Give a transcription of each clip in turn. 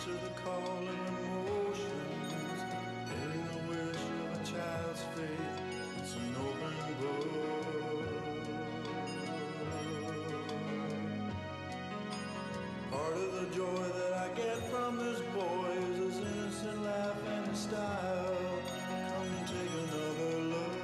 to the call of emotions, bearing the wish of a child's faith. It's an open book. Part of the joy that I get from this boy is his innocent laugh and his style. Come and take another look.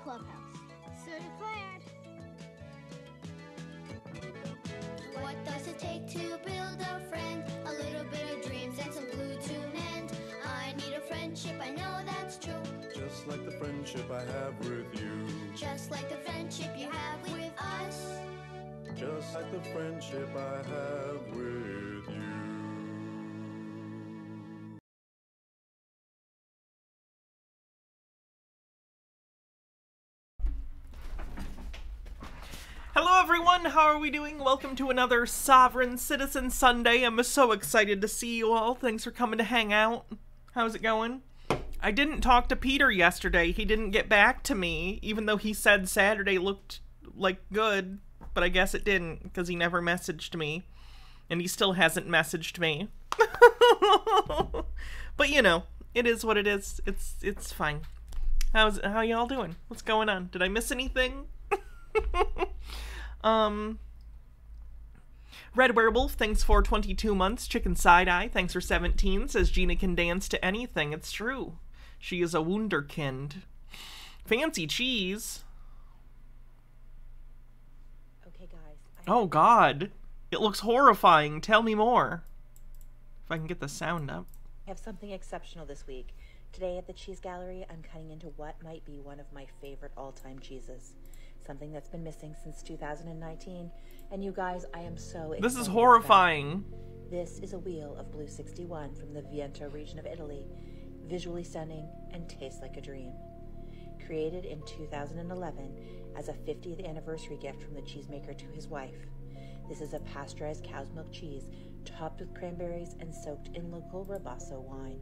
Clubhouse. So declared. What does it take to build a friend? A little bit of dreams and some glue to mend. I need a friendship, I know that's true. Just like the friendship I have with you. Just like the friendship you have with us. Just like the friendship I have with you. Hello everyone, how are we doing? Welcome to another Sovereign Citizen Sunday. I'm so excited to see you all. Thanks for coming to hang out. How's it going? I didn't talk to Peter yesterday. He didn't get back to me, even though he said Saturday looked like good, but I guess it didn't, because he never messaged me. And he still hasn't messaged me. But you know, it is what it is. It's fine. How y'all doing? What's going on? Did I miss anything? Red Werewolf, thanks for 22 months. Chicken Side-Eye, thanks for 17. Says Gina can dance to anything. It's true. She is a wunderkind. Fancy Cheese. Okay, guys. Oh, God. It looks horrifying. Tell me more. If I can get the sound up. I have something exceptional this week. Today at the Cheese Gallery, I'm cutting into what might be one of my favorite all-time cheeses. Something that's been missing since 2019. And you guys, I am so excited. This is horrifying. This is a wheel of Blue 61 from the Veneto region of Italy. Visually stunning and tastes like a dream. Created in 2011 as a 50th anniversary gift from the cheesemaker to his wife. This is a pasteurized cow's milk cheese topped with cranberries and soaked in local Robasso wine.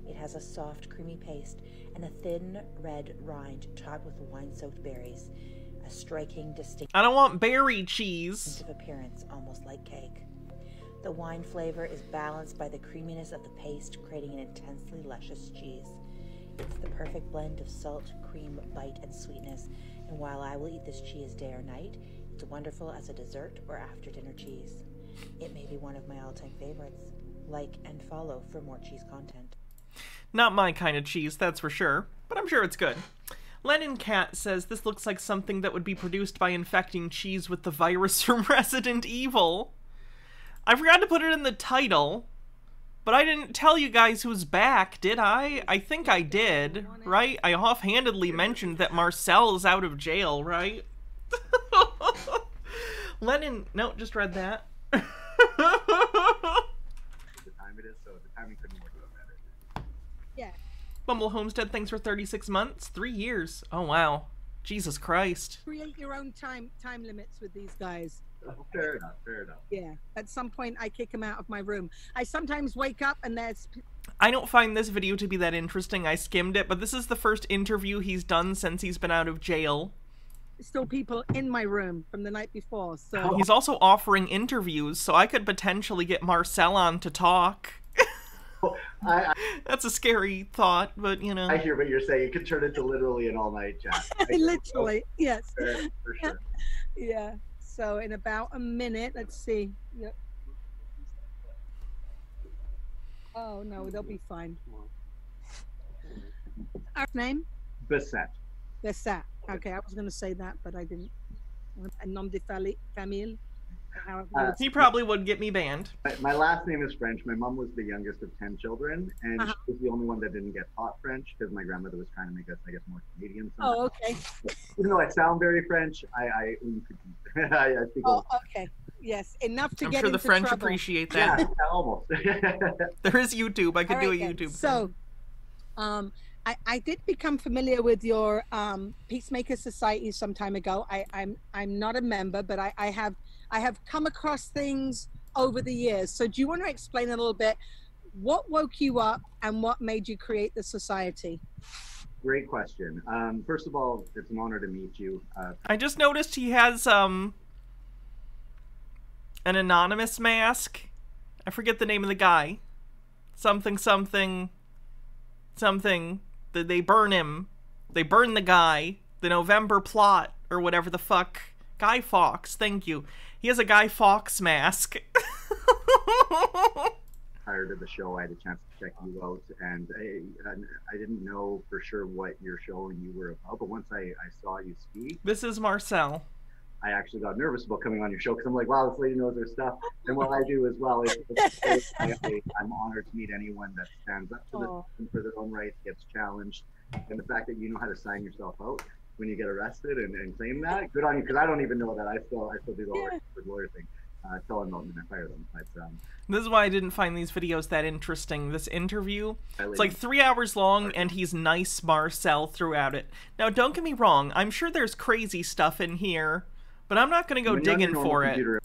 It has a soft, creamy paste and a thin red rind topped with wine-soaked berries. A striking, distinct I don't want berry cheese. appearance, almost like cake. The wine flavor is balanced by the creaminess of the paste, creating an intensely luscious cheese. It's the perfect blend of salt, cream, bite, and sweetness, and while I will eat this cheese day or night, it's wonderful as a dessert or after-dinner cheese. It may be one of my all-time favorites. Like and follow for more cheese content. Not my kind of cheese, that's for sure, but I'm sure it's good. Lennon Cat says this looks like something that would be produced by infecting cheese with the virus from Resident Evil. I forgot to put it in the title, but I didn't tell you guys who's back, did I? I think I did, right? I offhandedly mentioned that Marcel is out of jail, right? Lennon, no, just read that. The time it is, so the timing couldn't work out better. Yeah. Bumble Homestead, thanks for 36 months. 3 years. Oh, wow. Jesus Christ. Create your own time limits with these guys. Oh, fair enough, fair enough. Yeah. At some point, I kick them out of my room. I sometimes wake up and there's I don't find this video to be that interesting. I skimmed it, but this is the first interview he's done since he's been out of jail. still people in my room from the night before. So He's also offering interviews, so I could potentially get Marcel on to talk. That's a scary thought, but you know. I hear what you're saying. You could turn it to literally an all-night chat. literally, yes. For sure. Yeah. So in about a minute, let's see. Yep. Oh no, they'll be fine. Our name? Beset. Beset. Okay, I was going to say that, but I didn't. A nom de famille. He probably would get me banned. My last name is French. My mom was the youngest of 10 children, and she was the only one that didn't get taught French because my grandmother was trying to make us, I guess, more Canadian. Oh, okay. Even though I sound very French, I speak. Oh, okay. Yes, enough to I'm get sure the into French trouble. appreciate that. Yeah, almost. There is YouTube. I could All do a right, then. YouTube. So, I did become familiar with your Peacemaker Society some time ago. I'm not a member, but I have come across things over the years. So do you want to explain a little bit what woke you up and what made you create the society? Great question. First of all, it's an honor to meet you. I just noticed he has an anonymous mask. I forget the name of the guy. Something. They burn him. They burn the guy. The November plot or whatever the fuck. Guy Fawkes, thank you. He has a Guy Fawkes mask. Prior to the show, I had a chance to check you out, and I didn't know for sure what your show and you were about, but once I saw you speak, This is Marcel. I actually got nervous about coming on your show because I'm like, wow, this lady knows her stuff. And what I do as well is I'm honored to meet anyone that stands up to the for their own rights, gets challenged, and the fact that you know how to sign yourself out. when you get arrested and claim that. Good on you, because I don't even know that. I still do the awkward lawyer thing. Tell them and I fire them. But this is why I didn't find these videos that interesting. This interview, it's like 3 hours long, and he's nice Marcel throughout it. Now, don't get me wrong. I'm sure there's crazy stuff in here, but I'm not going to go digging for it.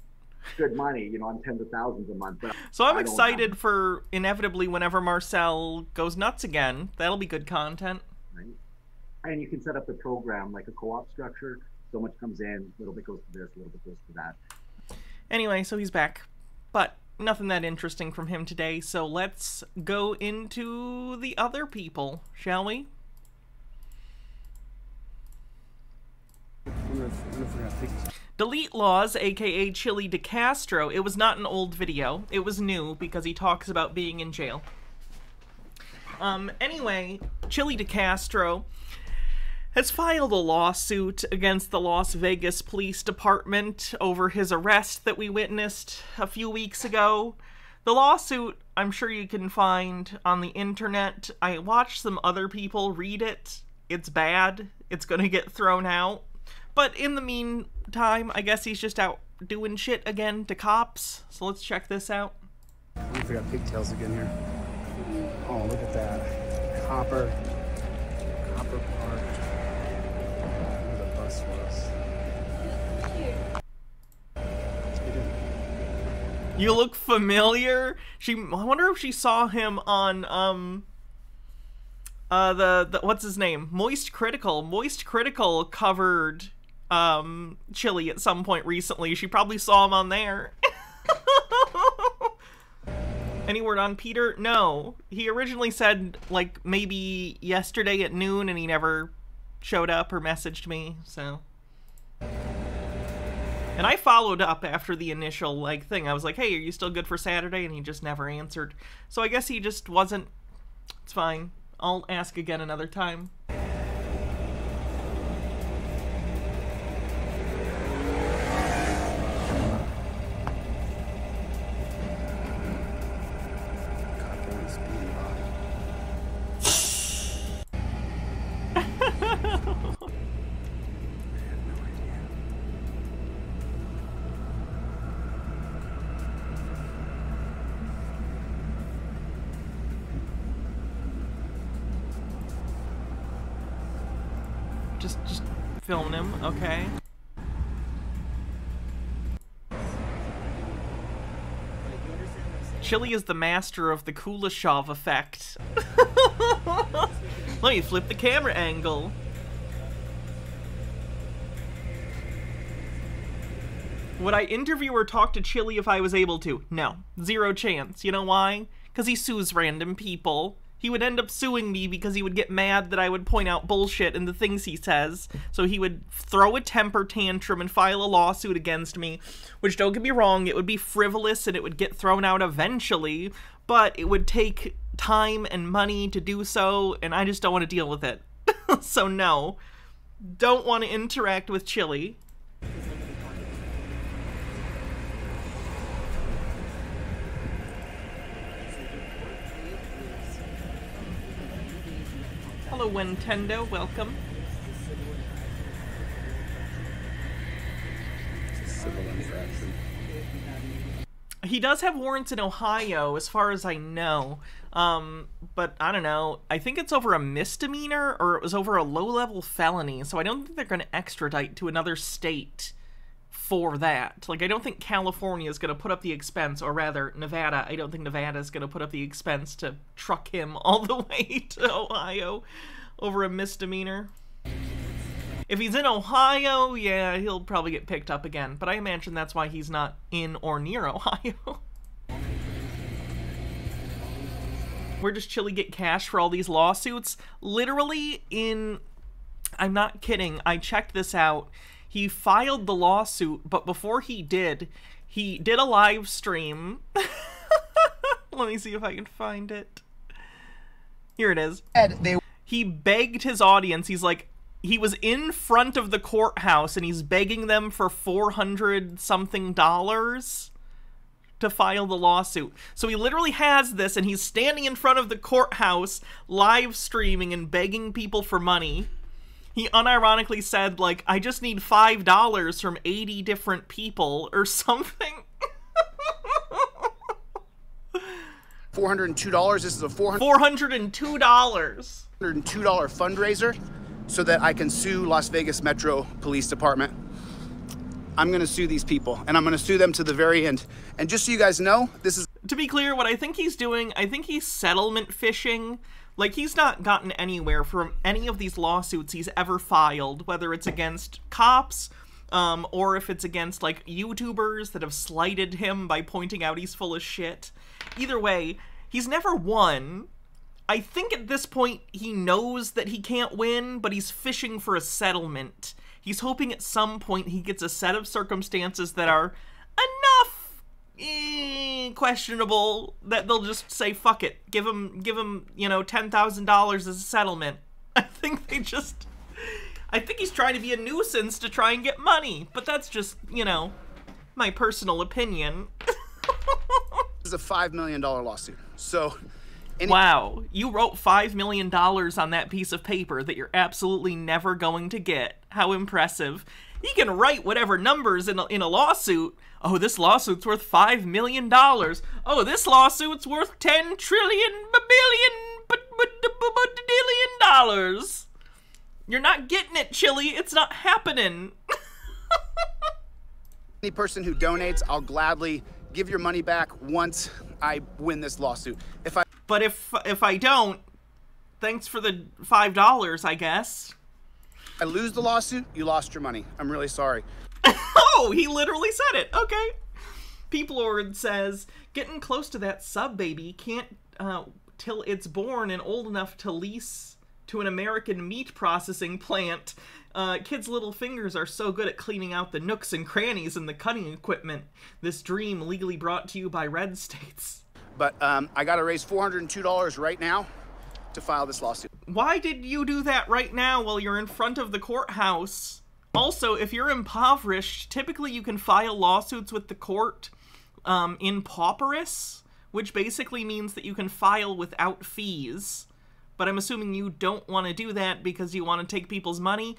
Good money, you know, on tens of thousands a month. But so I'm excited for inevitably whenever Marcel goes nuts again. That'll be good content. Right. And you can set up the program like a co-op structure. So much comes in, a little bit goes to this, a little bit goes to that. Anyway, so he's back, but nothing that interesting from him today, so let's go into the other people, shall we? Delete Lawz, aka Chili DeCastro. It was not an old video. It was new because he talks about being in jail. Anyway, Chili DeCastro has filed a lawsuit against the Las Vegas Police Department over his arrest that we witnessed a few weeks ago. The lawsuit, I'm sure you can find on the internet. I watched some other people read it. It's bad. It's gonna get thrown out. But in the meantime, I guess he's just out doing shit again to cops. So let's check this out. I wonder if we got pigtails again here. Oh, look at that. Copper part. Where the bus was. Let's get in. You look familiar. I wonder if she saw him on the what's his name? Moist Critical. Moist Critical covered Chili at some point recently. She probably saw him on there. Any word on Peter? No. He originally said, like, maybe yesterday at noon, and he never showed up or messaged me, so. And I followed up after the initial, like, thing. I was like, hey, are you still good for Saturday? And he just never answered. So I guess he just wasn't. It's fine. I'll ask again another time. Just filming him, okay. Chili is the master of the Kuleshov effect. Let me flip the camera angle. Would I interview or talk to Chili if I was able to? No. Zero chance. You know why? Because he sues random people. He would end up suing me because he would get mad that I would point out bullshit in the things he says. So he would throw a temper tantrum and file a lawsuit against me, which, don't get me wrong, it would be frivolous and it would get thrown out eventually, but it would take time and money to do so, and I just don't want to deal with it. So no. Don't want to interact with Chili. Hello, Nintendo. Welcome. Civil infraction. He does have warrants in Ohio, as far as I know. But I don't know. I think it's over a misdemeanor, or it was over a low-level felony, so I don't think they're going to extradite to another state for that. Like, I don't think California is going to put up the expense, or rather, Nevada. I don't think Nevada is going to put up the expense to truck him all the way to Ohio over a misdemeanor. If he's in Ohio, yeah, he'll probably get picked up again. But I imagine that's why he's not in or near Ohio. Where does Chili get cash for all these lawsuits? Literally in... I'm not kidding. I checked this out. He filed the lawsuit, but before he did a live stream. Let me see if I can find it. Here it is. He begged his audience. He's like, he was in front of the courthouse and he's begging them for $400-something to file the lawsuit. So he literally has this and he's standing in front of the courthouse live streaming and begging people for money. He unironically said, like, I just need $5 from 80 different people or something. $402. This is a $402. $402 fundraiser so that I can sue Las Vegas Metro Police Department. I'm going to sue these people, and I'm going to sue them to the very end. And just so you guys know, this is... To be clear, what I think he's doing, I think he's settlement fishing. Like, he's not gotten anywhere from any of these lawsuits he's ever filed, whether it's against cops, or if it's against, like, YouTubers that have slighted him by pointing out he's full of shit. Either way, he's never won. I think at this point he knows that he can't win, but he's fishing for a settlement. He's hoping at some point he gets a set of circumstances that are enough questionable that they'll just say, fuck it, give him, you know, $10,000 as a settlement. I think he's trying to be a nuisance to try and get money, but that's just, you know, my personal opinion. This is a $5 million lawsuit. So, wow, you wrote $5 million on that piece of paper that you're absolutely never going to get. How impressive. He can write whatever numbers in a lawsuit. Oh, this lawsuit's worth $5 million. Oh, this lawsuit's worth $10 trillion dollars. You're not getting it, Chili. It's not happening. Any person who donates, I'll gladly give your money back once I win this lawsuit. But if I don't, thanks for the $5, I guess. If I lose the lawsuit, you lost your money. I'm really sorry. Oh, he literally said it. Okay. Peoplord says, getting close to that sub baby, can't till it's born and old enough to lease to an American meat processing plant. Kids' little fingers are so good at cleaning out the nooks and crannies in the cutting equipment. This dream legally brought to you by Red States. But I got to raise $402 right now to file this lawsuit. Why did you do that right now while you're in front of the courthouse? Also, if you're impoverished, typically you can file lawsuits with the court in pauperous, which basically means that you can file without fees. But I'm assuming you don't want to do that because you want to take people's money.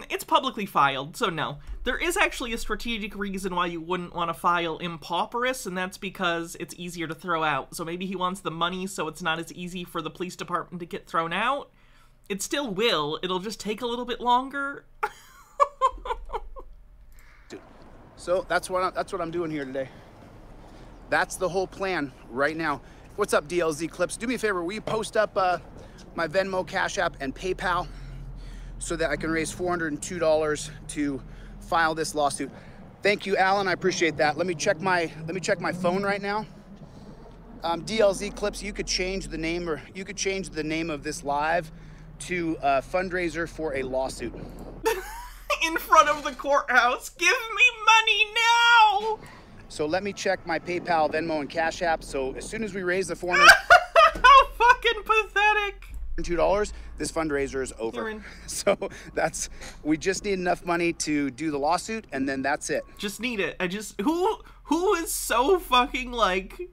It's publicly filed, so no. There is actually a strategic reason why you wouldn't want to file impauperous, and that's because it's easier to throw out. So maybe he wants the money so it's not as easy for the police department to get thrown out. It still will. It'll just take a little bit longer. So that's what I'm doing here today. That's the whole plan right now. What's up, DLZ Clips? Do me a favor, will you post up my Venmo, Cash App, and PayPal so that I can raise $402 to file this lawsuit? Thank you, Alan. I appreciate that. Let me check my phone right now. DLZ Clips, you could change the name, or you could change the name of this live to fundraiser for a lawsuit. In front of the courthouse. Give me money now! So let me check my PayPal, Venmo, and Cash App. So as soon as we raise the $402, How fucking pathetic. this fundraiser is over. So we just need enough money to do the lawsuit, and then that's it. Just need it. Who is so fucking, like,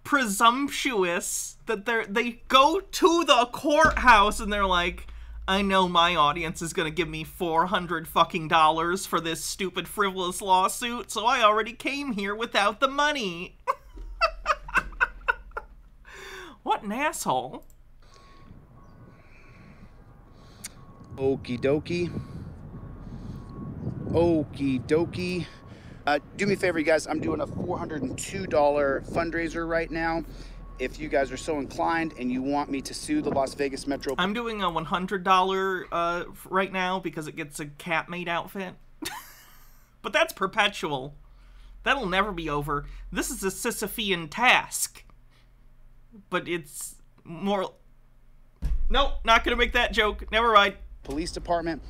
presumptuous that they go to the courthouse and they're like, I know my audience is gonna give me $400 fucking dollars for this stupid frivolous lawsuit, so I already came here without the money. What an asshole. Okie dokie. Okie dokie. Do me a favor, you guys. I'm doing a $402 fundraiser right now. If you guys are so inclined and you want me to sue the Las Vegas Metro... I'm doing a $100 right now because it gets a cat-made outfit. But that's perpetual. That'll never be over. This is a Sisyphean task. But it's more... Nope, not gonna make that joke. Never mind. Police department,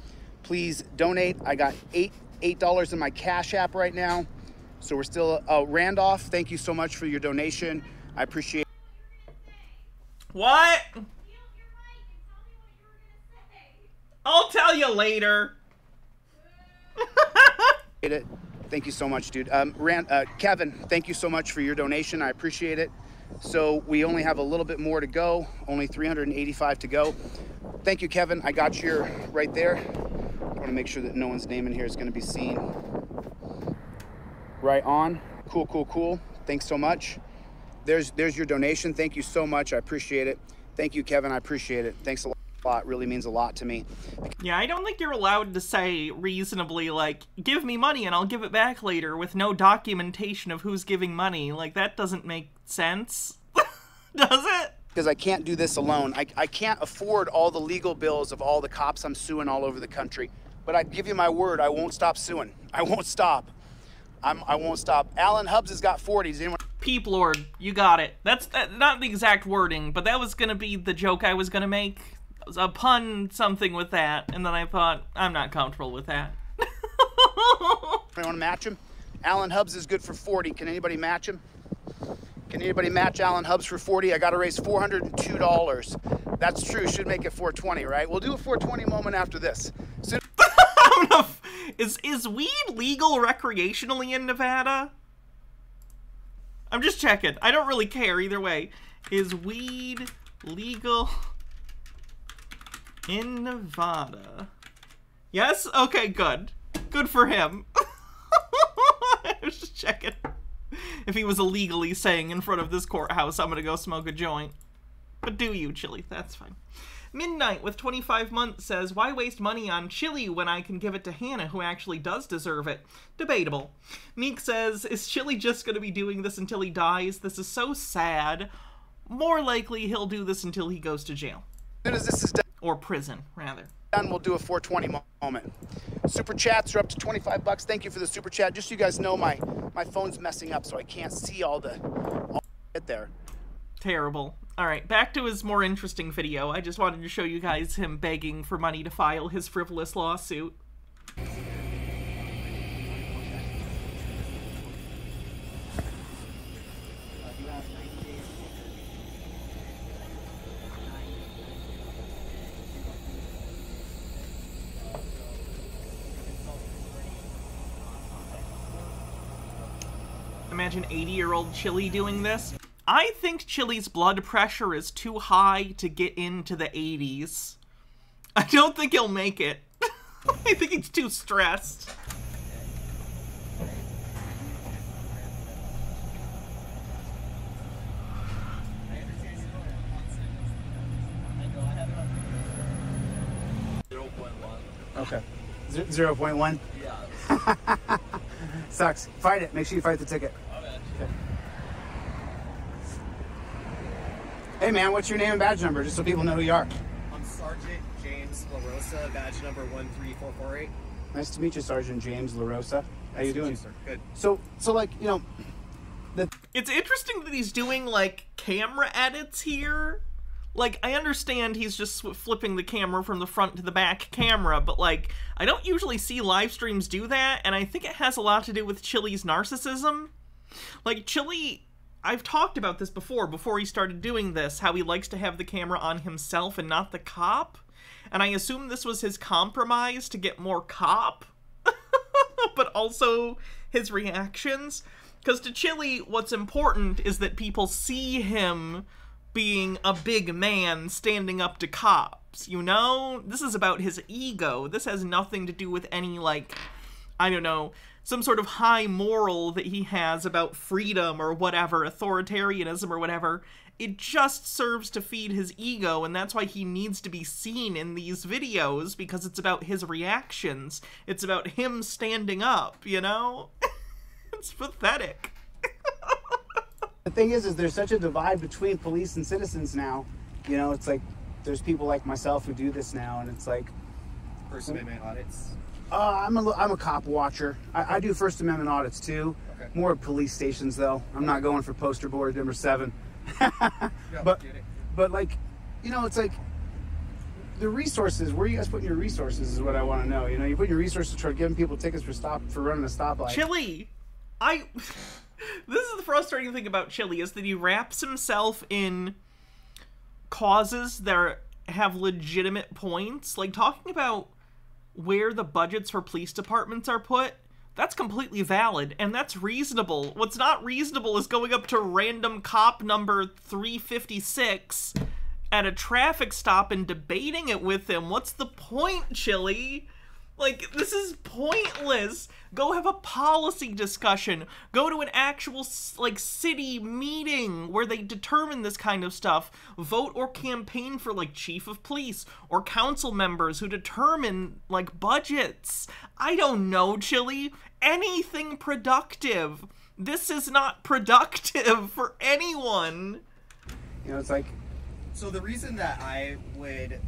please donate. I got $8 in my Cash App right now. So we're still... Randolph, thank you so much for your donation. I appreciate it. What? I'll tell you later. Thank you so much, dude. Kevin, thank you so much for your donation. I appreciate it. So we only have a little bit more to go, only 385 to go. Thank you, Kevin. I got your right there. I want to make sure that no one's name in here is going to be seen. Right on. Cool, cool, cool. Thanks so much. There's your donation. Thank you so much. I appreciate it. Thank you, Kevin. I appreciate it. Thanks a lot. Really means a lot to me. Yeah, I don't think you're allowed to say reasonably, like, give me money and I'll give it back later with no documentation of who's giving money. Like, that doesn't make sense. Does it? Because I can't do this alone. I can't afford all the legal bills of all the cops I'm suing all over the country. But I give you my word, I won't stop suing. I won't stop. I won't stop. Alan Hubbs has got 40. Does anyone... Peep Lord, you got it. That's not the exact wording, but that was going to be the joke I was going to make. It was a pun something with that, and then I thought, I'm not comfortable with that. Anyone match him? Alan Hubbs is good for 40. Can anybody match him? Can anybody match Alan Hubbs for 40? I got to raise $402. That's true. Should make it 420, right? We'll do a 420 moment after this. So I don't know is weed legal recreationally in Nevada? I'm just checking. I don't really care either way. Is weed legal in Nevada? Yes? Okay, good. Good for him. I was just checking. If he was illegally saying in front of this courthouse, I'm gonna go smoke a joint. But do you, Chili? That's fine. Midnight with 25 months says, why waste money on Chili when I can give it to Hannah, who actually does deserve it? Debatable. Meek says, is Chili just going to be doing this until he dies? This is so sad. More likely he'll do this until he goes to jail. as soon as this is done, or prison, rather. We'll do a 420 moment. Super chats are up to 25 bucks. Thank you for the super chat. Just so you guys know, my phone's messing up, so I can't see all the shit there. Terrible. Alright, back to his more interesting video. I just wanted to show you guys him begging for money to file his frivolous lawsuit. Imagine 80-year-old Chili doing this. I think Chili's blood pressure is too high to get into the 80s. I don't think he'll make it. I think he's too stressed. Okay. 0.1? Yeah. Sucks. Fight it. Make sure you fight the ticket. Okay. Hey man, what's your name and badge number, just so people know who you are? I'm Sergeant James LaRosa, badge number 13448. Nice to meet you, Sergeant James LaRosa. How you doing? You, sir. Good. So like, you know, it's interesting that he's doing, like, camera edits here. Like, I understand he's just flipping the camera from the front to the back camera, but, like, I don't usually see live streams do that, and I think it has a lot to do with Chili's narcissism. Like, Chili, I've talked about this before he started doing this, how he likes to have the camera on himself and not the cop, and I assume this was his compromise to get more cop, but also his reactions. Because to Chili, what's important is that people see him being a big man standing up to cops, you know? This is about his ego. This has nothing to do with any, like, I don't know, some sort of high moral that he has about freedom or whatever, authoritarianism or whatever. It just serves to feed his ego, and that's why he needs to be seen in these videos, because it's about his reactions. It's about him standing up, you know? It's pathetic. the thing is there's such a divide between police and citizens now. You know, it's like there's people like myself who do this now, and it's like First Amendment audits. I'm a cop watcher. I do First Amendment audits too. Okay. More at police stations though. I'm not going for poster board number 7. but like, you know, it's like the resources. Where are you guys putting your resources is what I want to know. You know, you put your resources toward giving people tickets for running a stoplight. Chili, this is the frustrating thing about Chili, is that he wraps himself in causes that have legitimate points. Like, talking about where the budgets for police departments are put, that's completely valid, and that's reasonable. What's not reasonable is going up to random cop number 356 at a traffic stop and debating it with him. What's the point, Chili? Like, this is pointless. Go have a policy discussion. Go to an actual, like, city meeting where they determine this kind of stuff. Vote or campaign for, like, chief of police or council members who determine, like, budgets. I don't know, Chili. Anything productive. This is not productive for anyone. You know, it's like... So the reason that I would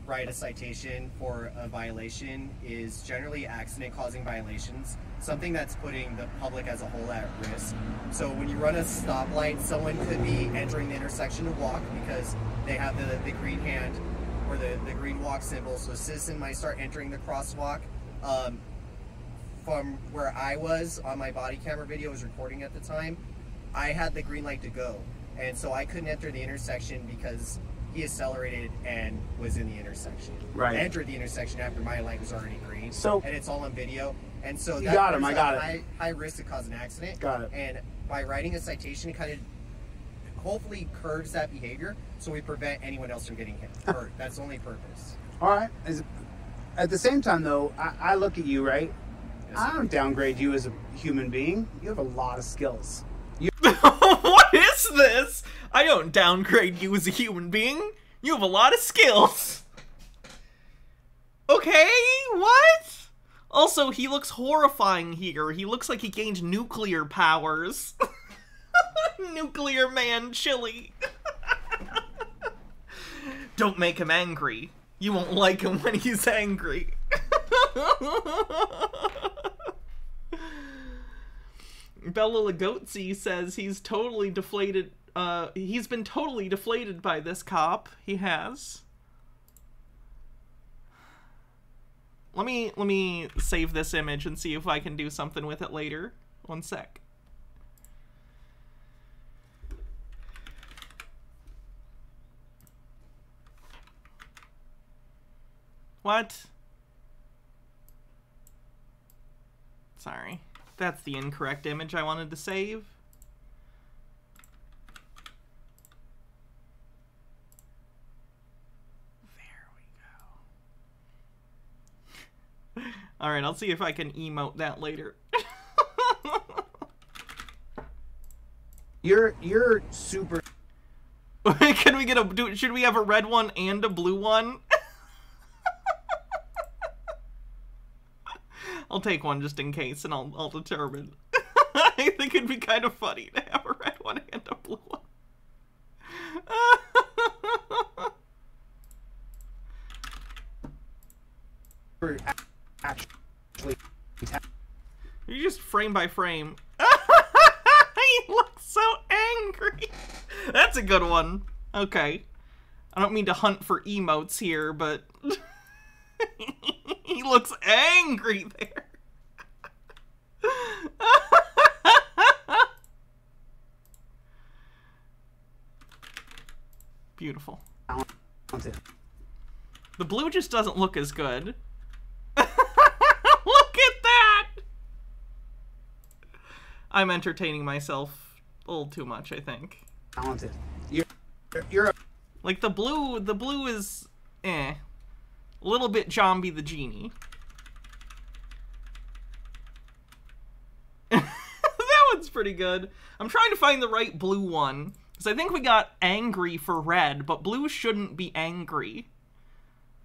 write a citation for a violation is generally accident-causing violations, something that's putting the public as a whole at risk. So when you run a stoplight, someone could be entering the intersection to walk because they have the green hand or the green walk symbol, so a citizen might start entering the crosswalk. From where I was on my body camera video, I was recording at the time, I had the green light to go. And so I couldn't enter the intersection because he accelerated and was in the intersection. Right. I entered the intersection after my light was already green. So, and it's all on video. And so you that got him, I got it. High risk to cause an accident. Got it. And by writing a citation, it kind of hopefully curbs that behavior so we prevent anyone else from getting hurt. That's the only purpose. All right. At the same time, though, I look at you, right? Yes, I don't downgrade you as a human being. You have a lot of skills. What is this? I don't downgrade you as a human being. You have a lot of skills. Okay, what? Also, he looks horrifying here. He looks like he gained nuclear powers. Nuclear man Chili. Don't make him angry. You won't like him when he's angry. Bella Lugozzi says he's totally deflated. He's been totally deflated by this cop. He has. Let me save this image and see if I can do something with it later. One sec. What? Sorry. That's the incorrect image I wanted to save. There we go. Alright, I'll see if I can emote that later. You're super... Can we get a... Should we have a red one and a blue one? I'll take one just in case, and I'll determine. I think it'd be kind of funny to have a red one and a blue one. Actually, you just frame by frame. He looks so angry. That's a good one. Okay. I don't mean to hunt for emotes here, but he looks angry there. Beautiful. The blue just doesn't look as good. Look at that! I'm entertaining myself a little too much, I think. Talented. You're like the blue is a little bit Jambi the Genie. That one's pretty good. I'm trying to find the right blue one, because I think we got angry for red, but blue shouldn't be angry.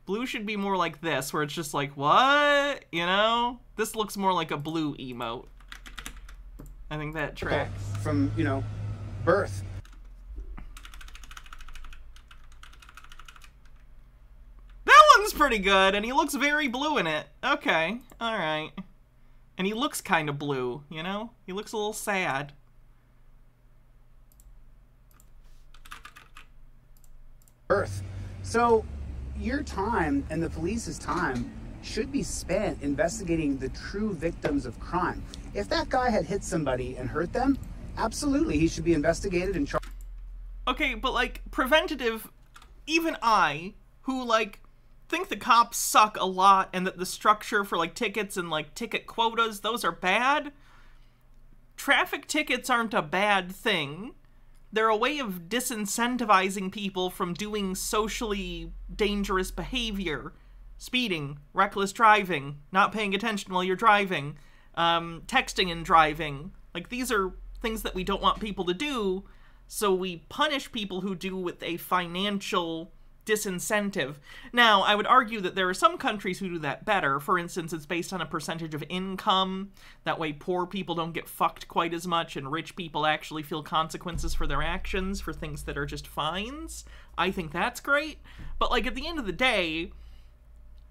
Blue should be more like this, where it's just like, what? You know? This looks more like a blue emote. I think that tracks. From, you know, birth. That one's pretty good, and he looks very blue in it. Okay, alright. And he looks kind of blue, you know? He looks a little sad. Birth. So, your time and the police's time should be spent investigating the true victims of crime. If that guy had hit somebody and hurt them, absolutely he should be investigated and charged. Okay, but like, preventative, even I, who like, think the cops suck a lot and that the structure for like tickets and like ticket quotas, those are bad. Traffic tickets aren't a bad thing. they're a way of disincentivizing people from doing socially dangerous behavior. Speeding, reckless driving, not paying attention while you're driving, texting and driving. Like, these are things that we don't want people to do, so we punish people who do with a financial disincentive. Now, I would argue that there are some countries who do that better. For instance, it's based on a percentage of income. That way poor people don't get fucked quite as much, and rich people actually feel consequences for their actions for things that are just fines. I think that's great. But, like, at the end of the day,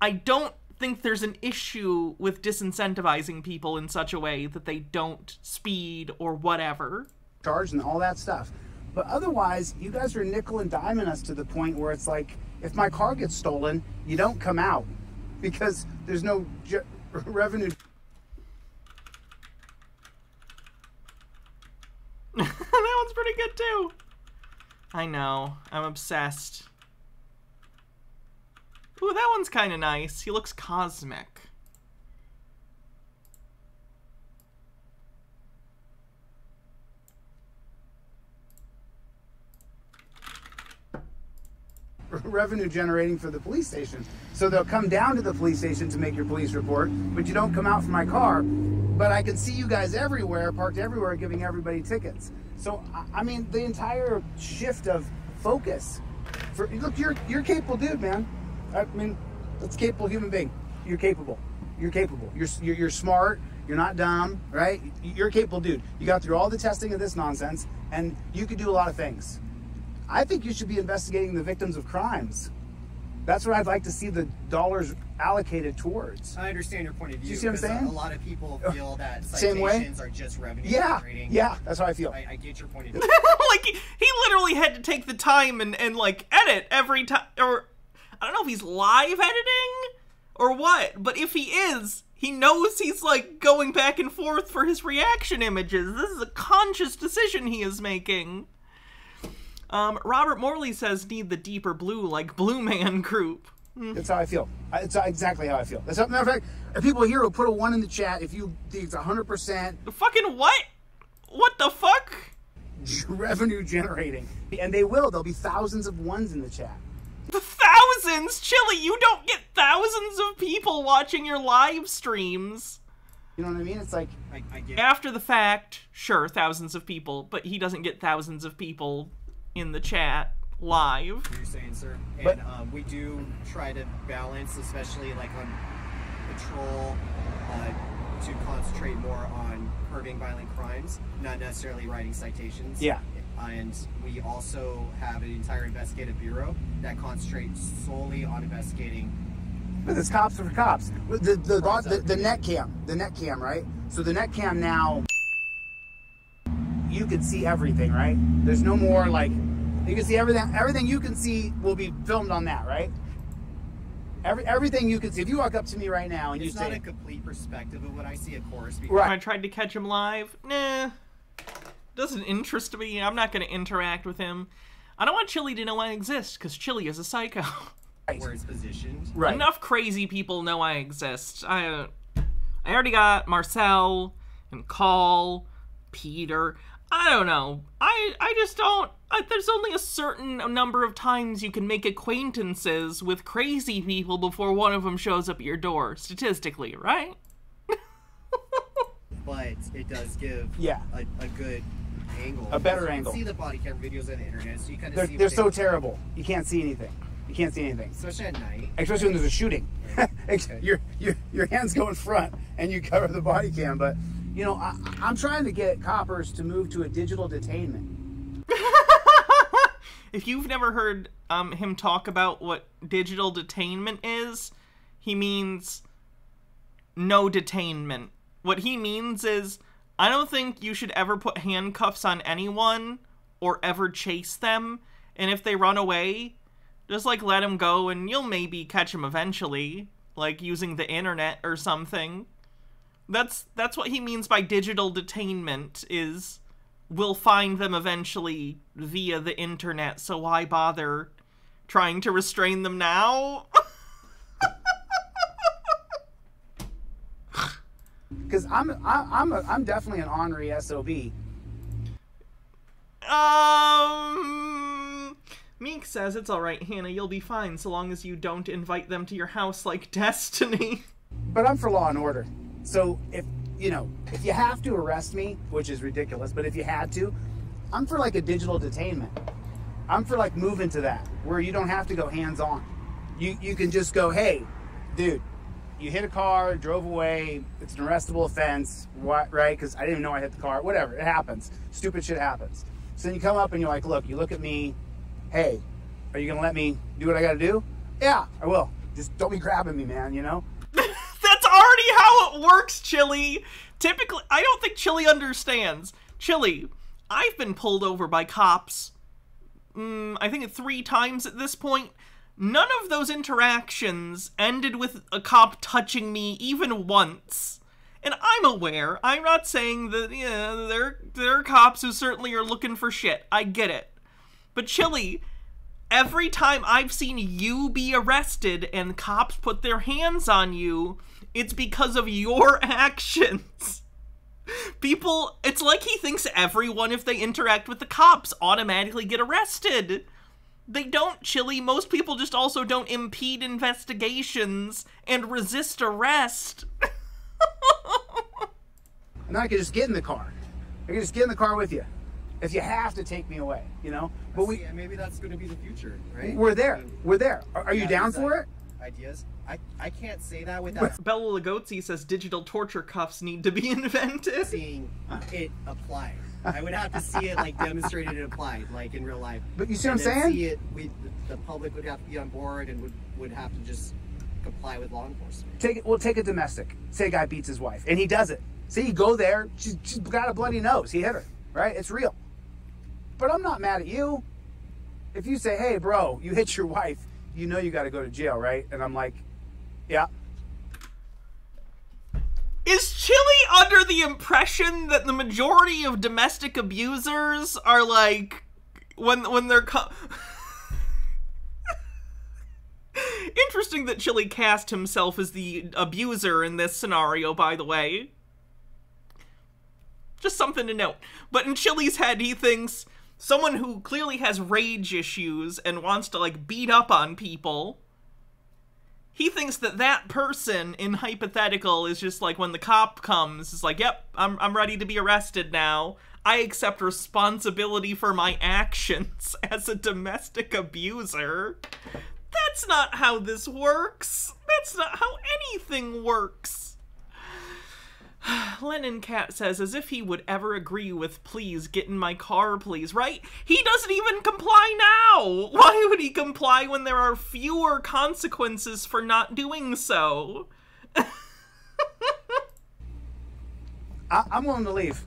I don't think there's an issue with disincentivizing people in such a way that they don't speed or whatever. Charge and all that stuff. But otherwise, you guys are nickel and diming us to the point where it's like, if my car gets stolen, you don't come out because there's no revenue. That one's pretty good too. I know. I'm obsessed. Ooh, that one's kind of nice. He looks cosmic. Revenue generating for the police station. So they'll come down to the police station to make your police report, but you don't come out from my car. But I can see you guys everywhere, parked everywhere, giving everybody tickets. So, I mean, the entire shift of focus. Look, you're capable dude, man. I mean, that's a capable human being. You're capable. You're capable. You're smart. You're not dumb, right? You're a capable dude. You got through all the testing of this nonsense, and you could do a lot of things. I think you should be investigating the victims of crimes. That's what I'd like to see the dollars allocated towards. I understand your point of view. You see what I'm saying? A lot of people feel that Same way? citations are just revenue generating. Yeah, that's how I feel. I get your point of view. Like, he literally had to take the time and like, edit every time, or I don't know if he's live editing or what, but if he is, he knows he's, like, going back and forth for his reaction images. This is a conscious decision he is making. Robert Morley says, need the deeper blue, like Blue Man Group. That's how I feel. It's exactly how I feel. As a matter of fact, if people here will put a 1 in the chat if you think it's 100%. Fucking what? What the fuck? Revenue generating. And they will. There'll be thousands of 1s in the chat. Thousands? Chili, you don't get thousands of people watching your live streams. You know what I mean? It's like... I get After the fact, sure, thousands of people, but he doesn't get thousands of people in the chat live. what you're saying, sir. And But- we do try to balance, especially like on patrol, to concentrate more on curbing violent crimes, not necessarily writing citations. Yeah. And we also have an entire investigative bureau that concentrates solely on investigating. But it's cops for cops. The net cam, right? So the net cam now, you can see everything, right? There's no more like, you can see everything. Everything you can see will be filmed on that, right? Everything you can see. If you walk up to me right now and It's you not say, a complete perspective of what I see, of course. Because Right. I tried to catch him live. Nah. Doesn't interest me. I'm not going to interact with him. I don't want Chili to know I exist, because Chili is a psycho. where it's positioned. right? Enough crazy people know I exist. I already got Marcel and Call, Peter. I don't know. I just don't. There's only a certain number of times you can make acquaintances with crazy people before one of them shows up at your door, statistically, right? But it does give Yeah. a good angle. A better You can angle. see the body camera videos on the internet, so you kind of They're, see. they're what so they- terrible. You can't see anything. You can't see anything. Especially at night. Especially when there's a shooting. your hands go in front and you cover the body cam. But, you know, I'm trying to get coppers to move to a digital detainment. If you've never heard him talk about what digital detainment is, he means no detainment. What he means is, I don't think you should ever put handcuffs on anyone or ever chase them, and if they run away, just, like, let them go and you'll maybe catch them eventually, like using the internet or something. That's what he means by digital detainment, is we'll find them eventually via the internet, so why bother trying to restrain them now? Because I'm definitely an ornery SOB. Meek says, it's alright, Hannah, you'll be fine so long as you don't invite them to your house like Destiny. But I'm for law and order. So if you have to arrest me, which is ridiculous, but if you had to, I'm for like a digital detainment. I'm for like moving to that, where you don't have to go hands-on. You can just go, hey, dude, you hit a car, drove away, it's an arrestable offense, what, right? Because I didn't even know I hit the car, whatever, it happens. Stupid shit happens. So then you come up and you're like, look, you look at me, hey, are you gonna let me do what I gotta do? Yeah, I will. Just don't be grabbing me, man, you know? That's already how it works, Chili. Typically, I don't think Chili understands. Chili, I've been pulled over by cops, I think 3 times at this point. None of those interactions ended with a cop touching me even once. And I'm aware. I'm not saying that, there are cops who certainly are looking for shit. I get it. But Chili, every time I've seen you be arrested and cops put their hands on you, it's because of your actions. People, it's like he thinks everyone, if they interact with the cops, automatically get arrested. They don't, Chili. Most people just also don't impede investigations and resist arrest. And then I could just get in the car. I could just get in the car with you. If you have to take me away, you know? But maybe that's going to be the future, right? We're there. We're there. Are you down for it? Ideas? I can't say that without Bella Lugozzi says digital torture cuffs need to be invented. seeing it applied. I would have to see it like demonstrated and applied, like in real life. But you see what I'm And then saying? See it, the public would have to be on board and would have to just comply with law enforcement. Take a domestic. Say a guy beats his wife, and he does it. See, you go there, she's got a bloody nose. He hit her, right? It's real. But I'm not mad at you. If you say, hey, bro, you hit your wife, you know you got to go to jail, right? And I'm like, yeah. Is Chili under the impression that the majority of domestic abusers are like, when they're Interesting that Chili cast himself as the abuser in this scenario, by the way. Just something to note. But in Chili's head, he thinks someone who clearly has rage issues and wants to, like, beat up on people, he thinks that that person in hypothetical is just like, when the cop comes, it's like, yep, I'm ready to be arrested now. I accept responsibility for my actions as a domestic abuser. That's not how this works. That's not how anything works. Lennon Cat says, as if he would ever agree with please get in my car, please, right? He doesn't even comply now! Why would he comply when there are fewer consequences for not doing so? I'm willing to leave.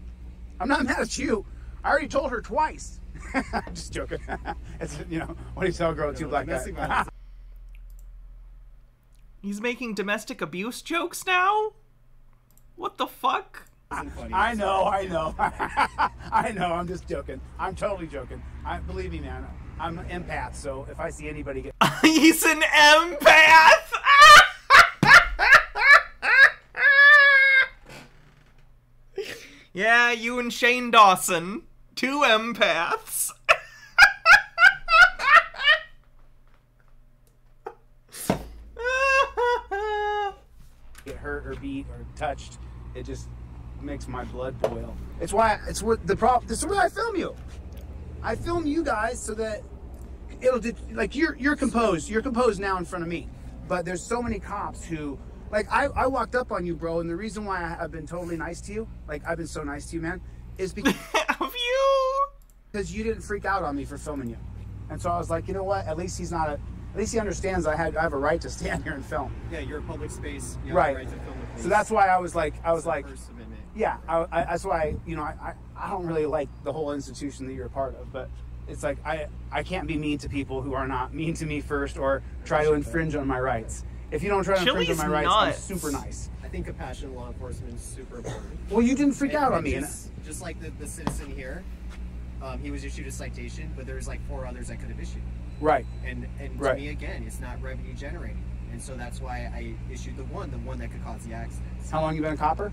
I'm not mad at you. I already told her twice. I'm just joking. It's, what do you tell a girl with 2 black guys? He's making domestic abuse jokes now? What the fuck? I know. I know, I'm just joking. I'm totally joking. Believe me, man, I'm an empath, so if I see anybody get... He's an empath! Yeah, you and Shane Dawson. 2 empaths. Get hurt or beat or touched, it just makes my blood boil. It's why this is why I film you. I film you guys so that it'll like you're composed. You're composed now in front of me. But there's so many cops who, like, I walked up on you, bro, and the reason why I've been totally nice to you, like I've been so nice to you, man, is because of you. Because you didn't freak out on me for filming you. And so I was like, you know what? At least he understands I have a right to stand here and film. Yeah, you're a public space. You have right. the right to film the police. So that's why I was like, First Amendment. yeah, that's why, I don't really like the whole institution that you're a part of, but it's like, I can't be mean to people who are not mean to me first or try to infringe on my rights. If you don't try to infringe on my rights, I'm super nice. I think compassionate law enforcement is super important. Well, you didn't freak out on me. Just like the citizen here, he was issued a citation, but there's like 4 others that could have issued. Right. And right. To me, again, it's not revenue generating. And so that's why I issued the one that could cause the accidents. How long you been a copper?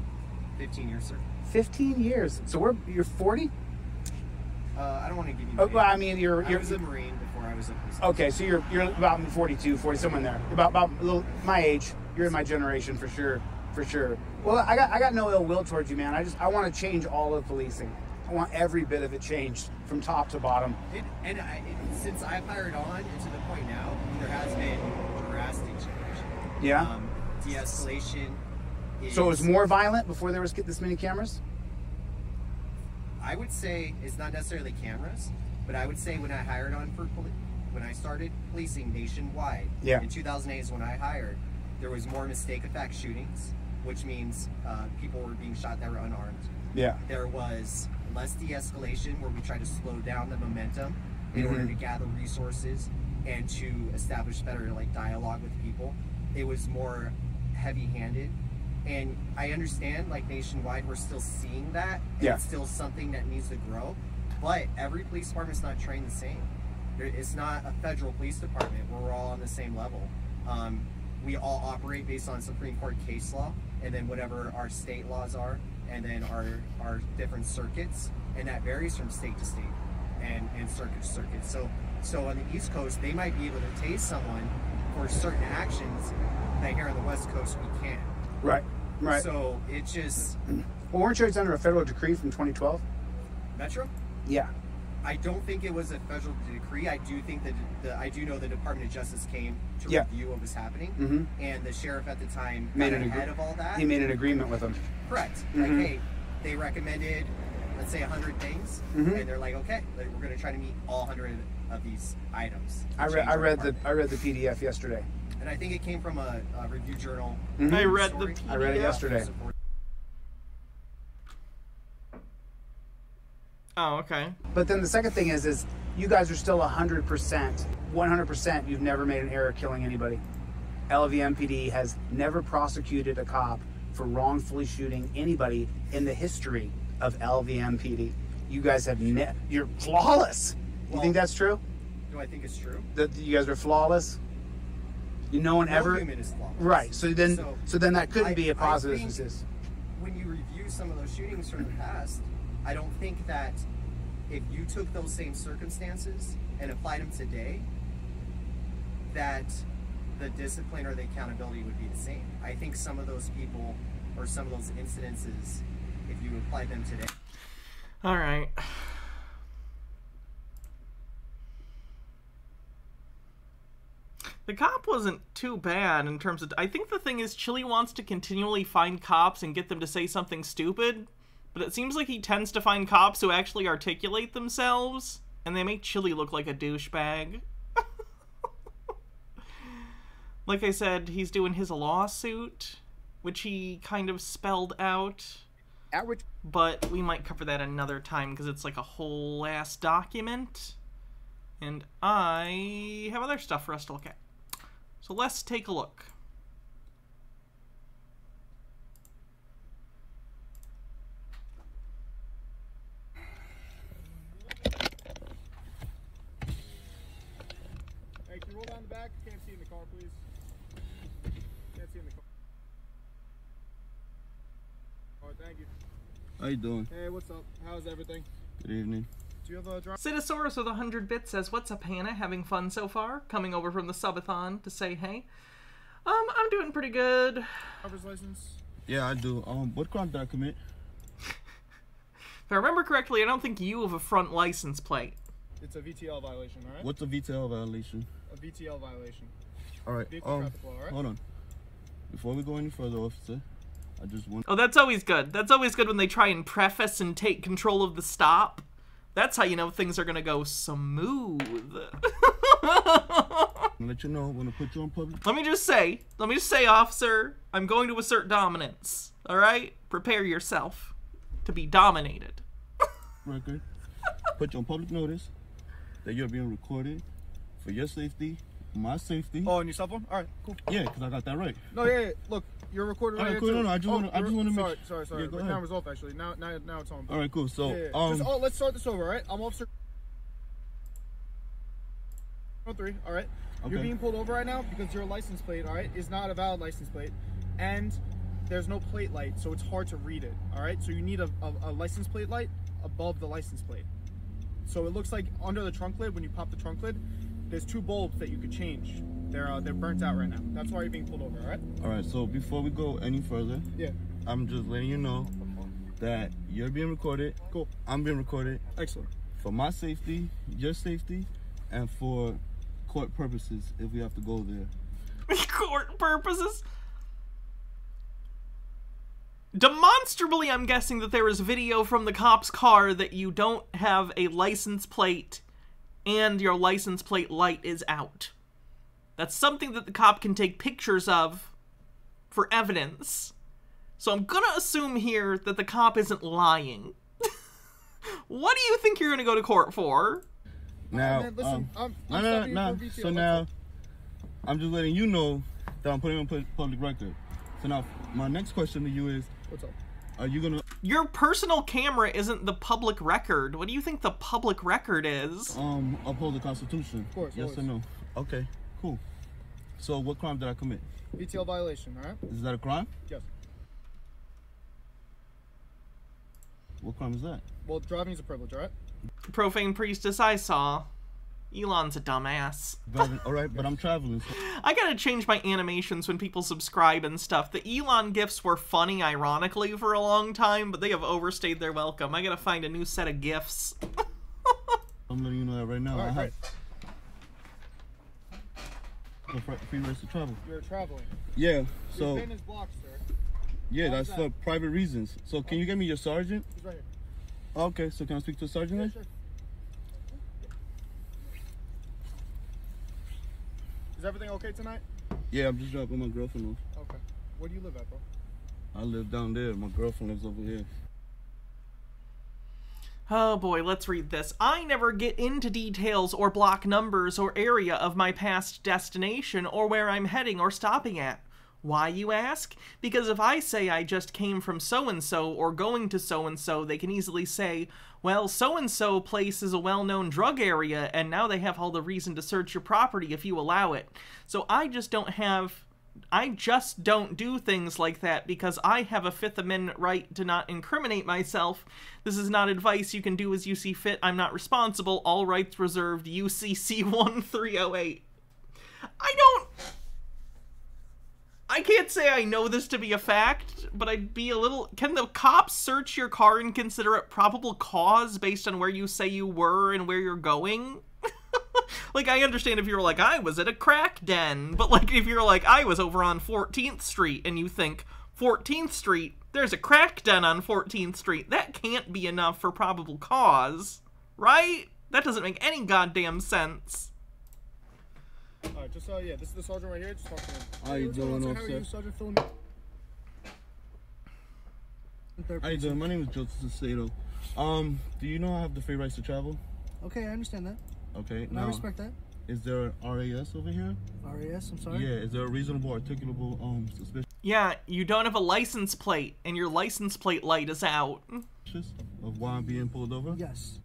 15 years, sir. 15 years. So you're 40? I don't want to give you. Well, I mean, I was a Marine before I was a police officer. Okay, so you're about 42, 40, somewhere in there. About a little, my age. You're in my generation for sure. Well, I got no ill will towards you, man. I want to change all of policing. I want every bit of it changed from top to bottom. Since I've hired on and to the point now, there has been drastic change. Yeah. De-escalation. So it was more violent before there was this many cameras? I would say it's not necessarily cameras, but I would say when I hired on when I started policing nationwide, in 2008 is when I hired, there was more mistake effect shootings, which means people were being shot that were unarmed. Yeah. There was less de-escalation where we tried to slow down the momentum in order to gather resources and to establish better dialogue with people. It was more heavy-handed. And I understand, nationwide, we're still seeing that. And it's still something that needs to grow. But every police department's not trained the same. It's not a federal police department where we're all on the same level. We all operate based on Supreme Court case law, and then whatever our state laws are, and then our different circuits. And that varies from state to state and circuit to circuit. So on the East Coast, they might be able to tase someone for certain actions that here on the West Coast we can't. Right. So it just... Well, weren't you under a federal decree from 2012? Metro? Yeah. I don't think it was a federal decree. I do think that I do know the Department of Justice came to review what was happening, and the sheriff at the time got ahead of all that. He made an agreement with them. Correct. Hey, they recommended, let's say, 100 things, and they're like, okay, we're going to try to meet all 100 of these items. I read the PDF yesterday. And I think it came from a review journal. I read the PDF. I read it yesterday. Oh, okay. But then the second thing is you guys are still 100%, you've never made an error killing anybody. LVMPD has never prosecuted a cop for wrongfully shooting anybody in the history of LVMPD. You guys have you're flawless. You think that's true? Do I think it's true? That you guys are flawless? No one ever. Human is flawless. Right. So then that couldn't be a positive. When you review some of those shootings from the past, I don't think that if you took those same circumstances and applied them today, that the discipline or the accountability would be the same. I think some of those people or some of those incidences, if you applied them today. All right. The cop wasn't too bad in terms of... I think the thing is Chili wants to continually find cops and get them to say something stupid, but it seems like he tends to find cops who actually articulate themselves, and they make Chili look like a douchebag. Like I said, he's doing his lawsuit, which he kind of spelled out. But we might cover that another time, because it's like a whole ass document. And I have other stuff for us to look at. So let's take a look. Hey, can you roll down the back? Can't see in the car, please. Can't see in the car. All right, thank you. How you doing? Hey, what's up? How's everything? Good evening. Do you have a drive? Citisaurus with 100 bits says, "What's up, Hannah? Having fun so far? Coming over from the subathon to say hey. I'm doing pretty good." Driver's license? Yeah, I do. What crime did I commit? If I remember correctly, I don't think you have a front license plate. It's a VTL violation, all right? What's a VTL violation? A VTL violation. All right. Vehicle traffic law, all right? Hold on. Before we go any further, officer, I just want... Oh, that's always good. That's always good when they try and preface and take control of the stop. That's how you know things are gonna go smooth. I'll let you know when I put you on public. Let me just say, officer, I'm going to assert dominance. All right? Prepare yourself to be dominated. Record. Put you on public notice that you're being recorded for your safety, my safety. Oh, on your cell phone? All right, cool. Yeah, because I got that right. No, yeah. Look, you're recorded right here, cool. too. No, I just want to make... Sorry. Yeah, the camera's off, actually. Now it's on. All right, cool. So, yeah. Let's start this over, all right? I'm Officer 3, all right? Okay. You're being pulled over right now because your license plate, all right, is not a valid license plate, and there's no plate light, so it's hard to read it, all right? So you need a license plate light above the license plate. So it looks like under the trunk lid, when you pop the trunk lid, there's 2 bulbs that you could change. They're burnt out right now. That's why you're being pulled over, all right? All right, so before we go any further, Yeah. I'm just letting you know that you're being recorded. Cool. I'm being recorded. Excellent. For my safety, your safety, and for court purposes, if we have to go there. Court purposes? Demonstrably, I'm guessing that there is video from the cop's car that you don't have a license plate and your license plate light is out. That's something that the cop can take pictures of for evidence. So I'm gonna assume here that the cop isn't lying. What do you think you're gonna go to court for? Now, man, listen, I'm no. So now, I'm just letting you know that I'm putting on public record. So now, my next question to you is, what's up? Are you gonna... Your personal camera isn't the public record. What do you think the public record is? Uphold the Constitution. Of course. Yes always. or no? Okay, cool. So what crime did I commit? VTL violation, all right? Is that a crime? Yes. What crime is that? Well, driving is a privilege, all right? Profane priestess I saw. Elon's a dumbass. All right, but I'm traveling. So... I gotta change my animations when people subscribe and stuff. The Elon gifs were funny, ironically, for a long time, but they have overstayed their welcome. I gotta find a new set of gifs. I'm letting you know that right now. All right, great. Free rights to travel. You're traveling. Yeah, so... Your pin is blocked, sir. Yeah, Why that's is for that? private reasons. So can you get me your sergeant? He's right here. Okay, so can I speak to the sergeant then? Sure. Is everything okay tonight? Yeah, I'm just dropping my girlfriend off. Okay. Where do you live at, bro? I live down there. My girlfriend lives over here. Oh boy, let's read this. I never get into details or block numbers or area of my past destination or where I'm heading or stopping at. Why, you ask? Because if I say I just came from so-and-so or going to so-and-so, they can easily say, well, so-and-so place is a well-known drug area, and now they have all the reason to search your property if you allow it. So I just don't do things like that because I have a Fifth Amendment right to not incriminate myself. This is not advice. You can do as you see fit. I'm not responsible. All rights reserved. UCC 1308. I can't say I know this to be a fact, but I'd be a little... Can the cops search your car and consider it probable cause based on where you say you were and where you're going? Like, I understand if you're like, I was at a crack den, but like, if you're like, I was over on 14th Street, and you think, 14th Street, there's a crack den on 14th Street, that can't be enough for probable cause, right? That doesn't make any goddamn sense. Alright, just, yeah, this is the sergeant right here, just talk to him. How you doing, How are you, officer? Sergeant Philomene? How you doing? My name is Joseph Sato. Do you know I have the free rights to travel? Okay, I understand that. Okay, And now, I respect that. is there an RAS over here? RAS, I'm sorry? Yeah, is there a reasonable, articulable, suspicion Yeah, you don't have a license plate, and your license plate light is out. of why I'm being pulled over? Yes.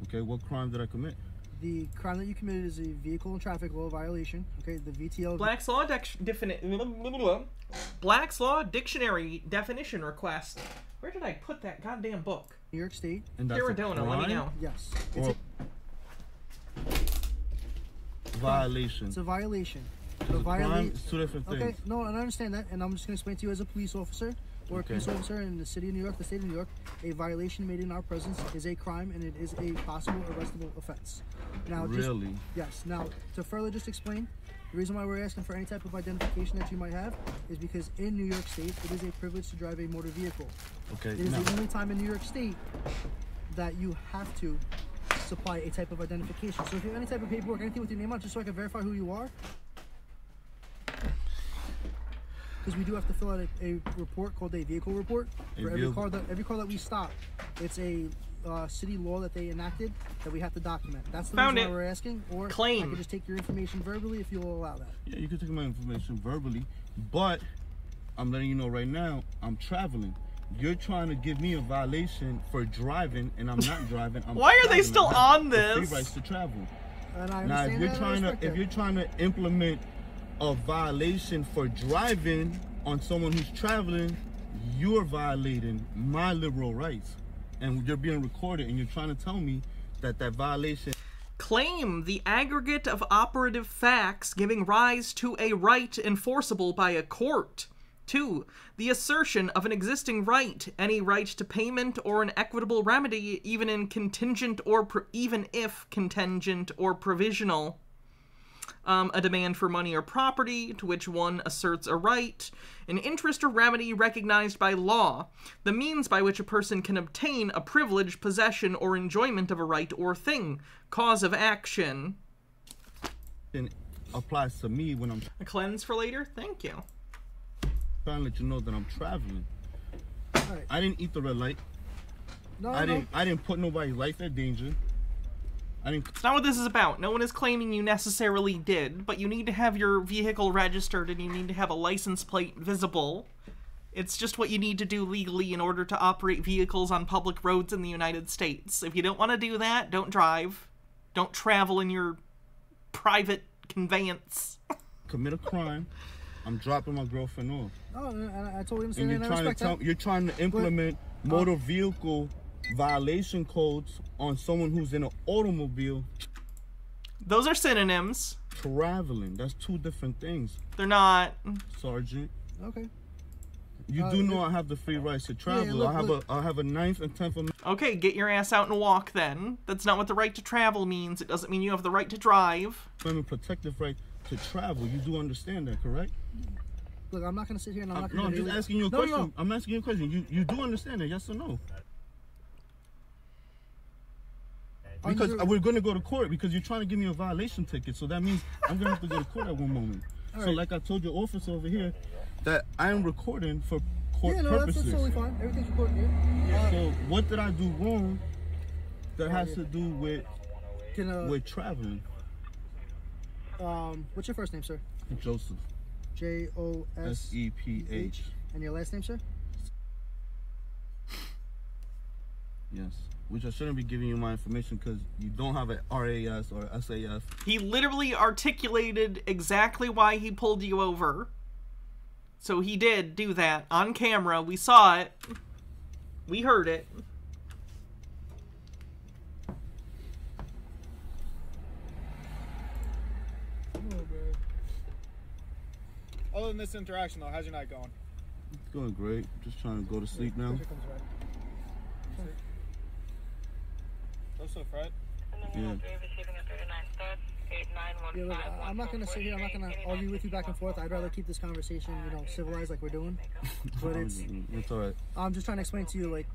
Okay, what crime did I commit? The crime that you committed is a vehicle and traffic law violation. Okay, the VTL... Black's Law Dictionary definition request. Where did I put that goddamn book? New York State. And that's a Arizona, let me crime? know. Yes. Or violation. It's a violation. Crime, it's two different things. Okay, no, and I understand that, and I'm just going to explain to you as a police officer, or a police officer in the city of New York, the state of New York, a violation made in our presence is a crime, and it is a possible arrestable offense. Now, Really? Yes. Now, to further just explain, the reason why we're asking for any type of identification that you might have is because in New York State, it is a privilege to drive a motor vehicle. Okay, It is the only time in New York State that you have to supply a type of identification. So if you have any type of paperwork, anything with your name on, just so I can verify who you are, because we do have to fill out a report called a vehicle report for every car that we stop. It's a city law that they enacted that we have to document. That's the reason why we're asking. Or I can just take your information verbally if you'll allow that. Yeah, you can take my information verbally, but I'm letting you know right now, I'm traveling. You're trying to give me a violation for driving, and I'm not driving. I'm Why are they still on the this? free rights to travel. And I Now, understand if you're trying to implement a violation for driving on someone who's traveling, you're violating my liberal rights. and you're being recorded, and you're trying to tell me that that violation. Claim the aggregate of operative facts giving rise to a right enforceable by a court. 2. The assertion of an existing right, any right to payment or an equitable remedy, even if contingent or provisional. A demand for money or property to which one asserts a right, an interest or remedy recognized by law, the means by which a person can obtain a privilege, possession, or enjoyment of a right or thing, cause of action. It applies to me when I'm... A cleanse for later? Thank you. Trying to let you know that I'm traveling. Right. I didn't eat the red light. I didn't put nobody's life in danger. It's not what this is about. No one is claiming you necessarily did, but you need to have your vehicle registered and you need to have a license plate visible. It's just what you need to do legally in order to operate vehicles on public roads in the United States. If you don't want to do that, don't drive. Don't travel in your private conveyance. Commit a crime. I'm dropping my girlfriend off. Oh, I totally understand. And you're trying to implement motor vehicle violation codes on someone who's in an automobile. Those are synonyms. Traveling. That's two different things. They're not. Sergeant. Okay. You do know I have the free rights to travel. Yeah, I have a 9th and 10th amendment. Okay, get your ass out and walk then. That's not what the right to travel means. It doesn't mean you have the right to drive. Protective right to travel. You do understand that, correct? Look, I'm not going to sit here and I'm not going to... No, I'm just asking you a question. No. I'm asking you a question. You do understand that, yes or no? Because we're going to go to court because you're trying to give me a violation ticket. So that means I'm going to have to go to court at one moment. So like I told your officer over here, that I am recording for court purposes. That's totally fine. Everything's recorded here. So what did I do wrong that has to do with traveling? What's your first name, sir? Joseph. Joseph. And your last name, sir? Yes. Which I shouldn't be giving you my information because you don't have an RAS or SAF. He literally articulated exactly why he pulled you over. So he did do that on camera. We saw it. We heard it. Oh, man. Other than this interaction, though, how's your night going? It's going great. Just trying to go to sleep now. Also, Fred? Yeah. Yeah, look, I'm not going to sit here. I'm not going to argue with you back and forth. I'd rather keep this conversation, civilized like we're doing. But it's all right. I'm just trying to explain to you, like,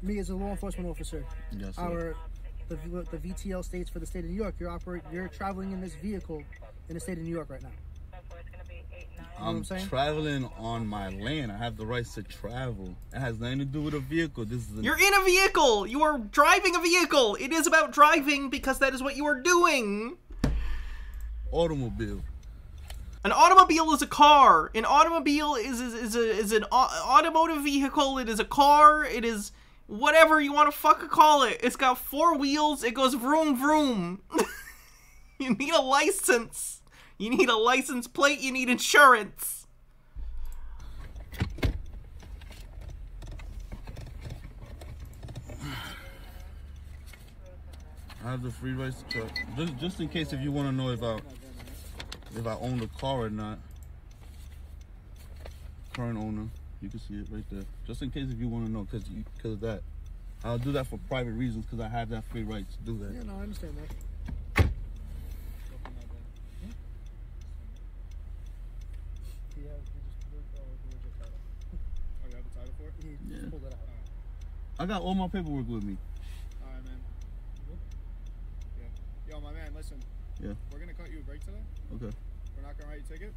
me as a law enforcement officer, yes, the VTL states for the state of New York, you're traveling in this vehicle in the state of New York right now. I'm traveling on my land. I have the rights to travel. It has nothing to do with a vehicle. You're in a vehicle. You are driving a vehicle. It is about driving because that is what you are doing. Automobile. An automobile is a car. An automobile is an automotive vehicle. It is a car. It is whatever you want to fucking call it. It's got 4 wheels. It goes vroom vroom. You need a license. You need a license plate, you need insurance. I have the free rights to truck. Just in case if you want to know if I own the car or not. Current owner. You can see it right there. Just in case if you want to know, because of that. I'll do that for private reasons because I have that free right to do that. Yeah, no, I understand that. Yeah. I got all my paperwork with me. Alright, man. Yeah. Yo, my man, listen. Yeah. We're gonna cut you a break today. Okay. We're not gonna write your ticket.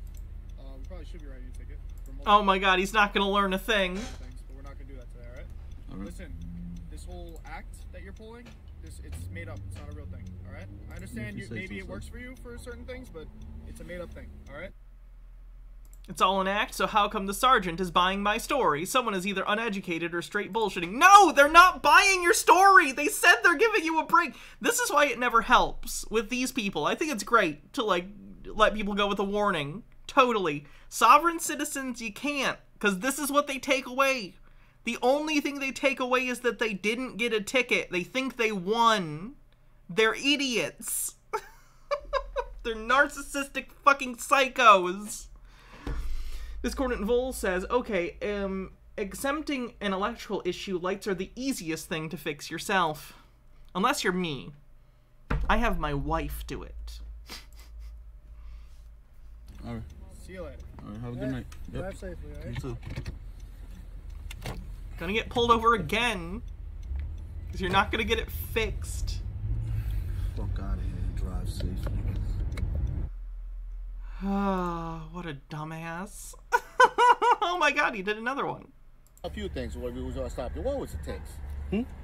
We probably should be writing your ticket. Oh my god, he's not gonna learn a thing. But we're not gonna do that today, alright? Alright. Listen, this whole act that you're pulling, it's made up. It's not a real thing, alright? I understand maybe it works for you for certain things, but it's a made up thing, alright? It's all an act, so how come the sergeant is buying my story? Someone is either uneducated or straight bullshitting. No, they're not buying your story! They said they're giving you a break! This is why it never helps with these people. I think it's great to, let people go with a warning. Totally. Sovereign citizens, you can't, because this is what they take away. The only thing they take away is that they didn't get a ticket. They think they won. They're idiots. They're narcissistic fucking psychos. Discordant Vol says, okay, exempting an electrical issue, lights are the easiest thing to fix yourself. Unless you're me. I have my wife do it. All right. See you later. All right, have a good night. Yep. Drive safely, all right? You too. Gonna get pulled over again. Because you're not gonna get it fixed. Fuck out of here and drive safely. Oh, what a dumbass. Oh my god, he did another one. A few things why we was gonna stop you. One was the tents.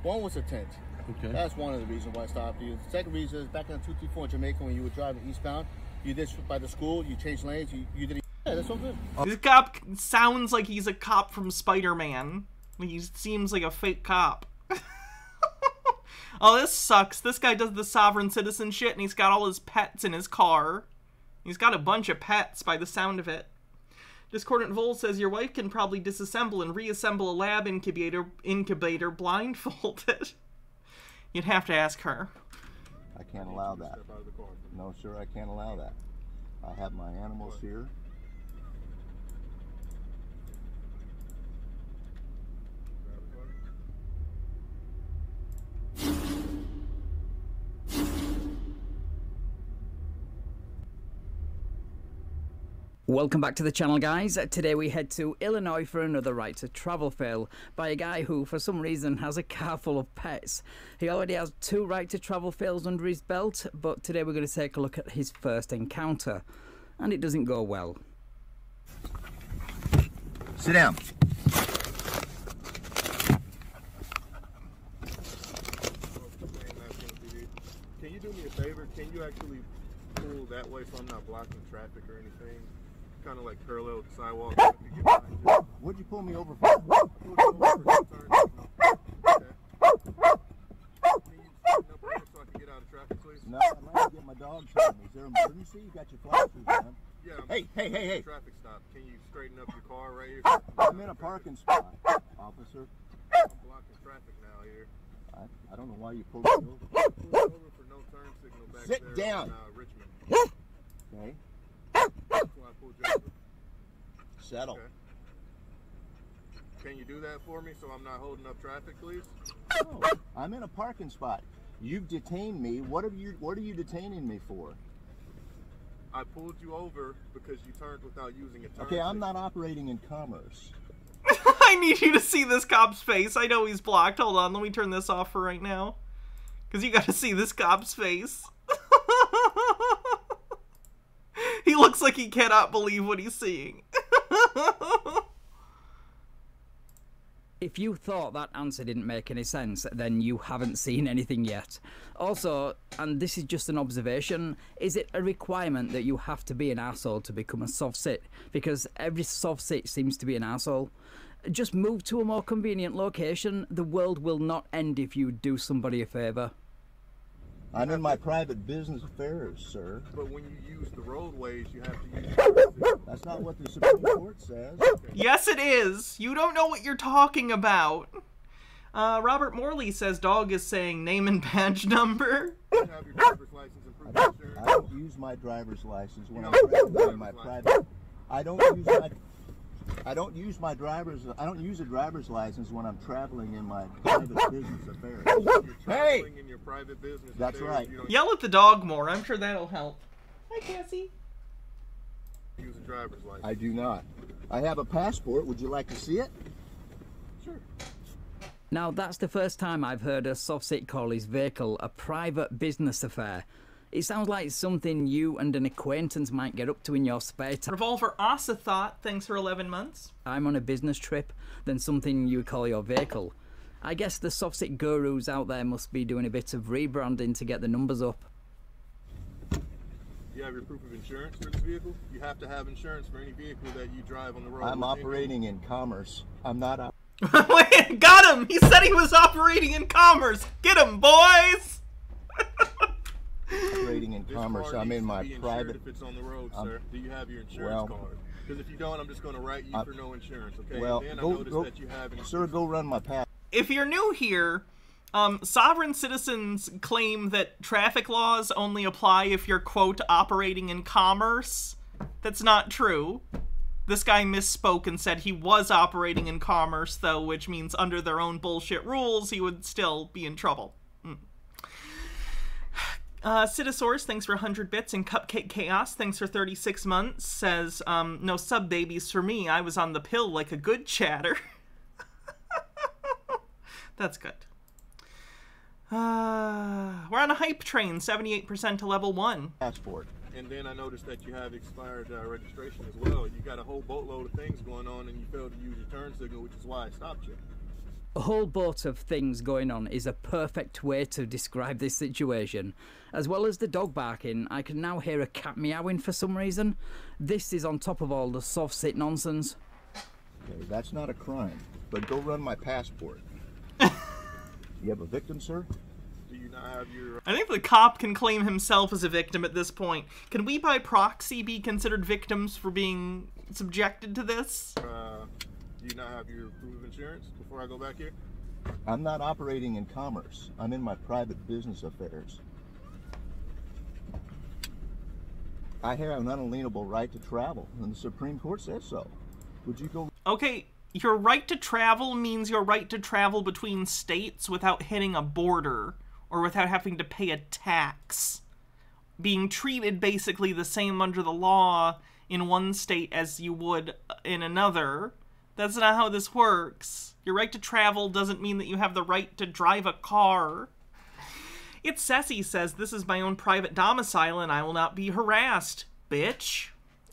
One was the tent. Okay. That's one of the reasons why I stopped you. The second reason is back in 234 in Jamaica when you were driving eastbound, you did by the school, you changed lanes, you did. Yeah, that's what good. This cop sounds like he's a cop from Spider-Man. He seems like a fake cop. Oh, this sucks. This guy does the sovereign citizen shit and he's got all his pets in his car. He's got a bunch of pets by the sound of it. Discordant Vol says your wife can probably disassemble and reassemble a lab incubator blindfolded. You'd have to ask her. I can't allow that. No, sir, I can't allow that. I have my animals here. Welcome back to the channel, guys. Today we head to Illinois for another right to travel fail by a guy who for some reason has a car full of pets. He already has 2 right to travel fails under his belt, but today we're going to take a look at his first encounter, and it doesn't go well. Sit down. Can you do me a favor? Can you actually pull that way so I'm not blocking traffic or anything? Kind of like parallel the sidewalk. What'd you pull me over for? No, I'm not get my dog from me. Is there an emergency? You got your flashers on. Yeah. Hey. Traffic stop. Can you straighten up your car right here? I'm in a parking spot, officer. I'm blocking traffic now here. I don't know why you pulled me over. Pulled over for no turn signal back Sit there down. on Richmond. Okay. That's why I pulled you over. Settle. Okay. Can you do that for me so I'm not holding up traffic, please? No, I'm in a parking spot. You've detained me. What are you detaining me for? I pulled you over because you turned without using a turn Okay, I'm signal. not operating in commerce. I need you to see this cop's face. I know he's blocked. Hold on, let me turn this off for right now. Because you gotta see this cop's face. He looks like he cannot believe what he's seeing. If you thought that answer didn't make any sense, then you haven't seen anything yet. Also, and this is just an observation, is it a requirement that you have to be an arsehole to become a soft sit? Because every soft sit seems to be an arsehole. Just move to a more convenient location. The world will not end if you do somebody a favour. I'm in my private business affairs, sir. But when you use the roadways, you have to use... That's not what the Supreme Court says. Yes, it is. You don't know what you're talking about. Robert Morley says dog is saying name and badge number. You have your driver's license and proof of insurance. I don't use my driver's license when I'm traveling in my private. I don't use a driver's license when I'm traveling in my private business affairs. You're traveling in your private business That's affairs, right. you don't Yell at the dog more. I'm sure that'll help. Hi, Cassie. use a driver's license. I do not. I have a passport. Would you like to see it? Sure. Now, that's the first time I've heard a soft sit call his vehicle a private business affair. It sounds like something you and an acquaintance might get up to in your spare time. Revolver Asa thought, thanks for 11 months. I'm on a business trip than something you call your vehicle. I guess the soft sit gurus out there must be doing a bit of rebranding to get the numbers up. You have your proof of insurance for this vehicle? You have to have insurance for any vehicle that you drive on the road. I'm operating in commerce. I'm not Wait, got him! He said he was operating in commerce! Get him, boys! operating in commerce. I'm in my private... If it's on the road, sir. Do you have your insurance card? Because if you don't, I'm just going to write you for no insurance, okay? Well, and then I noticed that you have an sir, go run my pass. If you're new here, sovereign citizens claim that traffic laws only apply if you're, quote, operating in commerce. That's not true. This guy misspoke and said he was operating in commerce, though, which means under their own bullshit rules, he would still be in trouble. Citisaurus, thanks for 100 bits, and Cupcake Chaos, thanks for 36 months, says, no sub babies for me, I was on the pill like a good chatter. That's good. We're on a hype train, 78% to level 1. Passport. And then I noticed that you have expired registration as well. You got a whole boatload of things going on, and you failed to use your turn signal, which is why I stopped you. A whole boat of things going on is a perfect way to describe this situation. As well as the dog barking, I can now hear a cat meowing for some reason. This is on top of all the soft sit nonsense. Okay, that's not a crime, but go run my passport. You have a victim, sir? Do you not have your... I think the cop can claim himself as a victim at this point. Can we by proxy be considered victims for being subjected to this? Do you not have your proof of insurance before I go back here? I'm not operating in commerce. I'm in my private business affairs. I have an unalienable right to travel, and the Supreme Court says so. Would you go... Okay, your right to travel means your right to travel between states without hitting a border, or without having to pay a tax. Being treated basically the same under the law in one state as you would in another. That's not how this works. Your right to travel doesn't mean that you have the right to drive a car. It's Ceci says, this is my own private domicile and I will not be harassed. Bitch.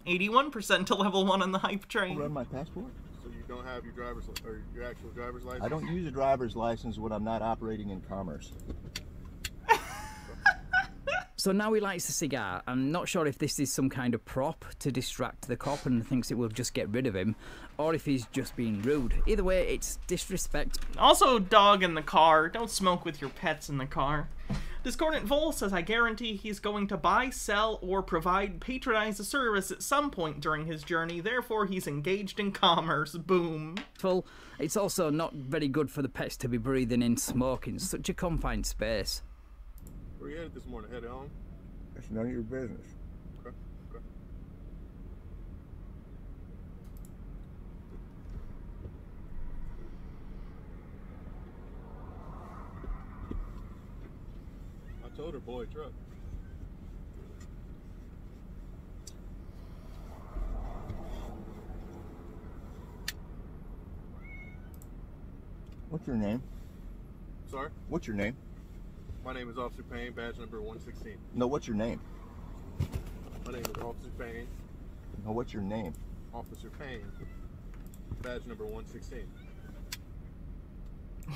81% to level 1 on the hype train. Run my passport? So you don't have your your actual driver's license? I don't use a driver's license when I'm not operating in commerce. So now he lights a cigar. I'm not sure if this is some kind of prop to distract the cop and thinks it will just get rid of him, or if he's just being rude. Either way, it's disrespect. Also, dog in the car. Don't smoke with your pets in the car. Discordant Vol says, I guarantee he's going to buy, sell, or patronize a service at some point during his journey. Therefore, he's engaged in commerce. Boom. It's also not very good for the pets to be breathing in smoke in such a confined space. Where you headed this morning? Headed home? That's none of your business. Okay. I told her, boy, truck. What's your name? Sorry? What's your name? My name is Officer Payne, badge number 116. No, what's your name? My name is Officer Payne. No, what's your name? Officer Payne, badge number 116.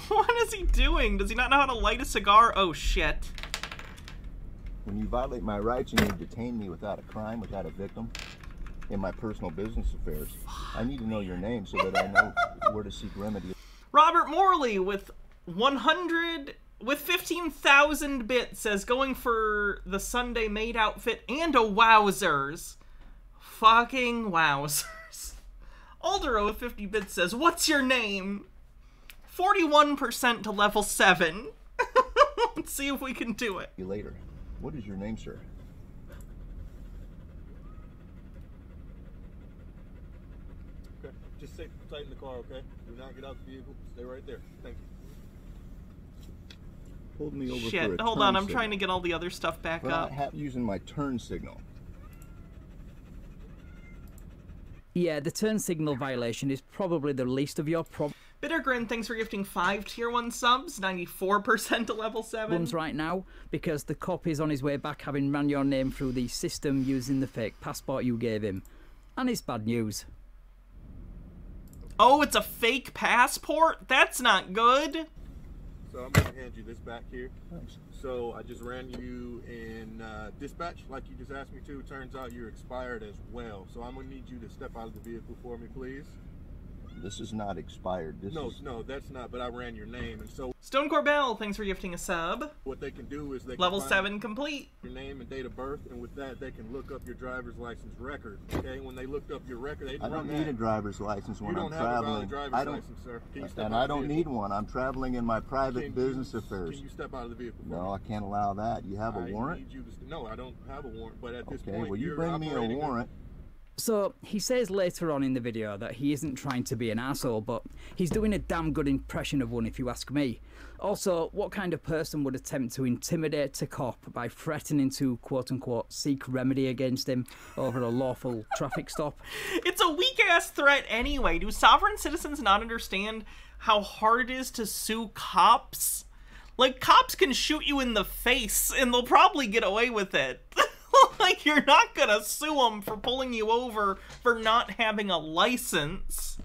What is he doing? Does he not know how to light a cigar? Oh, shit. When you violate my rights and you detain me without a crime, without a victim, in my personal business affairs, I need to know your name so that I know where to seek remedy. Robert Morley with 15,000 bits says, going for the Sunday maid outfit and a wowzers. Fucking wowzers. Aldero with 50 bits says, what's your name? 41% to level 7. Let's see if we can do it. Later. What is your name, sir? Okay, just stay tight in the car, okay? Do not get out the vehicle. Stay right there. Thank you. Hold me over Shit, for a hold on, I'm turn trying to signal. get all the other stuff back up. Using my turn signal. Yeah, the turn signal violation is probably the least of your problems. Bittergrin, thanks for gifting 5 tier 1 subs, 94% to level 7. Right now, because the cop is on his way back having ran your name through the system using the fake passport you gave him. And it's bad news. Oh, it's a fake passport? That's not good. So I'm going to hand you this back here. Thanks. So I just ran you in dispatch like you just asked me to. Turns out you're expired as well. So I'm going to need you to step out of the vehicle for me, please. This is not expired. No, that's not. But I ran your name, and so Stone Corbell, thanks for gifting a sub. what they can do is they can Level find 7 complete. Your name and date of birth, and with that they can look up your driver's license record. Okay, when they looked up your record, they didn't I don't run need that. a driver's license when You I'm don't have a valid traveling. driver's I don't, license, sir. Can you step and out I of the don't vehicle? need one. I'm traveling in my private business affairs. Can you step out of the vehicle? No, I can't allow that. You have a warrant? Need you to no, I don't have a warrant. But at this Okay, point, well, you you're bring me a operating warrant. So, he says later on in the video that he isn't trying to be an asshole, but he's doing a damn good impression of one if you ask me. Also, what kind of person would attempt to intimidate a cop by threatening to, quote-unquote, seek remedy against him over a lawful traffic stop? It's a weak-ass threat anyway. Do sovereign citizens not understand how hard it is to sue cops? Like, cops can shoot you in the face, and they'll probably get away with it. Like, you're not gonna sue them for pulling you over for not having a license.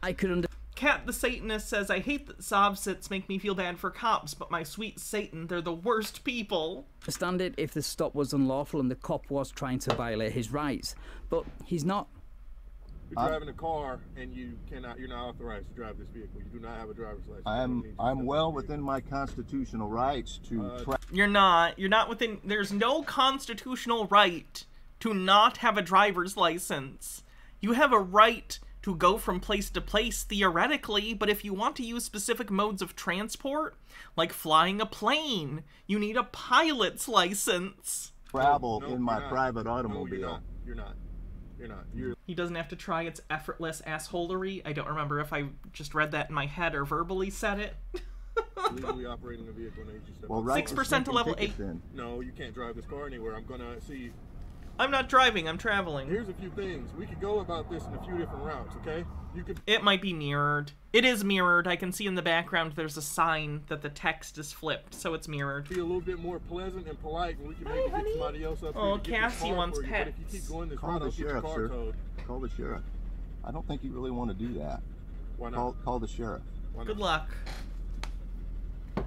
I could Cat the Satanist says, I hate that Sovsits make me feel bad for cops, but my sweet Satan, they're the worst people. understand it if the stop was unlawful and the cop was trying to violate his rights, but he's not. You're driving a car and you're not authorized to drive this vehicle. You do not have a driver's license. I'm well within my constitutional rights to You're not within, there's no constitutional right to not have a driver's license. You have a right to go from place to place theoretically, but if you want to use specific modes of transport, like flying a plane, you need a pilot's license. travel in my private automobile. No, you're not. He doesn't have to try its effortless assholery. I don't remember if I just read that in my head or verbally said it. Legally operating a vehicle. Well, 6% to level 8. No, you can't drive this car anywhere. I'm gonna see. I'm not driving, I'm traveling. Here's a few things. We could go about this in a few different routes, okay? You could. It might be mirrored. It is mirrored. I can see in the background there's a sign that the text is flipped, so it's mirrored. Be a little bit more pleasant and polite, and we can maybe get somebody else up here to get this Cassie car wants for you. pets. But if you keep going this Call route, the I'll get your sheriff, car sir. towed. Call the sheriff. I don't think you really want to do that. Why not? Call the sheriff. Good luck.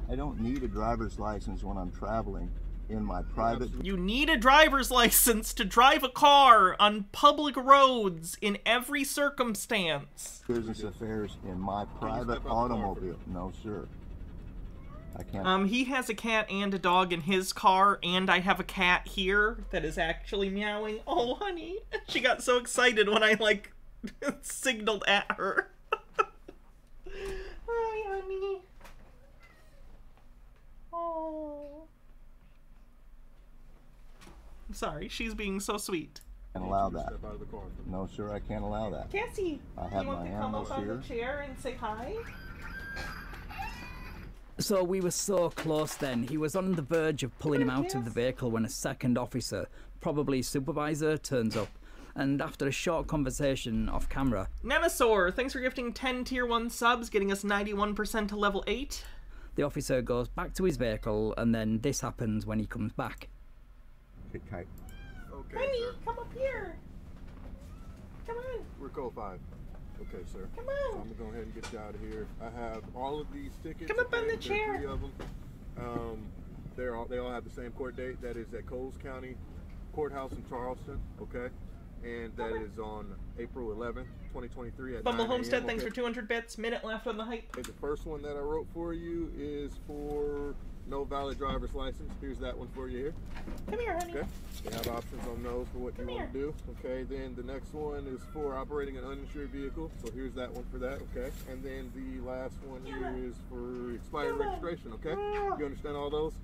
I don't need a driver's license when I'm traveling in my private... You need a driver's license to drive a car on public roads in every circumstance. business affairs in my private automobile. No, sir. I can't. He has a cat and a dog in his car, and I have a cat here that is actually meowing. Oh, honey. She got so excited when I, like, signaled at her. Hi, honey. Oh. I'm sorry, she's being so sweet. I can't allow that. No, sir, I can't allow that. Cassie, I have you want my to come animals up on here. the chair and say hi? So we were so close then. He was on the verge of pulling him out of the vehicle when a second officer, probably supervisor, turns up. And after a short conversation off camera... Nemesaur, thanks for gifting 10 tier 1 subs, getting us 91% to level 8. The officer goes back to his vehicle, and then this happens when he comes back. Sit tight. Okay, Honey, sir. come up here. Come on. We're code 5. Okay, sir. Come on. So I'm gonna go ahead and get you out of here. I have all of these tickets. Come up on the There's chair. 3 of them. They all have the same court date. That is at Coles County Courthouse in Charleston. Okay, and that is on April 11th, 2023 at Bumble 9 a.m., Homestead, thanks okay? for 200 bits. Minute left on the hype. Okay, the first one that I wrote for you is for no valid driver's license. Here's that one for you here. Come here, honey. Okay. They have options on those for what you want to do. Okay. Then the next one is for operating an uninsured vehicle. So here's that one for that. Okay. And then the last one here is for expired registration. Okay. You understand all those?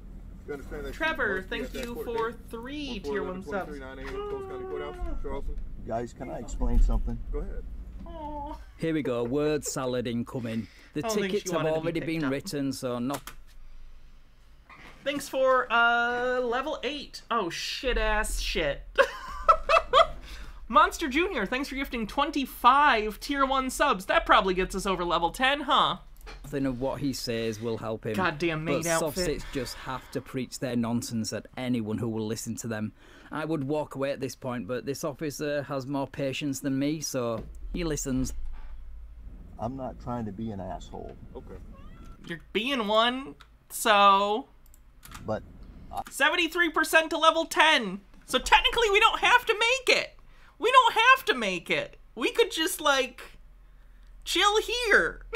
You understand that? Trevor, thank you for 3 tier 1 subs. 9 a.m. Coles County Courthouse, Charleston. Guys, can I explain something? Go ahead. Aww. Here we go, word salad incoming. The I don't think tickets she have wanted to be already picked been up. written, so not... Thanks for level 8. Oh, shit-ass shit. Monster Jr., thanks for gifting 25 tier 1 subs. That probably gets us over level 10, huh? Nothing of what he says will help him. Goddamn maid but outfit. Softsits just have to preach their nonsense at anyone who will listen to them. I would walk away at this point, but this officer has more patience than me, so he listens. I'm not trying to be an asshole. Okay. You're being one, so... But... 73% to level 10. So technically we don't have to make it. We don't have to make it. We could just, like, Chill here.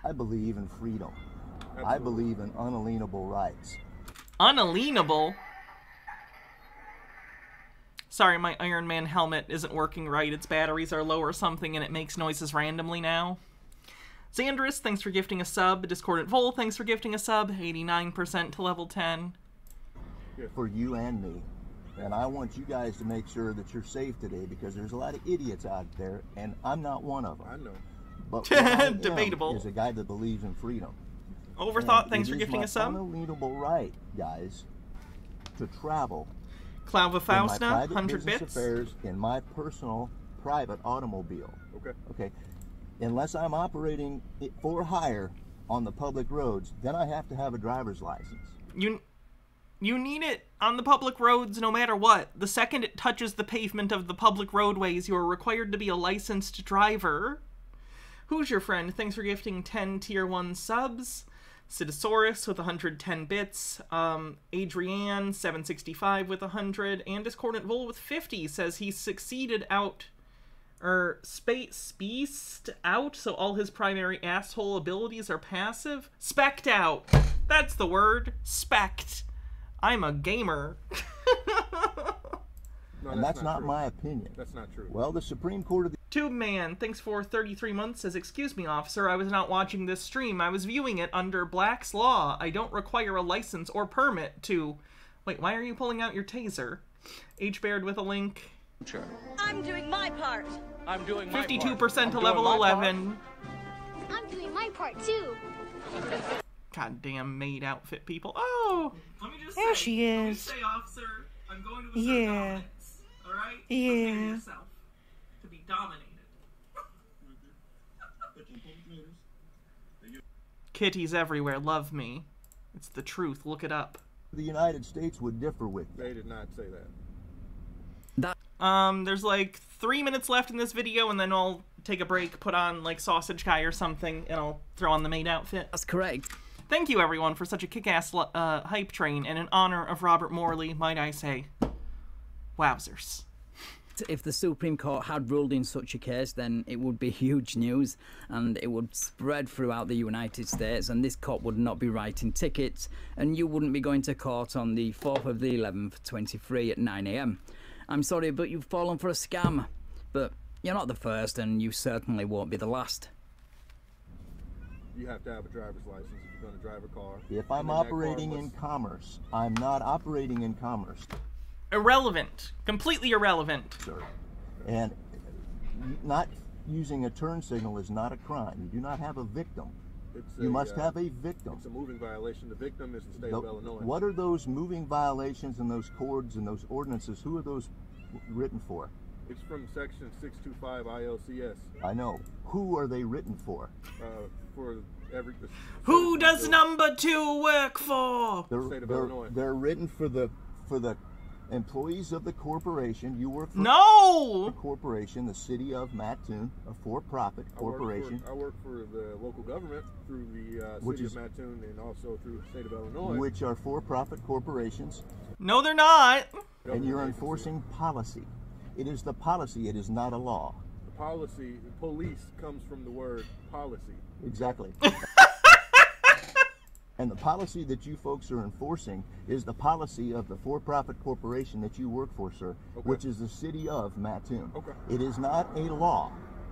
I believe in freedom. I believe in unalienable rights. Unalienable? Sorry, my Iron Man helmet isn't working right. Its batteries are low or something, and it makes noises randomly now. Xandris, thanks for gifting a sub. Discordant Vol, thanks for gifting a sub. 89% to level 10. For you and me. And I want you guys to make sure that you're safe today, because there's a lot of idiots out there, and I'm not one of them. I know. But what I am Debatable. is a guy that believes in freedom. Overthought, And thanks it for is gifting my a sub. unalienable right, guys, to travel Clauva in my Faustna, private 100 business bits. affairs in my personal private automobile. Okay. Okay. Unless I'm operating it for hire on the public roads, then I have to have a driver's license. You need it on the public roads no matter what. The second it touches the pavement of the public roadways, you are required to be a licensed driver. Who's your friend? Thanks for gifting 10 tier 1 subs. Cidosaurus with 110 bits. Adrienne 765 with 100. And Discordant Vol with 50 says he succeeded out, or spaced out, so all his primary asshole abilities are passive. Specked out. That's the word. Specked. I'm a gamer. No, And that's not true. my opinion. That's not true. Well, the Supreme Court of the Tube Man, thanks for 33 months, says, excuse me, officer, I was not watching this stream. I was viewing it under Black's Law. I don't require a license or permit to... Wait, why are you pulling out your taser? H-Baird with a link. Sure. I'm doing my part. I'm doing my 52% to level 11. I'm doing my part too. Goddamn maid outfit people. Oh! Let me just There say, she let me is. say, officer, I'm going to assert Yeah. dominance. Alright? Yeah. Prepare yourself to be dominated. Kitties everywhere love me. It's the truth. Look it up. United States would differ with you. They did not say that. There's like 3 minutes left in this video, and then I'll take a break, put on like Sausage Guy or something, and I'll throw on the maid outfit. That's correct. Thank you, everyone, for such a kick-ass hype train, and in honor of Robert Morley, might I say, wowzers. If the Supreme Court had ruled in such a case, then it would be huge news, and it would spread throughout the United States, and this cop would not be writing tickets, and you wouldn't be going to court on the 4th of the 11th, 23 at 9 AM. I'm sorry, but you've fallen for a scam. But you're not the first, and you certainly won't be the last. You have to have a driver's license if you're going to drive a car. If I'm operating in commerce, I'm not operating in commerce. Irrelevant. Completely irrelevant. Sir. And not using a turn signal is not a crime. You do not have a victim. You must have a victim. It's a moving violation. The victim is the state of Illinois. What are those moving violations and those codes and those ordinances? Who are those written for? It's from section 625 ILCS. I know. Who are they written for? For every... Who does number 2 work for? They're written for the employees of the corporation. You work for the corporation, the city of Mattoon, a for-profit corporation. I work for the local government through the city of Mattoon and also through the state of Illinois. Which are for-profit corporations. No, they're not. And you're enforcing policy. It is the policy. It is not a law. The policy, police comes from the word policy. Exactly. And the policy that you folks are enforcing is the policy of the for-profit corporation that you work for, sir, which is the city of Mattoon. It is not a law.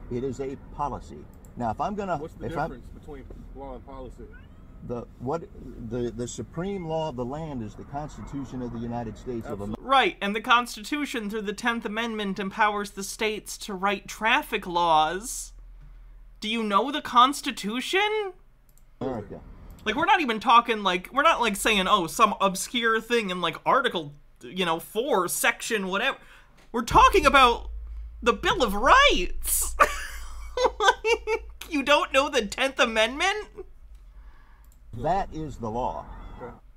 It is a policy. Now, if I'm going to... What's the difference between law and policy? The supreme law of the land is the Constitution of the United States of America. Right, and the Constitution, through the 10th Amendment, empowers the states to write traffic laws. Do you know the Constitution? America. Like, we're not even talking, like, we're not, like, saying, oh, some obscure thing in, like, Article, 4, Section, whatever. We're talking about the Bill of Rights. Like, you don't know the 10th Amendment? That is the law.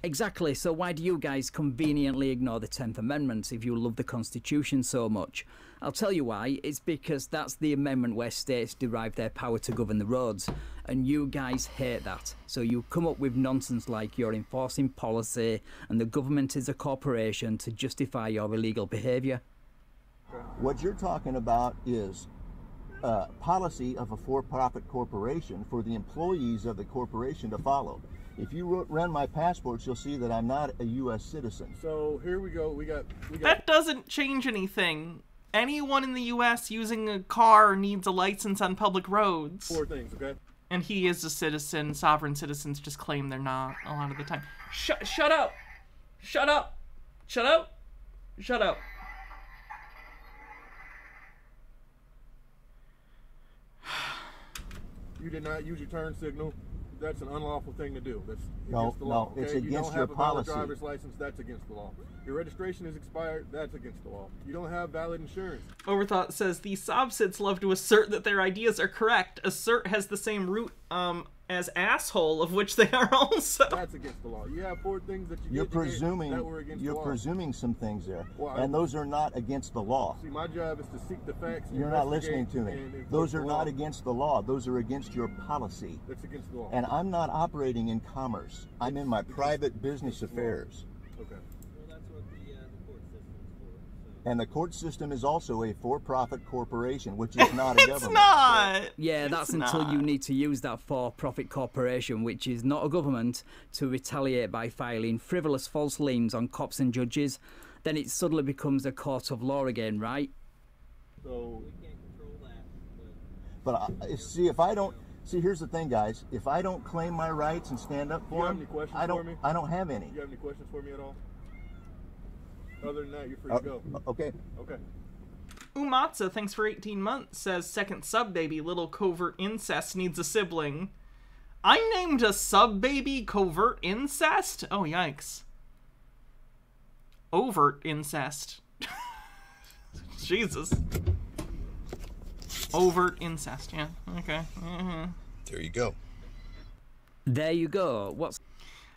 Exactly, so why do you guys conveniently ignore the 10th Amendment if you love the Constitution so much? I'll tell you why. It's because that's the amendment where states derive their power to govern the roads, and you guys hate that. So you come up with nonsense like you're enforcing policy and the government is a corporation to justify your illegal behaviour. What you're talking about is policy of a for-profit corporation for the employees of the corporation to follow. If you run my passports, you'll see that I'm not a U.S. citizen. So here we go. We got. That doesn't change anything. Anyone in the U.S. using a car needs a license on public roads. 4 things, okay? And he is a citizen. Sovereign citizens just claim they're not a lot of the time. Shut up! Shut up! Shut up! Shut up! You did not use your turn signal. That's an unlawful thing to do. That's No, against the law. no, it's okay? You against don't your have a valid policy. driver's license. That's against the law. Your registration is expired. That's against the law. You don't have valid insurance. Overthought says, the Sobsits love to assert that their ideas are correct. Assert has the same root as asshole, of which they are also. That's against the law. You have 4 things that you You're did today presuming that were against you're the law. presuming some things there, Well, and those are not against the law. See, my job is to seek the facts. You're not listening investigate, to me. and enforce Those the are law. not against the law. Those are against your policy. That's against the law. And I'm not operating in commerce. I'm in my private business affairs. Okay. And the court system is also a for-profit corporation, which is not a government. It's not! Yeah, that's until you need to use that for-profit corporation, which is not a government, to retaliate by filing frivolous false liens on cops and judges. Then it suddenly becomes a court of law again, right? So But see, if I don't... See, here's the thing, guys. If I don't claim my rights and stand up for them, I don't have any. Do you have any questions for me at all? Other than that, you're free to go. Okay. Okay. Umatza, thanks for 18 months, says, second sub-baby, little covert incest needs a sibling. I named a sub-baby covert incest? Oh, yikes. Overt incest. Jesus. Overt incest, yeah. Okay. There you go. There you go. What's...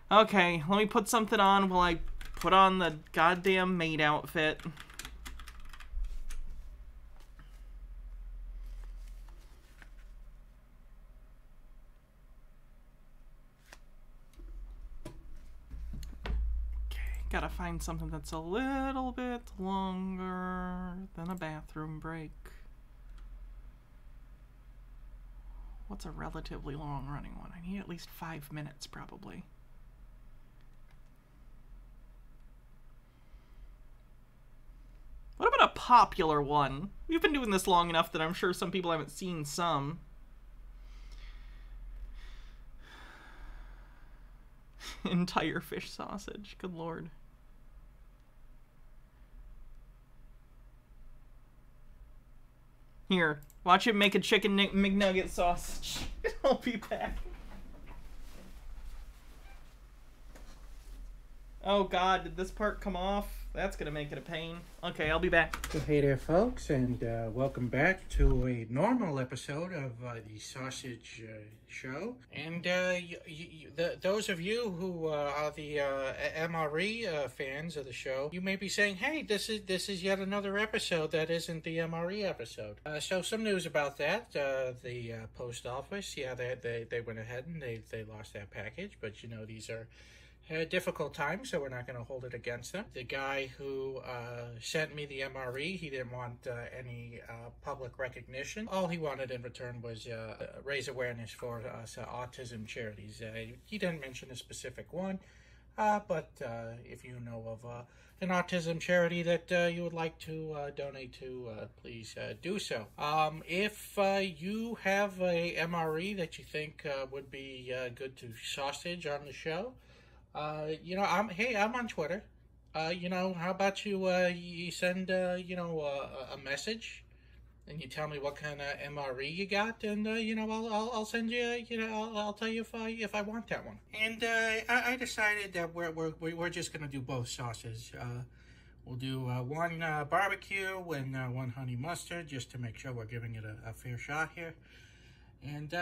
Okay, let me put something on while I put on the goddamn maid outfit. Okay, gotta find something that's a little bit longer than a bathroom break. What's a relatively long running one? I need at least 5 minutes, probably. What about a popular one? We've been doing this long enough that I'm sure some people haven't seen some. Entire fish sausage. Good lord. Here, watch him make a chicken McNugget sausage. I'll be back. Oh god, did this part come off? That's gonna make it a pain. Okay, I'll be back. So hey there, folks, and welcome back to a normal episode of the Sausage Show. And those of you who are the MRE fans of the show, you may be saying, "Hey, this is yet another episode that isn't the MRE episode." So some news about that: the post office, yeah, they went ahead and they lost that package, but you know these are difficult time, so we're not going to hold it against them. The guy who sent me the MRE, he didn't want any public recognition. All he wanted in return was raise awareness for autism charities. He didn't mention a specific one, but if you know of an autism charity that you would like to donate to, please do so. If you have a MRE that you think would be good to sausage on the show, you know, I'm on Twitter. You know, how about you send you know a message, and you tell me what kind of MRE you got, and you know I'll send you. You know, I'll tell you if I want that one. And I decided that we're just gonna do both sauces. We'll do one barbecue and one honey mustard, just to make sure we're giving it a fair shot here. And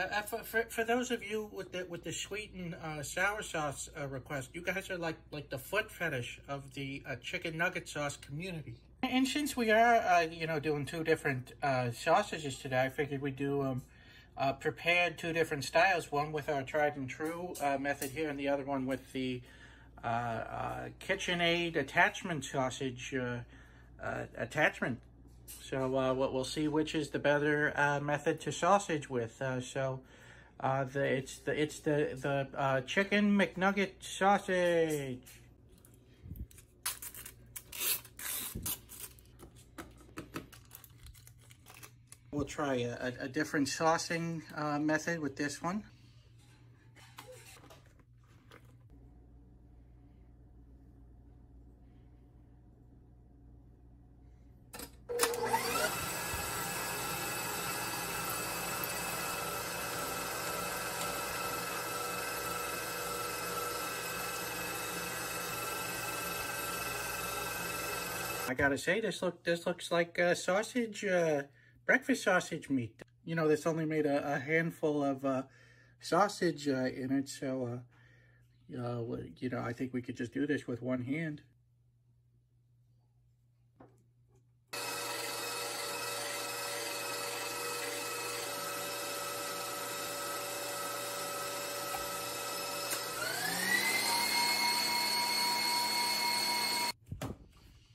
for those of you with the sweet and sour sauce request, you guys are like the foot fetish of the chicken nugget sauce community. And since we are you know doing 2 different sausages today, I figured we'd do prepared 2 different styles. One with our tried and true method here, and the other one with the KitchenAid attachment sausage attachment So we'll see which is the better method to sausage with. It's the chicken McNugget sausage. We'll try a different saucing method with this one. I gotta say, this looks like sausage, breakfast sausage meat. You know, this only made a handful of sausage in it, so you know, I think we could just do this with one hand.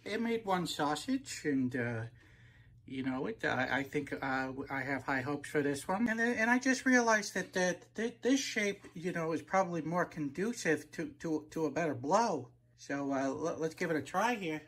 It made one sausage, and you know, I think I have high hopes for this one. And I just realized that this shape, you know, is probably more conducive to a better blow. So let's give it a try here.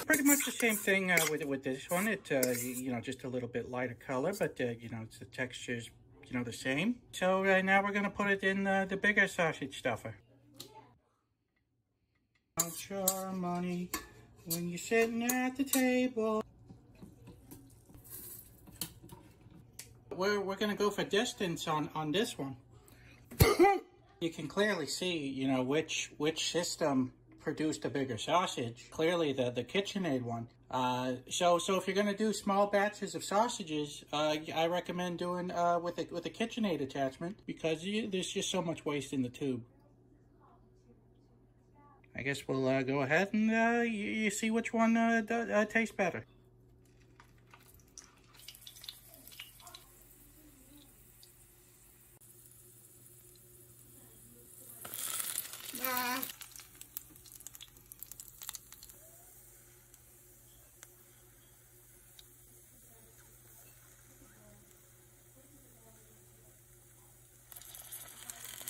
Pretty much the same thing with this one. It you know, just a little bit lighter color, but you know, the texture's, you know, the same. So now we're gonna put it in the bigger sausage stuffer. Count your money when you're sitting at the table. We're gonna go for distance on this one. You can clearly see, you know, which system produced a bigger sausage. Clearly the KitchenAid one. So if you're gonna do small batches of sausages, I recommend doing with a KitchenAid attachment, because there's just so much waste in the tube. I guess we'll go ahead and you see which one tastes better.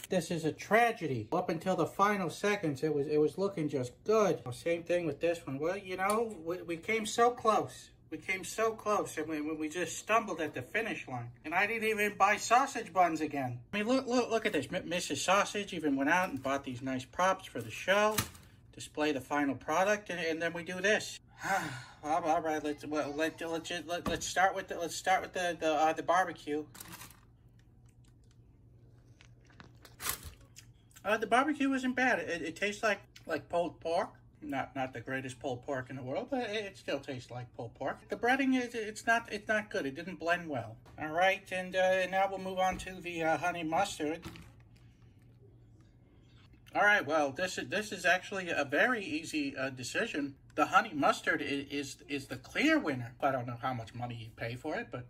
This is a tragedy. Up until the final seconds, it was looking just good. Same thing with this one. Well, you know, we came so close. We came so close, and we just stumbled at the finish line. And I didn't even buy sausage buns again. I mean, look at this. Mrs. Sausage even went out and bought these nice props for the show, display the final product, and then we do this. All right, let's start with the barbecue. The barbecue isn't bad. It tastes like pulled pork. Not the greatest pulled pork in the world, but it still tastes like pulled pork. The breading it's not good. It didn't blend well. All right, and now we'll move on to the honey mustard. All right, well, this is actually a very easy decision. The honey mustard is the clear winner. I don't know how much money you pay for it, but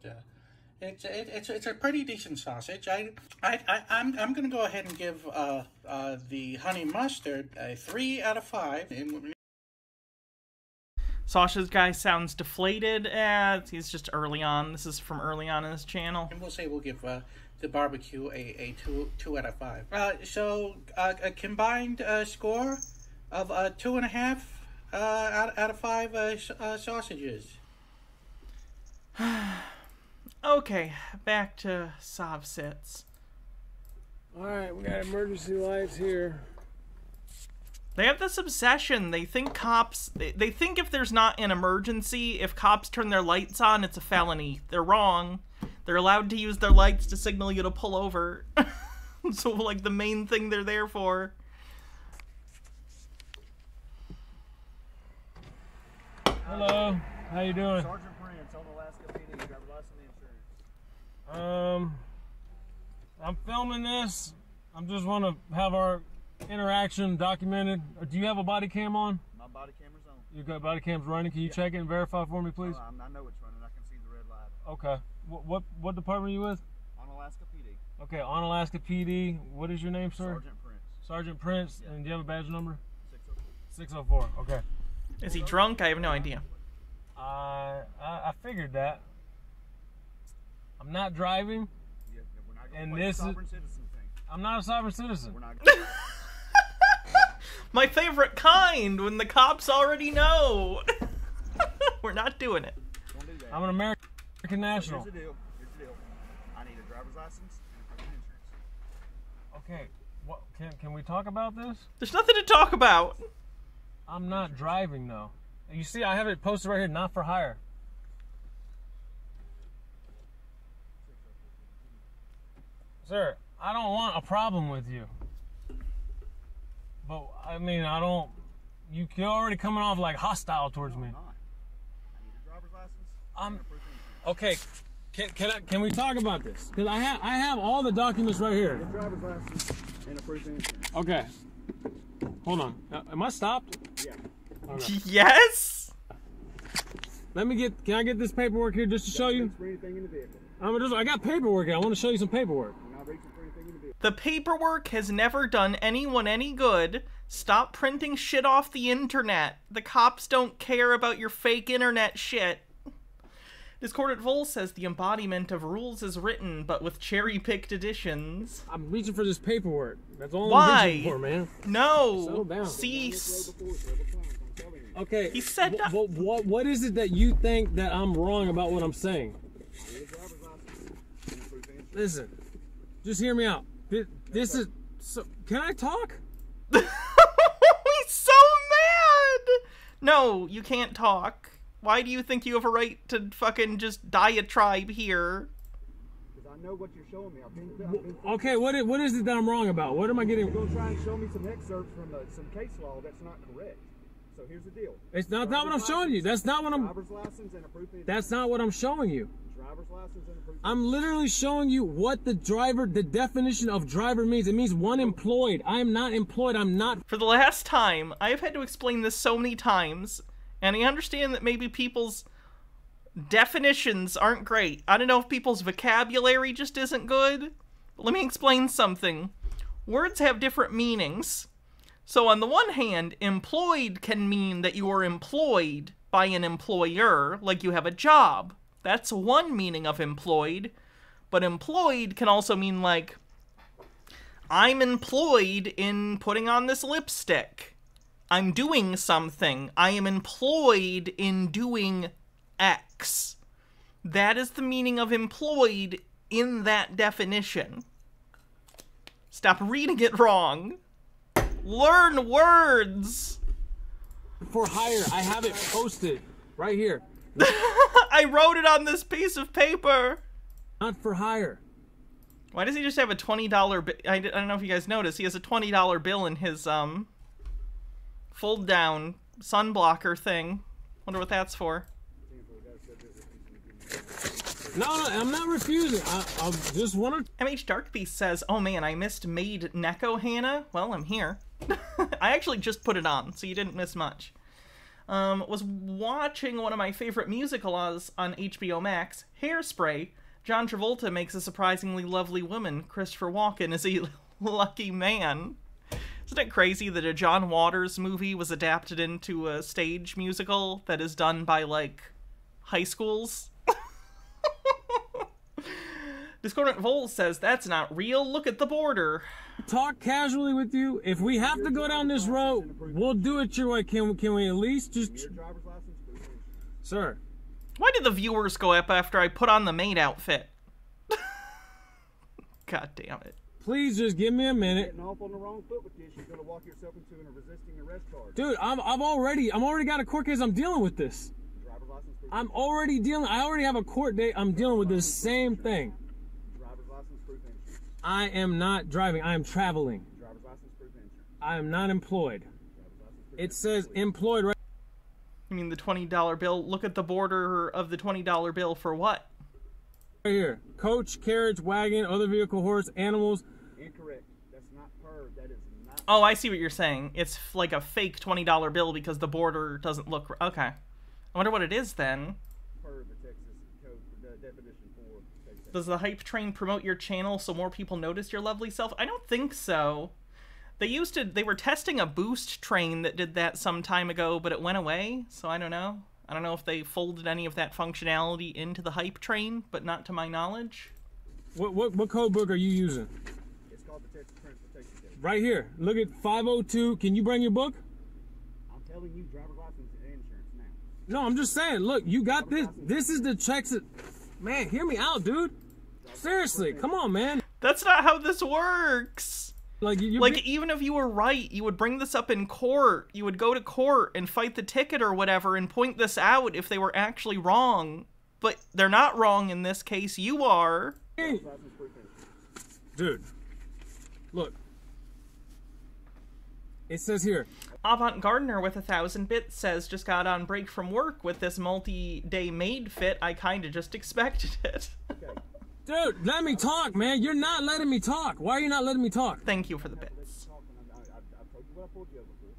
it's a pretty decent sausage. I'm gonna go ahead and give the honey mustard a 3 out of 5. Sausage guy sounds deflated. He's just early on. This is from early on in this channel. And we'll give the barbecue a 2 out of 5. So a combined score of 2.5 out of 5 sausages. Okay, back to Sovsits. Alright, we got emergency lights here. They have this obsession. They think cops... They think if there's not an emergency, if cops turn their lights on, it's a felony. They're wrong. They're allowed to use their lights to signal you to pull over. So, like, the main thing they're there for. Hello, how you doing? Sergeant Prince on Alaska PD, driver license and insurance. I'm filming this. I just want to have our interaction documented. Do you have a body cam on? My body camera's on. You got body cams running. Can you check it and verify for me, please? I know it's running. I can see the red light. Okay. What department are you with? On Alaska PD. Okay, on Alaska PD. What is your name, sir? Sergeant Prince. Sergeant Prince. Yeah. And do you have a badge number? 604. 604. Okay. Is he drunk? I have no idea. I figured that. I'm not driving. Yeah, we're not going And to play the this is. sovereign citizen thing. I'm not a sovereign citizen. We're not My favorite kind, when the cops already know. We're not doing it. Don't do that. I'm an American national. Here's the deal. I need a driver's license and a proof of insurance. Okay. What can we talk about this? There's nothing to talk about. I'm not driving though. You see, I have it posted right here, not for hire. Sir, I don't want a problem with you. But, I mean, I don't... You're already coming off like hostile towards me. I need a driver's license I'm... and a proof of insurance. Okay, can we talk about this? Because I have all the documents right here. A driver's license and a proof of insurance. Okay. Hold on. Am I stopped? Yeah. Okay. Yes? Can I get this paperwork here just to show you? For anything in the vehicle. I got paperwork here. I want to show you some paperwork. We're not reaching for anything in the vehicle. The paperwork has never done anyone any good. Stop printing shit off the internet. The cops don't care about your fake internet shit. Discordant Vol says the embodiment of rules is written, but with cherry-picked additions. I'm reaching for this paperwork. That's all Why? I'm reaching for, man. No. Settle down. Cease. Okay. He said that. What is it that you think that I'm wrong about what I'm saying? Listen, just hear me out. This is. So, can I talk? He's so mad. No, you can't talk. Why do you think you have a right to fucking just diatribe here? Because I know what you're showing me. I've been Okay, what is it that I'm wrong about? What am I getting? You're going to try and show me some excerpts from some case law that's not correct. So here's the deal. It's not what I'm showing you. That's not what I'm. Driver's license and a proof of insurance. That's not what I'm showing you. Driver's license and a proof of I'm literally showing you what the definition of driver means. It means one employed. I am not employed. I'm not. For the last time, I've had to explain this so many times, and I understand that maybe people's definitions aren't great. I don't know if people's vocabulary just isn't good. But let me explain something. Words have different meanings. So on the one hand, employed can mean that you are employed by an employer, like you have a job. That's one meaning of employed. But employed can also mean like, I'm employed in putting on this lipstick. I'm doing something. I am employed in doing X. That is the meaning of employed in that definition. Stop reading it wrong. Learn words. For hire. I have it posted right here. I wrote it on this piece of paper. Not for hire. Why does he just have a $20 bill? I don't know if you guys noticed. He has a $20 bill in his fold down sunblocker thing. Wonder what that's for. No, I'm not refusing. I just want to. MH Darkbeast says, "Oh man, I missed Maid Neko Hannah. Well, I'm here. I actually just put it on, so you didn't miss much. Was watching one of my favorite musicals on HBO Max, Hairspray. John Travolta makes a surprisingly lovely woman. Christopher Walken is a lucky man. Isn't it crazy that a John Waters movie was adapted into a stage musical that is done by, like, high schools?" Discordant Vol says, "That's not real. Look at the border." Talk casually with you. If we have to go down this road, we'll do it your way. Can we at least just... Sir. Why did the viewers go up after I put on the maid outfit? God damn it. Please just give me a minute. Getting off on the wrong foot with this, you're going to walk yourself into a resisting arrest charge. Dude, I'm already got a court case. I'm dealing with this. Driver's license, I already have a court date. I'm dealing with this same thing. driver's license, proof of insurance. I am not driving. I am traveling. Driver's license, proof of insurance. I am not employed. It says employed right. You mean the $20 bill? Look at the border of the $20 bill for what? Right here. Coach, carriage, wagon, other vehicle, horse, animals. Incorrect. That's not per. That is not Oh, I see what you're saying. It's like a fake $20 bill because the border doesn't look... Okay. I wonder what it is then. Per the Texas code, the definition for Texas. Does the hype train promote your channel so more people notice your lovely self? I don't think so. They were testing a boost train that did that some time ago, but it went away, so I don't know. I don't know if they folded any of that functionality into the hype train, but not to my knowledge. What code book are you using? It's called the Texas Transportation Code. Right here. Look at 502. Can you bring your book? I'm telling you, driver's license and insurance now. No, I'm just saying. Look, you got this. This is the Texas. Man, hear me out, dude. Seriously, come on, man. That's not how this works. Like, even if you were right, you would bring this up in court. You would go to court and fight the ticket or whatever and point this out if they were actually wrong. But they're not wrong in this case. You are. Dude, look. It says here. Avant Gardener with 1,000 bits says, just got on break from work with this multi-day maid fit. I kinda just expected it. Dude, let me talk, man. You're not letting me talk. Why are you not letting me talk? Thank you for the bits.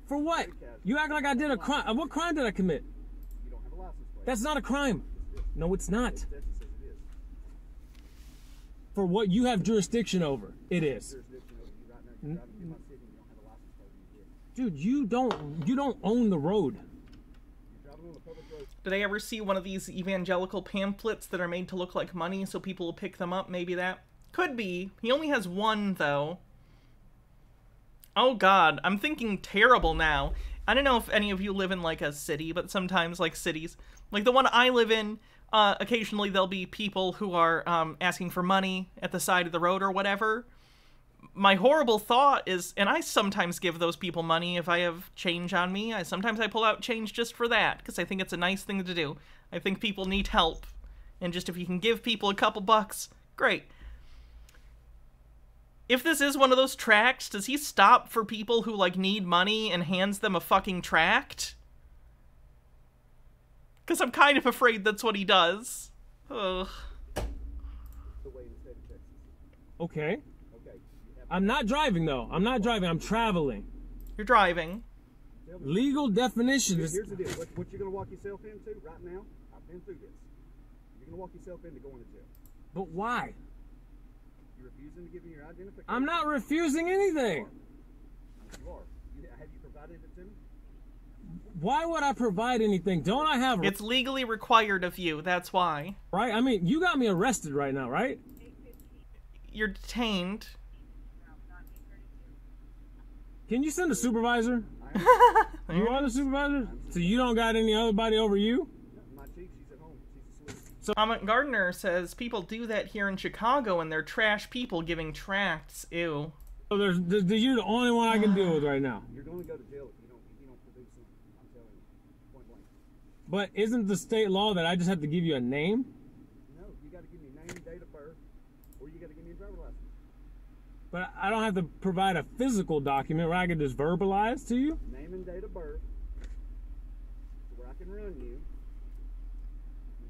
For what? You act like I did a crime. What crime did I commit? That's not a crime. No, it's not. For what you have jurisdiction over, it is. Dude, you don't own the road. Did I ever see one of these evangelical pamphlets that are made to look like money so people will pick them up? Maybe that. Could be. He only has one, though. Oh god, I'm thinking terrible now. I don't know if any of you live in, like, a city, but sometimes, like, cities. Like, the one I live in, occasionally there'll be people who are asking for money at the side of the road or whatever. My horrible thought is, and I sometimes give those people money if I have change on me. Sometimes I pull out change just for that, because I think it's a nice thing to do. I think people need help. And just if you can give people a couple bucks, great. If this is one of those tracts, does he stop for people who, like, need money and hands them a fucking tract? Because I'm kind of afraid that's what he does. Ugh. Okay. I'm not driving, though. I'm not driving. I'm traveling. You're driving. Legal definition is... Here's the deal. What you're going to walk yourself into right now, I've been through this. You're going to walk yourself into going to jail. But why? You're refusing to give me your identification. I'm not refusing anything. You are. Have you provided it to me? Why would I provide anything? Don't I have... It's legally required of you. That's why. Right? I mean, you got me arrested right now, right? You're detained. Can you send a supervisor? You are the supervisor? So you don't got any other body over you? My chief, she's at home. She's asleep. So Amit Gardner says people do that here in Chicago and they're trash people giving tracts. Ew. So you're the only one I can deal with right now. You're going to go to jail if you don't produce something. I'm telling you. Point blank. But isn't the state law that I just have to give you a name? No, you got to give me name and date of birth, or you got to give me a driver's license. But I don't have to provide a physical document where I can just verbalize to you? Name and date of birth, where I can run you.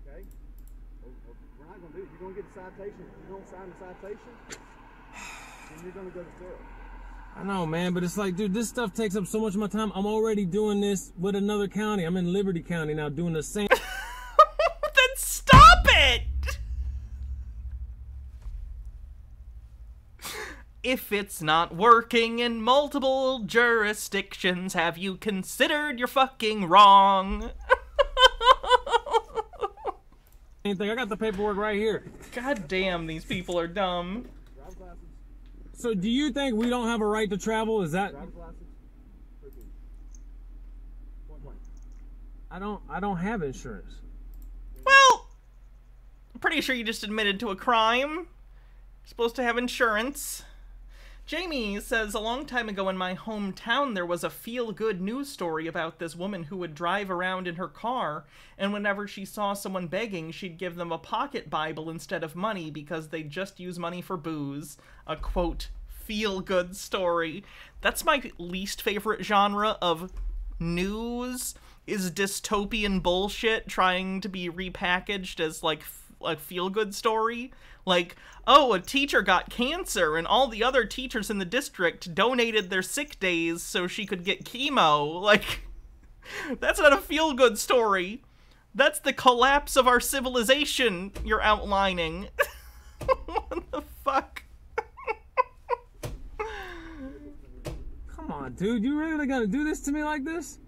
Okay? We're not going to do it. You're going to get a citation. If you don't sign the citation, then you're going to go to jail. I know, man, but it's like, dude, this stuff takes up so much of my time. I'm already doing this with another county. I'm in Liberty County now doing the same. Then stop it! If it's not working in multiple jurisdictions, have you considered you're fucking wrong? Anything? I got the paperwork right here. God damn, these people are dumb. So do you think we don't have a right to travel? Is that... I don't have insurance. Well, I'm pretty sure you just admitted to a crime. You're supposed to have insurance. Jamie says, a long time ago in my hometown, there was a feel-good news story about this woman who would drive around in her car, and whenever she saw someone begging, she'd give them a pocket Bible instead of money because they just use money for booze. A, quote, feel-good story. That's my least favorite genre of news, is dystopian bullshit trying to be repackaged as, like, a feel-good story. Like, oh, a teacher got cancer and all the other teachers in the district donated their sick days so she could get chemo. Like, that's not a feel-good story. That's the collapse of our civilization you're outlining. What the fuck? Come on, dude. You really gonna do this to me like this?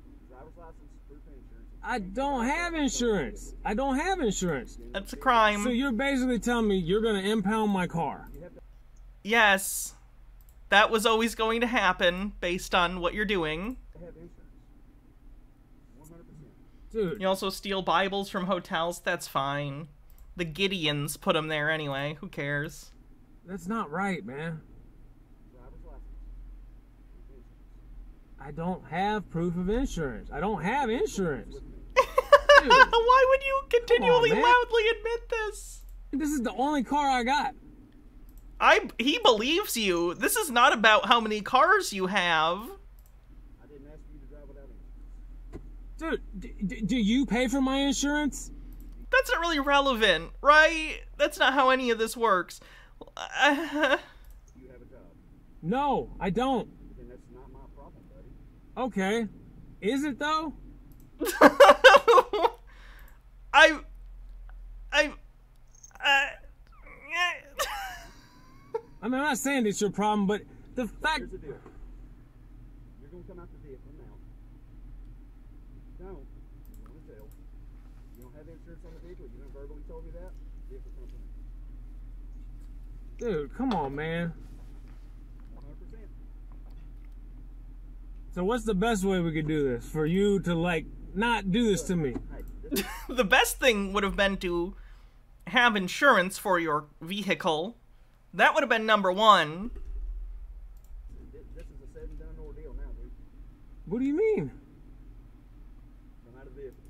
I don't have insurance. I don't have insurance. That's a crime. So you're basically telling me you're gonna impound my car? Yes. That was always going to happen based on what you're doing. Dude. You also steal Bibles from hotels. That's fine. The Gideons put them there anyway. Who cares? That's not right, man. I don't have proof of insurance. I don't have insurance. Why would you continually loudly admit this? This is the only car I got. He believes you. This is not about how many cars you have. I didn't ask you to drive without insurance. Dude, do you pay for my insurance? That's not really relevant, right? That's not how any of this works. You have a job. No, I don't. Then that's not my problem, buddy. Okay. Is it though? I mean, I'm not saying it's your problem, but the fact... Here's the deal. You're going to come out the vehicle now. If you don't, you're going to jail. You don't have insurance on the vehicle. You don't verbally told me that. The vehicle comes in. Dude, come on, man. 100%. So what's the best way we could do this? For you to, like, not do this to me? The best thing would have been to have insurance for your vehicle. That would have been number one. This is a said and done ordeal now, dude. What do you mean? Come out of the vehicle.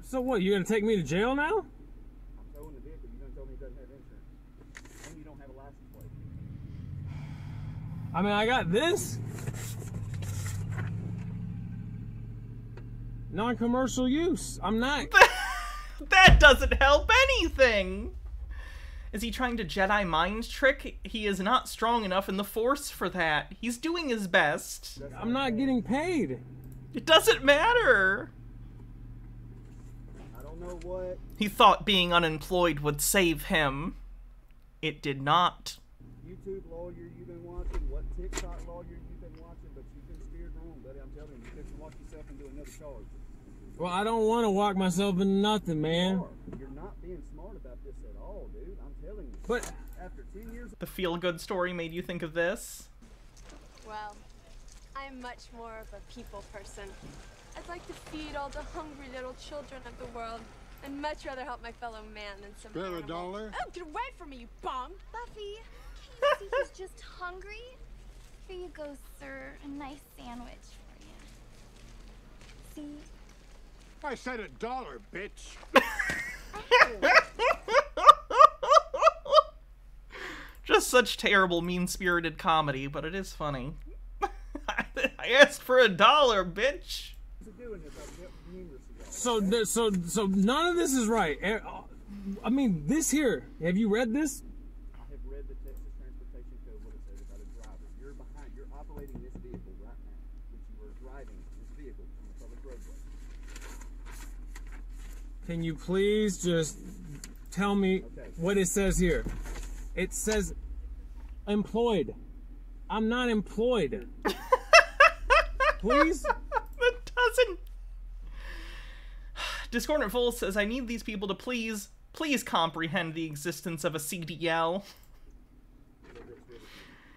So what, you're going to take me to jail now? I'm towing the vehicle. You're going to tell me it doesn't have insurance. And you don't have a license plate. I mean, I got this. Non-commercial use. I'm not... That doesn't help anything. Is he trying to Jedi mind trick? He is not strong enough in the Force for that. He's doing his best. I'm not getting paid. It doesn't matter. I don't know what... He thought being unemployed would save him. It did not. YouTube lawyer you've been watching, what TikTok lawyer you've been watching, but you've been steered wrong, buddy. I'm telling you, you couldn't walk yourself into another charge. Well, I don't want to walk myself into nothing, man. You're not being smart about this at all, dude. I'm telling you. But after 10 years... The feel-good story made you think of this? Well, I'm much more of a people person. I'd like to feed all the hungry little children of the world. I'd much rather help my fellow man than some Spare a animal. dollar? Oh, get away from me, you bum! Buffy, can't you see he's just hungry? Here you go, sir. A nice sandwich for you. See? I said a dollar, bitch. Just such terrible, mean-spirited comedy, but it is funny. I asked for $1, bitch. So none of this is right. I mean, this here. Have you read this? I have read the Texas Transportation Code, what it says about a driver. You're behind. You're operating this vehicle right now, which you are driving this vehicle on the public roadway. Can you please just tell me what it says here? It says employed. I'm not employed. Please? That doesn't... Discordant Full says, I need these people to please comprehend the existence of a CDL.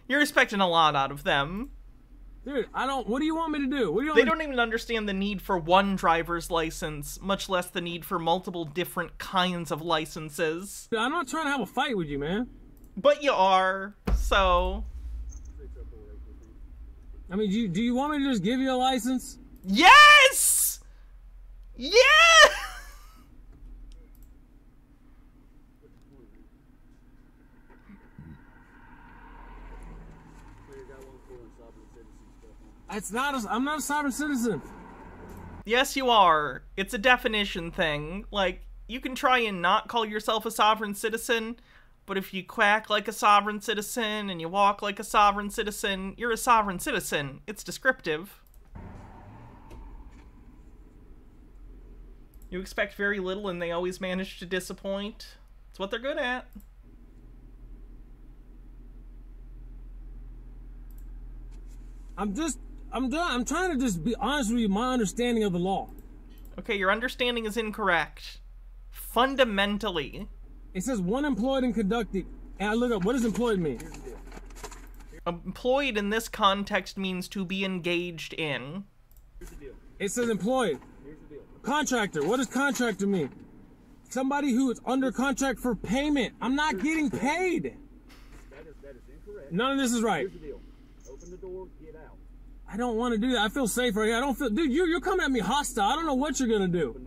You're expecting a lot out of them. Dude, what do you want me to do? They don't even understand the need for one driver's license, much less the need for multiple different kinds of licenses. I'm not trying to have a fight with you, man. But you are, so... I mean, do you want me to just give you a license? Yes! Yeah! I'm not a sovereign citizen. Yes, you are. It's a definition thing. Like, you can try and not call yourself a sovereign citizen, but if you quack like a sovereign citizen and you walk like a sovereign citizen, you're a sovereign citizen. It's descriptive. You expect very little and they always manage to disappoint. It's what they're good at. I'm trying to just be honest with you, my understanding of the law. Okay, your understanding is incorrect. Fundamentally. It says one employed and conducting. And I look up, what does employed mean? Employed in this context means to be engaged in. It says employed. Contractor. What does contractor mean? Somebody who is under contract for payment. I'm not getting paid. That is incorrect. None of this is right. Here's the deal. Open the door, get out. I don't want to do that. I feel safe right here. I don't feel... Dude, you're coming at me hostile. I don't know what you're going to do.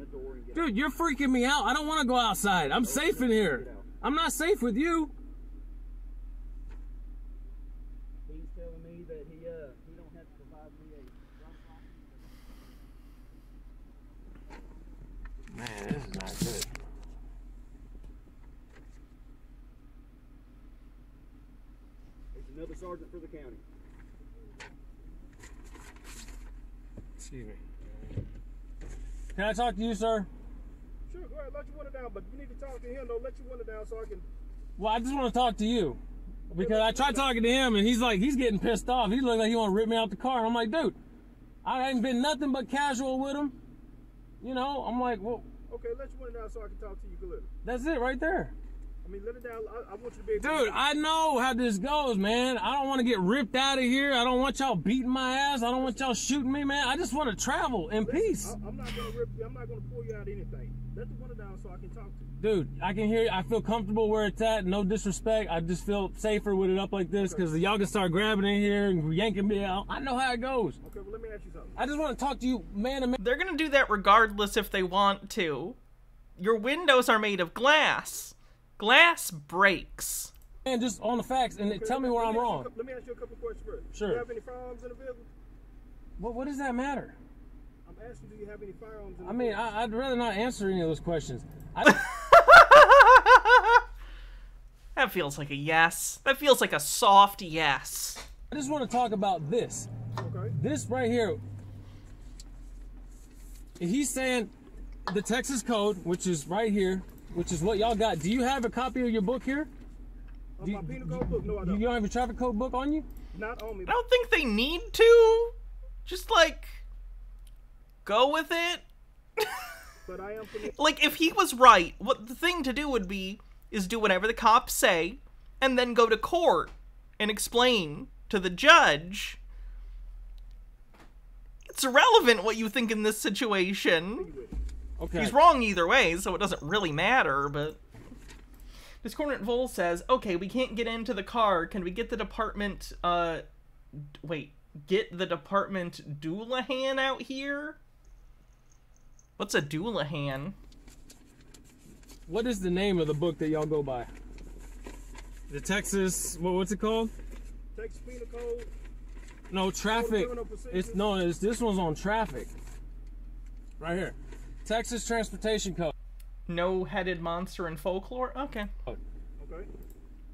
Dude, you're freaking me out. I don't want to go outside. I'm safe in here. I'm not safe with you. He's telling me that he don't have to provide me a... Man, this is not good. There's another sergeant for the county. Excuse me. Can I talk to you, sir? Sure, go ahead, let your window down, but you need to talk to him, though. Let your window down so I can... Well, I just want to talk to you. Because I tried talking to him, and he's getting pissed off. He looked like he want to rip me out the car. And I'm like, dude, I ain't been nothing but casual with him. You know, I'm like, well... Okay, let your window down so I can talk to you clearly. That's it right there. I mean, let it down. I want you to be able Dude, I know how this goes, man. I don't want to get ripped out of here. I don't want y'all beating my ass. I don't want y'all shooting me, man. I just want to travel in peace. I'm not going to rip you. I'm not going to pull you out of anything. Let the window down so I can talk to you. Dude, I can hear you. I feel comfortable where it's at. No disrespect. I just feel safer with it up like this because y'all can start grabbing in here and yanking me out. I know how it goes. Okay, well, let me ask you something. I just want to talk to you man to man. They're going to do that regardless if they want to. Your windows are made of glass. Glass breaks. And just on the facts, and tell me where I'm wrong. Let me ask you a couple of questions first. Sure. Do you have any firearms in the vehicle? What does that matter? I'm asking, do you have any firearms in the I mean, vehicle? I'd rather not answer any of those questions. That feels like a yes. That feels like a soft yes. I just want to talk about this. Okay. This right here. He's saying the Texas code, which is right here, which is what y'all got. Do you have a copy of your book here? My penal code book? No, I don't. You don't have a traffic code book on you? Not on me. I don't think they need to. Just, like, go with it. But I am... Like, if he was right, what the thing to do would be is do whatever the cops say and then go to court and explain to the judge. It's irrelevant what you think in this situation. Okay. He's wrong either way, so it doesn't really matter, but... Discordant Vol says, okay, we can't get into the car. Can we get the department, get the department Doulahan out here? What's a Doulahan? What is the name of the book that y'all go by? The Texas, what's it called? Texas Penal Code. No, traffic. This one's on traffic. Right here. Texas Transportation Code. No-headed monster in folklore? Okay. Okay.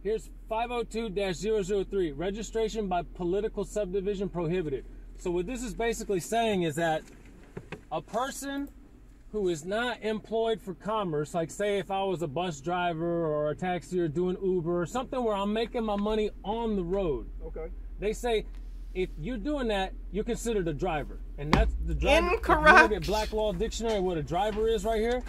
Here's 502-003. Registration by political subdivision prohibited. So what this is basically saying is that a person who is not employed for commerce, like say if I was a bus driver or a taxi or doing Uber or something where I'm making my money on the road. Okay. They say if you're doing that, you're considered a driver. And that's the driver. Incorrect. If you look at Black Law Dictionary, what a driver is right here.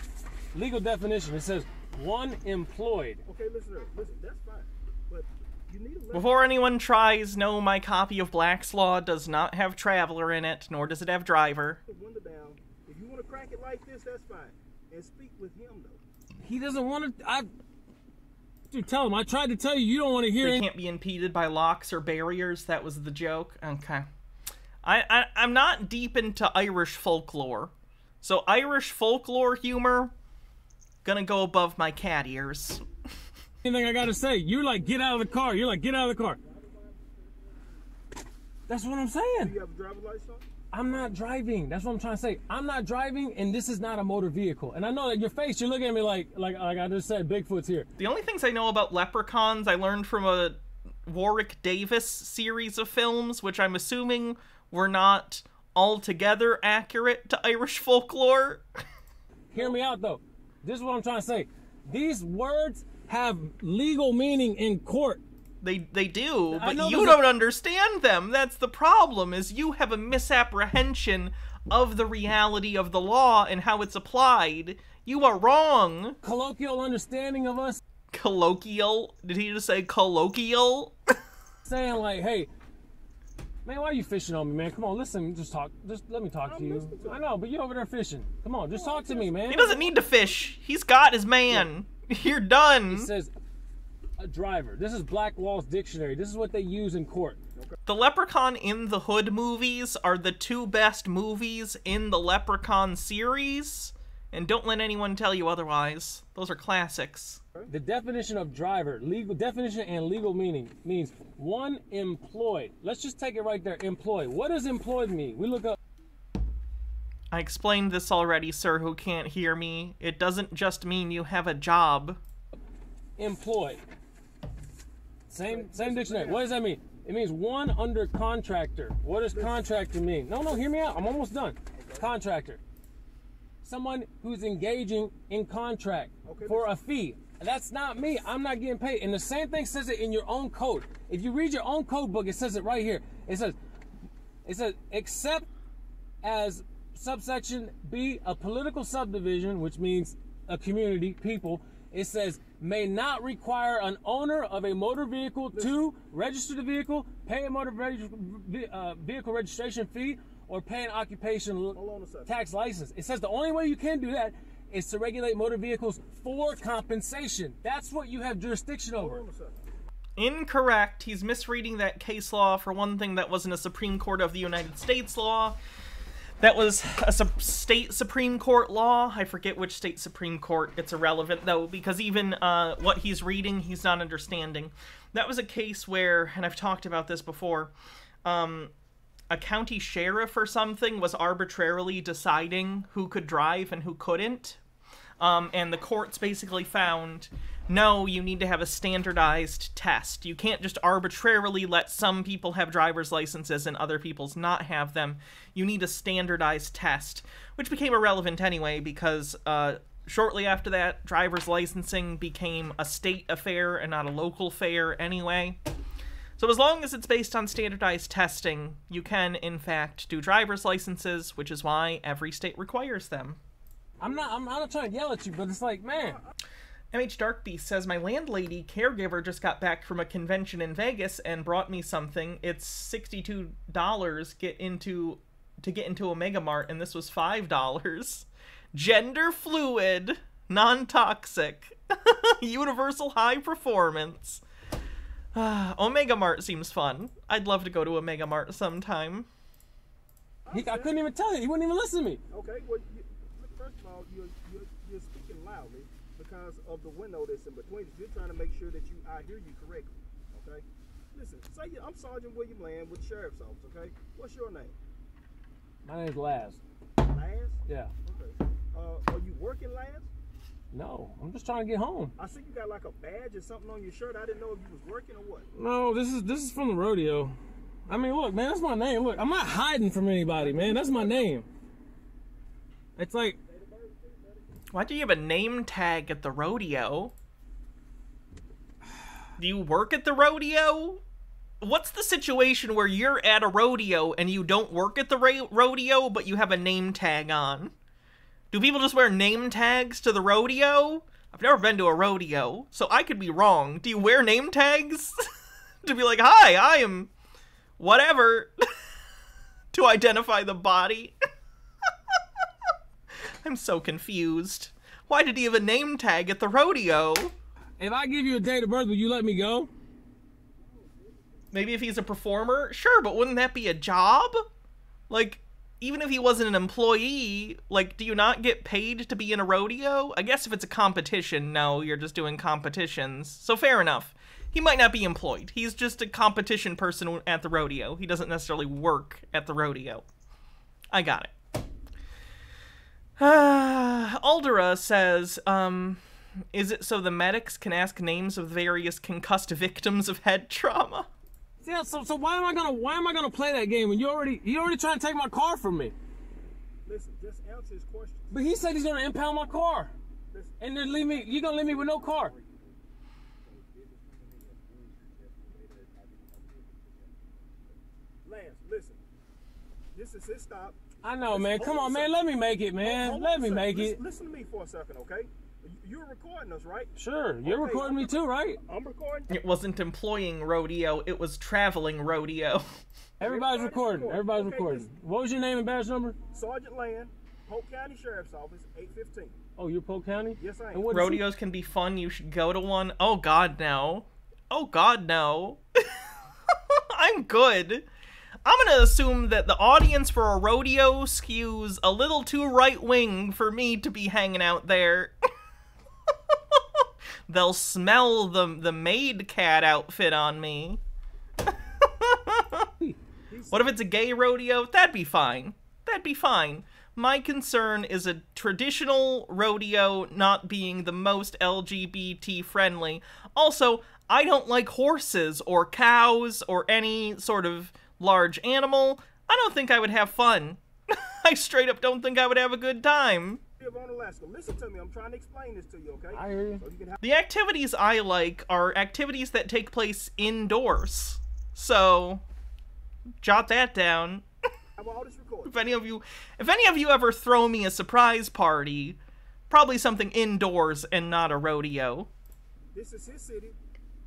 Legal definition, it says one employed. Okay, listen, that's fine. But you need a... Before anyone tries, no, my copy of Black's Law does not have traveler in it, nor does it have driver. Put the window down. If you want to crack it like this, that's fine. And speak with him, though. He doesn't want to... Dude, tell him. I tried to tell you. You don't want to hear They can't be impeded by locks or barriers. That was the joke. Okay. I'm not deep into Irish folklore. So Irish folklore humor, gonna go above my cat ears. Anything I gotta say? You're like, get out of the car. You're like, get out of the car. That's what I'm saying. Do you have a driver's license on? I'm not driving. That's what I'm trying to say. I'm not driving, and this is not a motor vehicle. And I know that your face, you're looking at me like I just said, Bigfoot's here. The only things I know about leprechauns I learned from a Warwick Davis series of films, which I'm assuming were not altogether accurate to Irish folklore. Hear me out, though. This is what I'm trying to say. These words have legal meaning in court. They do, but you don't understand them. That's the problem, is you have a misapprehension of the reality of the law and how it's applied. You are wrong. Colloquial understanding of us. Colloquial? Did he just say colloquial? Saying like, hey, man, why are you fishing on me, man? Come on, listen, just talk. Just let me talk to you. I know, but you're over there fishing. Come on, just talk to me, man. He doesn't need to fish. He's got his man. Yeah. You're done. It says a driver. This is Black Law's dictionary. This is what they use in court. The Leprechaun in the Hood movies are the two best movies in the Leprechaun series, and don't let anyone tell you otherwise. Those are classics. The definition of driver, legal definition and legal meaning, means one employed. Let's just take it right there. Employed. What does employed mean? We look up. I explained this already, sir, who can't hear me. It doesn't just mean you have a job. Employed. Same dictionary. What does that mean? It means one under contractor. What does contractor mean? No, hear me out. I'm almost done. Contractor. Someone who's engaging in contract for a fee. That's not me. I'm not getting paid. And the same thing says it in your own code. If you read your own code book, it says it right here. It says, except as subsection B, a political subdivision, which means a community, people, it says, may not require an owner of a motor vehicle to register the vehicle, pay a motor vehicle registration fee, or pay an occupation tax license. It says the only way you can do that is to regulate motor vehicles for compensation. That's what you have jurisdiction over. Incorrect. He's misreading that case law. For one thing, that wasn't a Supreme Court of the United States law. That was a state Supreme Court law. I forget which state Supreme Court. It's irrelevant, though, because even what he's reading, he's not understanding. That was a case where, and I've talked about this before, a county sheriff or something was arbitrarily deciding who could drive and who couldn't. And the courts basically found, no, you need to have a standardized test. You can't just arbitrarily let some people have driver's licenses and other people's not have them. You need a standardized test, which became irrelevant anyway because shortly after that, driver's licensing became a state affair and not a local affair anyway. So as long as it's based on standardized testing, you can, in fact, do driver's licenses, which is why every state requires them. I'm not trying to yell at you, but it's like, man. MH Darkbeast says, my landlady caregiver just got back from a convention in Vegas and brought me something. It's $62 to get into a Mega Mart, and this was $5. Gender fluid, non-toxic, universal high performance. Omega Mart seems fun. I'd love to go to a Mega Mart sometime. I couldn't even tell you. He wouldn't even listen to me. Okay, well, first of all, you're speaking loudly because of the window that's in between. You're trying to make sure that I hear you correctly. Okay, listen. Say I'm Sergeant William Land with the Sheriff's Office. Okay, what's your name? My name's Lawz. Lawz? Yeah. Okay. Are you working, Lawz? No, I'm just trying to get home. I see you got like a badge or something on your shirt. I didn't know if you was working or what. No, this is from the rodeo. I mean, look, man, that's my name. Look, I'm not hiding from anybody, man. That's my name. It's like... Why do you have a name tag at the rodeo? Do you work at the rodeo? What's the situation where you're at a rodeo and you don't work at the rodeo, but you have a name tag on? Do people just wear name tags to the rodeo? I've never been to a rodeo, so I could be wrong. Do you wear name tags? To be like, hi, I am whatever, to identify the body? I'm so confused. Why did he have a name tag at the rodeo? If I give you a date of birth, will you let me go? Maybe if he's a performer? Sure, but wouldn't that be a job? Like, even if he wasn't an employee, like, do you not get paid to be in a rodeo? I guess if it's a competition, no, you're just doing competitions. So fair enough. He might not be employed. He's just a competition person at the rodeo. He doesn't necessarily work at the rodeo. I got it. Aldera says, is it so the medics can ask names of various concussed victims of head trauma? Yeah, so why am I gonna play that game when you already trying to take my car from me? Listen, just answer his question. But he said he's gonna impound my car. And then you're gonna leave me with no car. Lance, listen. This is his stop. I know, man. Come on, man. Let me make it, man. Let me make it. Listen to me for a second, okay? You're recording us, right? Sure. You're recording me too, right? I'm recording. It wasn't employing rodeo, it was traveling rodeo. Everybody's recording. Everybody's recording. Listen. What was your name and badge number? Sergeant Land, Polk County Sheriff's Office, 815. Oh, you're Polk County? Yes, I am. Rodeos can be fun. You should go to one. Oh, God, no. Oh, God, no. I'm good. I'm going to assume that the audience for a rodeo skews a little too right-wing for me to be hanging out there. They'll smell the maid cat outfit on me. What if it's a gay rodeo? That'd be fine. That'd be fine. My concern is a traditional rodeo not being the most LGBT friendly. Also, I don't like horses or cows or any sort of large animal. I don't think I would have fun. I straight up don't think I would have a good time. Listen to me. I'm trying to explain this to you, okay? I hear you. So you can have The activities I like are activities that take place indoors. So, jot that down. all this recorded. If any of you ever throw me a surprise party, probably something indoors and not a rodeo. This is his city,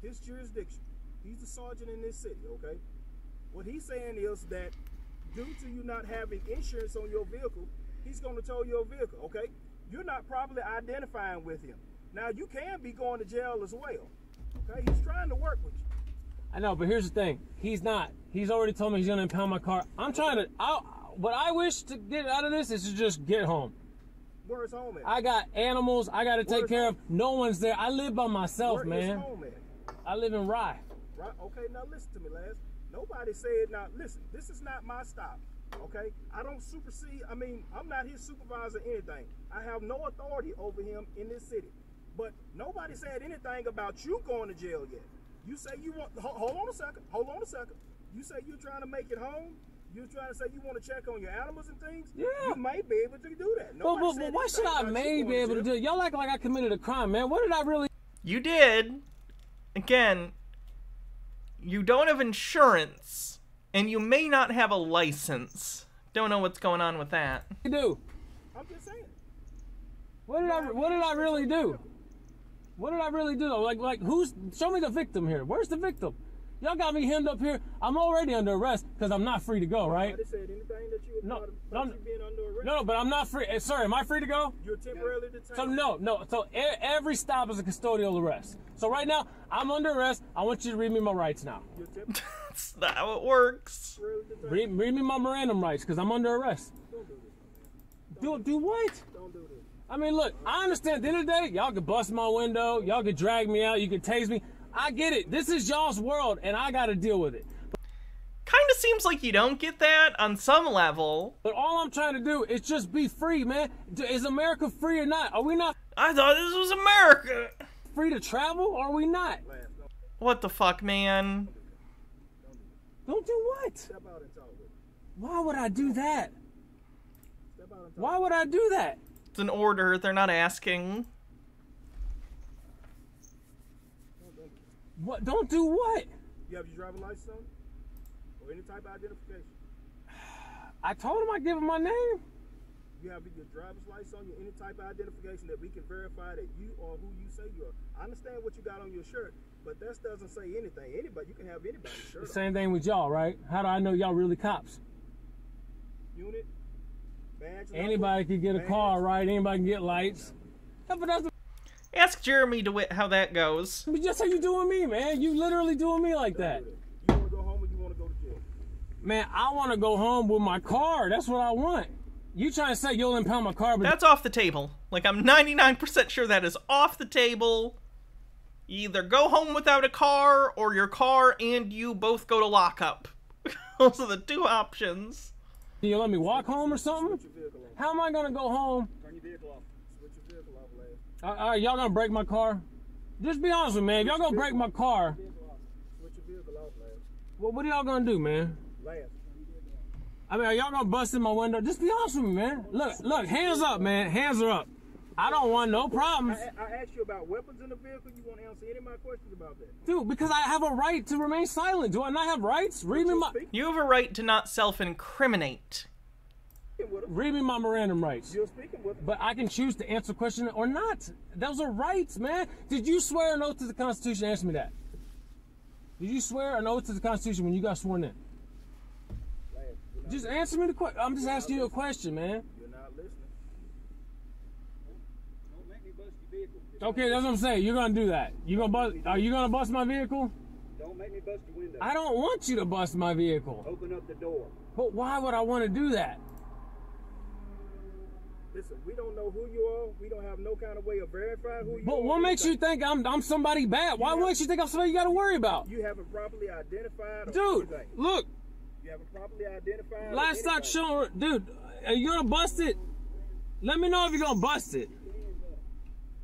his jurisdiction. He's the sergeant in this city, okay? What he's saying is that due to you not having insurance on your vehicle, he's going to tow your vehicle, okay? You're not properly identifying with him. Now, you can be going to jail as well, okay? He's trying to work with you. I know, but here's the thing. He's not. He's already told me he's going to impound my car. I'm trying to... what I wish to get out of this is to just get home. Where's home at? I got animals I got to take care of. No one's there. I live by myself, Where is man. home at? I live in Rye. Right? Okay, now listen to me, Laz. Nobody said, now listen, this is not my stop, okay? I don't supersede, I'm not his supervisor or anything. I have no authority over him in this city. But nobody said anything about you going to jail yet. You say you want, hold on a second. You say you're trying to make it home? You're trying to say you want to check on your animals and things? Yeah. You may be able to do that. But why should I may be able to do it? Y'all act like I committed a crime, man. What did I really... You did. Again, you don't have insurance, and you may not have a license. Don't know what's going on with that. You do. I'm just saying. What did I really do? What did I really do? Like who's... Show me the victim here. Where's the victim? Y'all got me hemmed up here. I'm already under arrest because I'm not free to go, right? Nobody said anything that you were being under arrest. No, but I'm not free. Sorry, am I free to go? You're temporarily detained. So no. So every stop is a custodial arrest. So right now, I'm under arrest. I want you to read me my rights now. That's not how it works. Read me my Mirandum rights because I'm under arrest. Do what? Don't do this. I mean, look, I understand. At the end of the day, y'all could bust my window. Y'all could drag me out. You could tase me. I get it. This is y'all's world, and I got to deal with it. Kind of seems like you don't get that on some level. But all I'm trying to do is just be free, man. Is America free or not? Are we not? I thought this was America. Free to travel, or are we not? What the fuck, man? Don't do what? Why would I do that? Why would I do that? It's an order. They're not asking. What? Don't do what? You have your driver's license on? Or any type of identification? I told him I'd give him my name. You have your driver's license on you, any type of identification that we can verify that you are who you say you are. I understand what you got on your shirt, but that doesn't say anything. Anybody, you can have anybody's shirt on. Same thing with y'all, right? How do I know y'all really cops? Unit, badge. Anybody can get a car, right? Anybody can get lights. But that's Ask Jeremy DeWitt how that goes. But just how you doing me, man. You literally doing me like that. You want to go home or you want to go to jail? Man, I want to go home with my car. That's what I want. You trying to say you'll impound my car, but... That's off the table. Like, I'm 99% sure that is off the table. You either go home without a car, or your car and you both go to lockup. Those are the two options. Can you let me walk home or something? Switch your vehicle off. How am I gonna go home? Turn your vehicle off. Switch your vehicle off, Lawz. All right, y'all gonna break my car? Just be honest with me, man. If y'all gonna break my car, Switch your vehicle off, Lawz. what are y'all gonna do, man? Lawz. I mean, are y'all gonna bust in my window? Just be honest with me, man. Look, hands up, man. Hands are up. I don't want no problems. I asked you about weapons in the vehicle. You want to answer any of my questions about that? Dude, because I have a right to remain silent. Do I not have rights? Read me my... You have a right to not self-incriminate. Read me my Miranda rights. You're speaking with But I can choose to answer a question or not. Those are rights, man. Did you swear an oath to the Constitution? Answer me that. Did you swear an oath to the Constitution when you got sworn in? Just answer me the question. I'm just asking you a question, man. You're not listening. Don't make me bust your vehicle. Okay, that's what I'm saying. You're gonna do that. Are you gonna bust my vehicle? Don't make me bust your window. I don't want you to bust my vehicle. Open up the door. But why would I want to do that? Listen, we don't know who you are. We don't have no kind of way of verifying who you are. But what makes you think I'm somebody bad? Why makes you think I'm somebody you gotta worry about? You haven't properly identified. Dude, look. You haven't properly identified. Last stock showing, dude. Are you gonna bust it? Let me know if you're gonna bust it.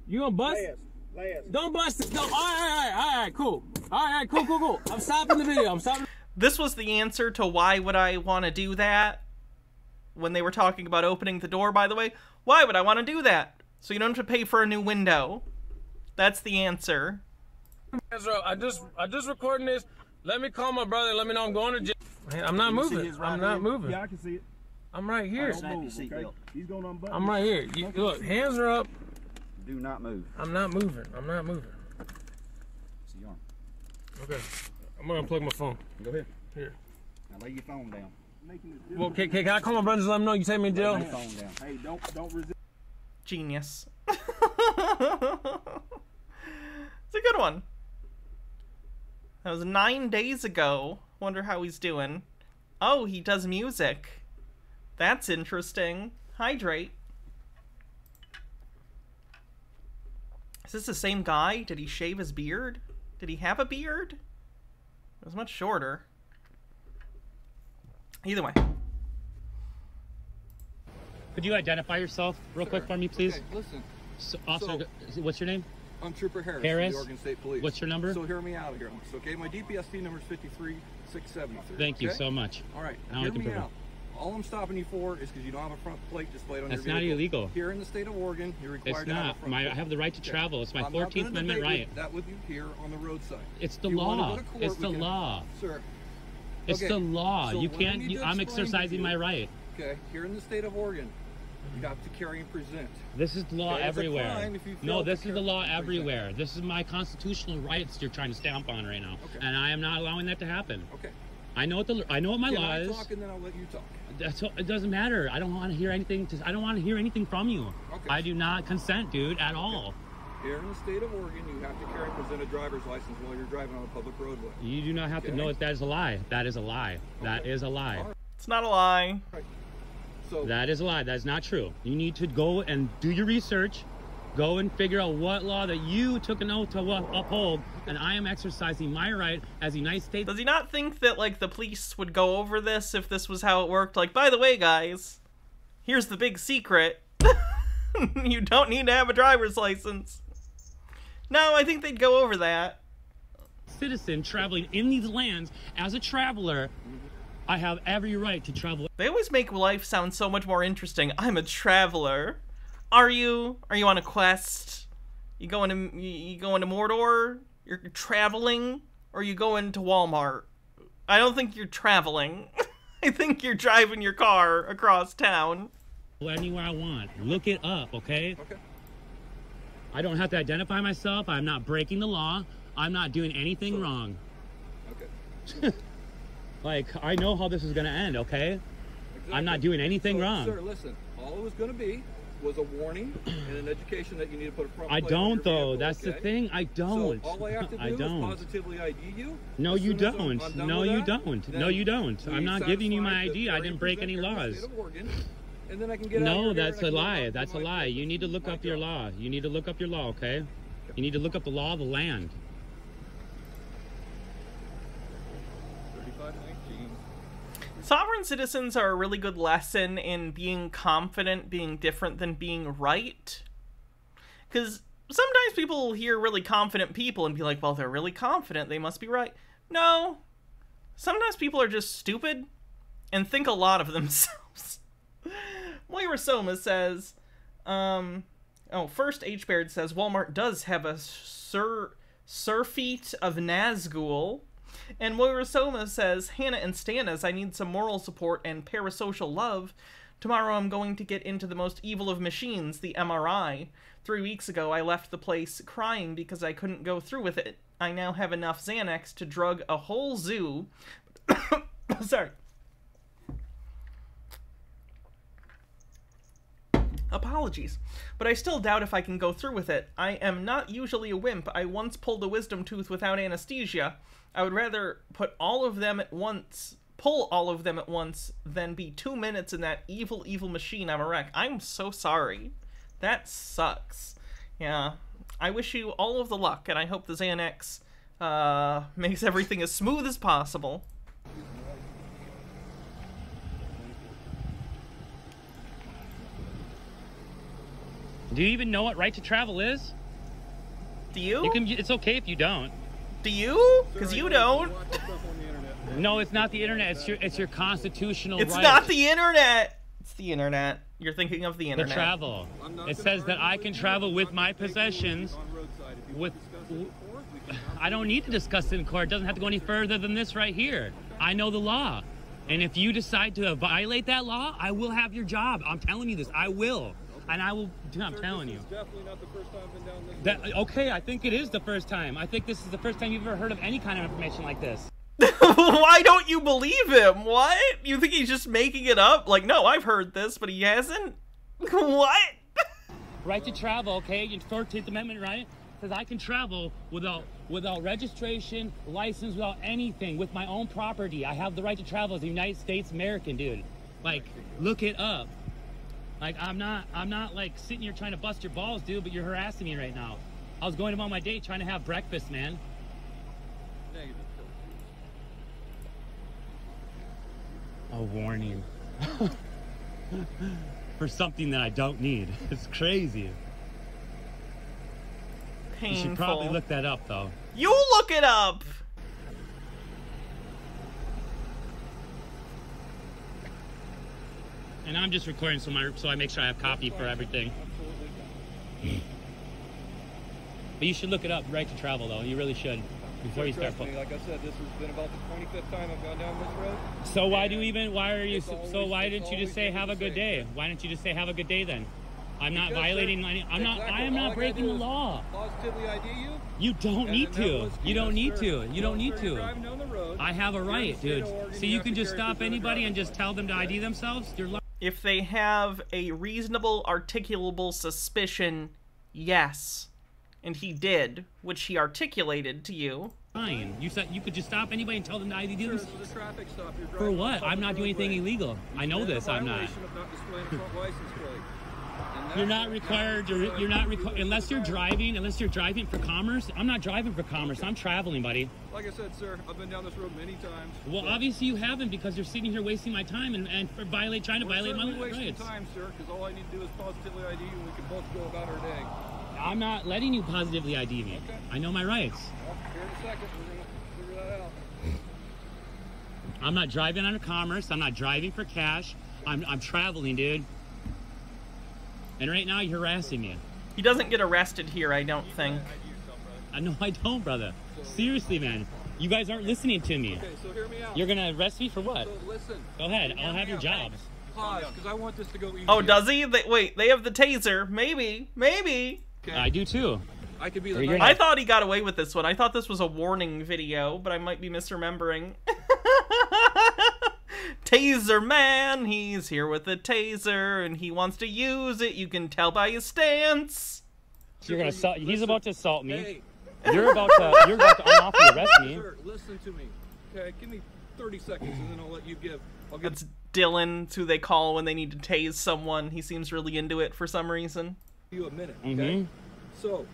You gonna bust it? Lawz. Don't bust it. No. All right, cool. All right, cool. I'm stopping the video. I'm stopping. This was the answer to why would I want to do that when they were talking about opening the door, by the way. Why would I want to do that? So you don't have to pay for a new window. That's the answer. I just recording this. Let me call my brother and let me know I'm going to jail. Man, I'm not moving. I'm not moving. Yeah, I can see it. I'm right here. Don't move, okay? He's going to unbutton. I'm right here. Look, hands are up. Do not move. I'm not moving. See your arm. Okay. I'm going to unplug my phone. Go ahead. Here. Now lay your phone down. Well, can I call my brother and let him know you take me to jail? Lay your phone down. Hey, don't resist. Genius. It's a good one. That was 9 days ago. Wonder how he's doing. Oh, he does music. That's interesting. Hydrate. Is this the same guy? Did he shave his beard? Did he have a beard? It was much shorter. Either way. Could you identify yourself real quick for me, please? Okay, listen. So, officer, what's your name? I'm Trooper Harris, Harris? from the Oregon State Police. What's your number? So hear me out here. So, okay, my DPST number is 53673. Thank you okay? so much. All right, Now hear I can me prove it. out. All I'm stopping you for is because you don't have a front plate displayed on That's your vehicle. not illegal. Here in the state of Oregon, you're required It's to have a not. front plate. I have the right to travel. It's my I'm not 14th gonna Amendment debate right. that with you here on the roadside. It's the If you wanna law. go to court, It's we the can- law. Sir. It's Okay, the law. so You what I can't. need to I'm explain to exercising you- my right. Okay, here in the state of Oregon, you have to carry and present. This is the law Okay, it's a everywhere. crime if you No, fail to this is the carry law and present. everywhere. This is my constitutional rights you're trying to stamp on right now, Okay. and I am not allowing that to happen. Okay. I know what my Can law I is. talk and then I'll let you talk. It doesn't matter. I don't want to hear anything. I don't want to hear anything from you. Okay. I do not consent, dude, at all. Here in the state of Oregon, you have to carry and present a driver's license while you're driving on a public roadway. You do not have to Okay. know that that is a lie. That is a lie. That is a lie. All right. It's not a lie. So That is a lie. That is not true. You need to go and do your research. Go and figure out what law that you took an oath to uphold, and I am exercising my right as a United States. Does he not think that, like, the police would go over this if this was how it worked? Like, by the way, guys, here's the big secret. You don't need to have a driver's license. No, I think they'd go over that. Citizen traveling in these lands as a traveler, I have every right to travel. They always make life sound so much more interesting. I'm a traveler. Are you? Are you on a quest? You going to Mordor? You're traveling? Or are you going to Walmart? I don't think you're traveling. I think you're driving your car across town. Anywhere I want. Look it up, okay? Okay. I don't have to identify myself. I'm not breaking the law. I'm not doing anything wrong. Okay. Like, I know how this is going to end, okay? I'm not doing anything wrong. Sir, listen. All it was going to be was a warning and an education that you need to put a front I plate on your don't, though. vehicle, That's the okay? thing. I don't. So all I have to do is positively ID you. No, As you soon as I'm don't. done No, with you that, don't. then No, you don't. we I'm not giving you my satisfy ID. the I didn't break any present here in the laws. state of Oregon, and then I can get out No, of here that's and I a can go lie. back to That's a my lie. place. You need to look up your law. You need to look up your law, okay? You need to look up the law of the land. 3519. Sovereign citizens are a really good lesson in being confident, being different than being right. Because sometimes people will hear really confident people and be like, well, they're really confident, they must be right. No. Sometimes people are just stupid and think a lot of themselves. Moira Soma says, first H-Baird says, Walmart does have a Surfeit of Nazgul. And Moira Soma says, Hannah and Stannis, I need some moral support and parasocial love. Tomorrow I'm going to get into the most evil of machines, the MRI. 3 weeks ago I left the place crying because I couldn't go through with it. I now have enough Xanax to drug a whole zoo. Sorry. Apologies. But I still doubt if I can go through with it. I am not usually a wimp. I once pulled a wisdom tooth without anesthesia. I would rather pull all of them at once, than be 2 minutes in that evil, evil machine. I'm a wreck. I'm so sorry. That sucks. Yeah. I wish you all of the luck, and I hope the Xanax makes everything as smooth as possible. Do you even know what right to travel is? Do you? It's okay if you don't. Do you? Because you don't. No, it's not the internet. It's your constitutional right. It's not the internet. It's the internet. You're thinking of the internet. The travel. It says that I can travel with my possessions. I don't need to discuss it in court. It doesn't have to go any further than this right here. I know the law. And if you decide to violate that law, I will have your job. I'm telling you this. I will. And I will, I'm telling you. This is definitely not the first time I've been down this road. Okay, I think it is the first time. I think this is the first time you've ever heard of any kind of information like this. Why don't you believe him? What? You think he's just making it up? Like, no, I've heard this, but he hasn't? What? Right to travel, okay? Your 14th Amendment, right? Says I can travel without registration, license, without anything, with my own property. I have the right to travel as a United States American, dude. Like, look it up. Like, I'm not like sitting here trying to bust your balls, dude, but you're harassing me right now. I was going about my day trying to have breakfast, man. Negative. A warning. For something that I don't need. It's crazy. Painful. You should probably look that up, though. You look it up! And I'm just recording so I make sure I have copy for everything. But you should look it up, right to travel, though. You really should. Before you start. Like I said, this has been about the 25th time I've gone down this road. So why didn't you just say have a good day? Why didn't you just say have a good day then? I'm not violating any. I am not breaking the law. Positively ID you. You don't need to. You don't need to. You don't need to. I have a right, dude. So you can just stop anybody and just tell them to ID themselves. If they have a reasonable, articulable suspicion, yes. And he did, which he articulated to you. Fine. You said you could just stop anybody and tell them to ID them. This is a traffic stop. You're For what? I'm not doing anything illegal. I know this. I'm not. You're not required. You're not required unless you're driving for commerce. I'm not driving for commerce. I'm traveling, buddy. Like I said, sir, I've been down this road many times. Well, obviously you haven't, because you're sitting here wasting my time and trying to violate my rights. Wasting time, sir, because all I need to do is positively ID you, and we can both go about our day. I'm not letting you positively ID me. Okay. I know my rights. Well, here in a second, we're gonna figure that out. I'm not driving under commerce. I'm not driving for cash. I'm traveling, dude. And right now you're harassing me. He doesn't get arrested here, I don't think. No, I don't, brother. Seriously, man. You guys aren't listening to me. Okay, so hear me out. You're gonna arrest me for what? So listen. Go ahead. I'll have your jobs. Pause, because I want this to go easy. Oh, does he? Wait, they have the taser. Maybe. Okay. I do too. I could be the I thought he got away with this one. I thought this was a warning video, but I might be misremembering. Taser man, he's here with a taser, and he wants to use it. You can tell by his stance. You're gonna assault. He's about to assault me. Hey. You're about to unlawfully arrest me. Sir, listen to me. Okay, give me 30 seconds, and then I'll let you give. That's Dylan, who they call when they need to tase someone. He seems really into it for some reason. You a minute, okay? So,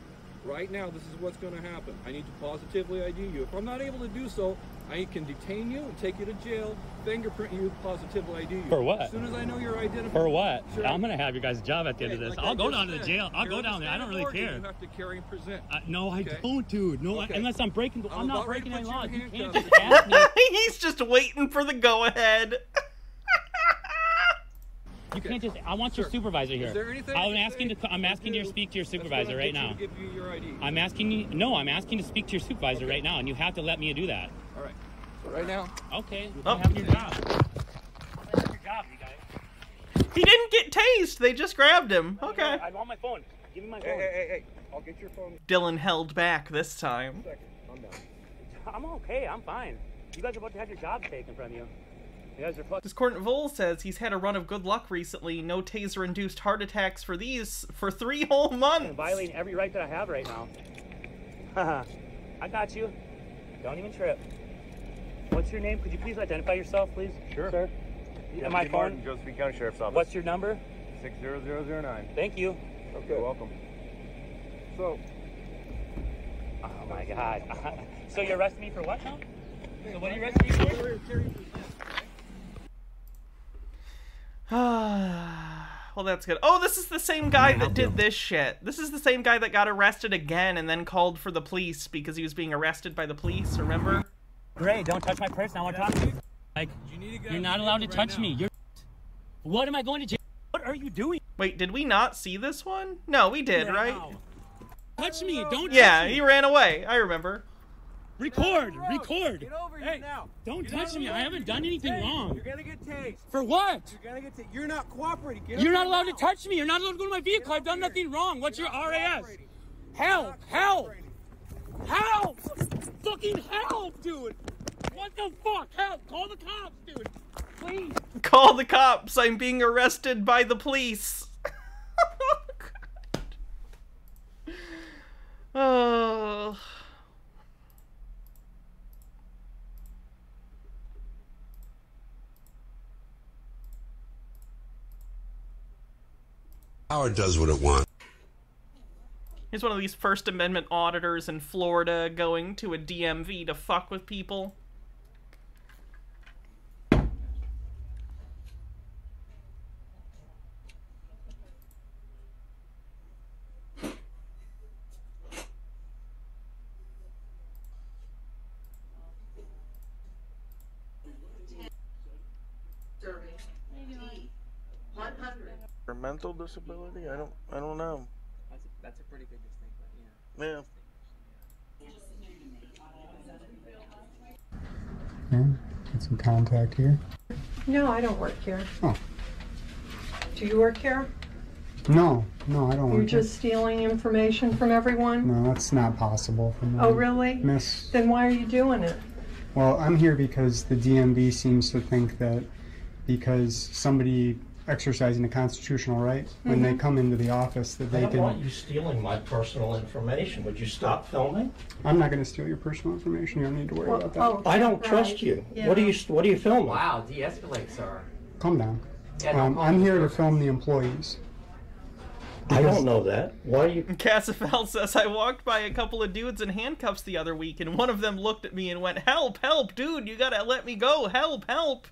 Right now, this is what's going to happen. I need to positively ID you. If I'm not able to do so, I can detain you and take you to jail, fingerprint you, positively ID you. For what? As soon as I know your identity. For what? Sure. I'm going to have your guys' job at the end of this. Like I'll go down to the jail. I'll go down there. I don't really care. You have to carry and present. No, I don't, dude. No, Okay. unless I'm breaking the... I'm not about ready breaking to any put you laws. in You can't handcuffs. just ask me. He's just waiting for the go-ahead. You can't just... I want your supervisor here. Is there anything I'm asking you to speak to your supervisor right now. Give you your ID. I'm asking you... No, I'm asking to speak to your supervisor right now, and you have to let me do that. All right. So right now. Okay. Oh. Have your job. Have your job, you guys. He didn't get tased. They just grabbed him. Okay. I want my phone. Give me my phone. Hey. I'll get your phone. Dylan held back this time. I'm done. I'm okay. I'm fine. You guys are about to have your jobs taken from you. You guys are Discordant Vol says he's had a run of good luck recently. No taser-induced heart attacks for 3 whole months. I'm violating every right that I have right now. Haha. I got you. Don't even trip. What's your name? Could you please identify yourself, please? Sure. Sir? Am I phone? Josephine County Sheriff's Office. What's your number? 60009. Thank you. Okay. You're welcome. So. Oh my God. So you arrested me for what now? So what are you arresting me for? Well, that's good. Oh, this is the same guy that did this shit. This is the same guy that got arrested again and then called for the police because he was being arrested by the police, remember? Great, don't touch my purse. Now I want to talk to you. Like, you're not allowed to touch me. You're... What am I going to jail? What are you doing? Wait, did we not see this one? No, we did, right? Touch me. Don't Yeah, touch me. he ran away. I remember. Record. Get over here now. Don't touch me. I haven't done anything wrong. You're gonna get tased. For what? You're gonna get tased. You're not cooperating. You're not allowed to touch me. You're not allowed to go to my vehicle. I've done nothing wrong. What's your RAS? Help! Help! Help! Fucking help, dude! What the fuck? Help! Call the cops, dude! Please! Call the cops! I'm being arrested by the police! Oh... Power does what it wants. Here's one of these First Amendment auditors in Florida going to a DMV to fuck with people. For mental disability, I don't know. That's a pretty good distinction. Yeah. Okay, get some contact here. No, I don't work here. Oh. Do you work here? No, I don't You're work here. just stealing information from everyone? No, that's not possible for me. Oh, really? Miss. Then why are you doing it? Well, I'm here because the DMV seems to think that because somebody exercising a constitutional right, when they come into the office, that they I don't can... want you stealing my personal information. Would you stop filming? I'm not going to steal your personal information. You don't need to worry about that. Oh, I don't trust you. Yeah. What are you filming? Wow, de-escalate, sir. Calm down. Yeah, don't call I'm me here to person. film the employees. I don't know that. Why are you... Cassifel says, I walked by a couple of dudes in handcuffs the other week, and one of them looked at me and went, help, help, dude, you gotta let me go, help, help.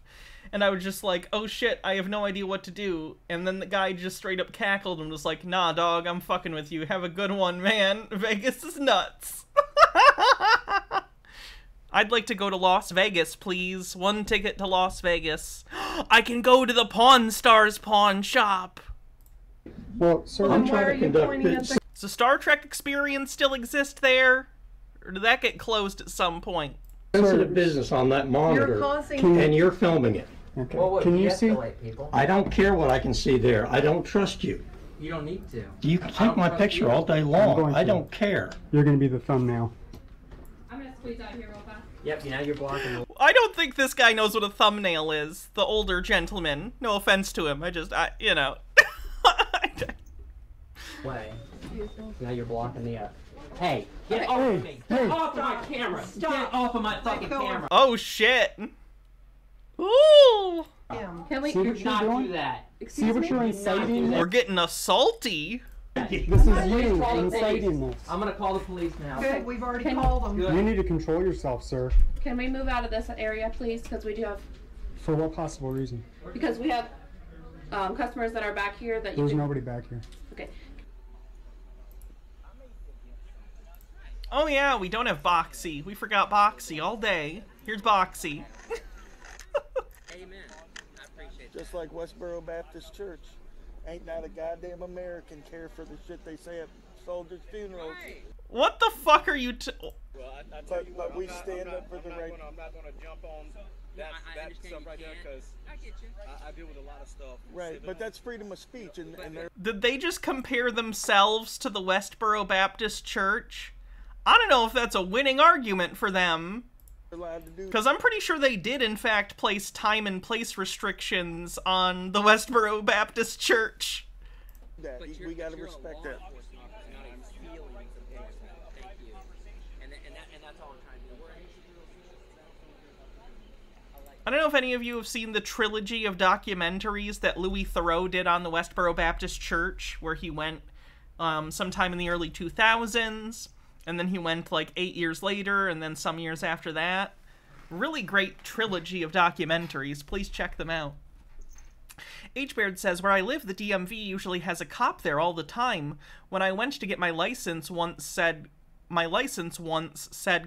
And I was just like, oh shit, I have no idea what to do. And then the guy just straight up cackled and was like, nah, dog, I'm fucking with you. Have a good one, man. Vegas is nuts. I'd like to go to Las Vegas, please. 1 ticket to Las Vegas. I can go to the Pawn Stars pawn shop. Well, sir, I'm trying to conduct business. Does the Star Trek experience still exist there? Or did that get closed at some point? Sensitive business on that monitor, You're causing... and you're filming it. Okay. Well, Can you see? people? I don't care what I can see there. I don't trust you. You don't need to. You can take my picture all day long. I don't care. You're going to be the thumbnail. I'm going to squeeze out here real fast. Yep, now you're blocking the... I don't think this guy knows what a thumbnail is. The older gentleman. No offense to him. You know. way. Now you're blocking the... Hey, get off of me! Get off of my camera! Get off of my fucking camera! Oh, shit. Ooh! Can we do not do that? See what you're inciting? We're getting assaulty. This is you inciting this. I'm gonna call the police now. Okay, we've already called them. You need to control yourself, sir. Can we move out of this area, please? Because we do have, For what possible reason? because we have customers that are back here that you There's do. nobody back here. Okay. Oh yeah, we don't have Boxy. We forgot Boxy all day. Here's Boxy. Amen. I appreciate that. Just like Westboro Baptist Church. Ain't not a goddamn American care for the shit they say at soldiers' funerals. What the fuck are you Well, I tell you what, we stand up for the right. I'm not going to jump on that stuff right there because I deal with a lot of stuff. Right, but that's freedom of speech, and they're. Did they just compare themselves to the Westboro Baptist Church? I don't know if that's a winning argument for them. Because I'm pretty sure they did, in fact, place time and place restrictions on the Westboro Baptist Church. We gotta respect that. I don't know if any of you have seen the trilogy of documentaries that Louis Theroux did on the Westboro Baptist Church, where he went sometime in the early 2000s. And then he went like 8 years later, and then some years after that. Really great trilogy of documentaries. Please check them out. H-Baird says, where I live, the DMV usually has a cop there all the time. When I went to get my license once said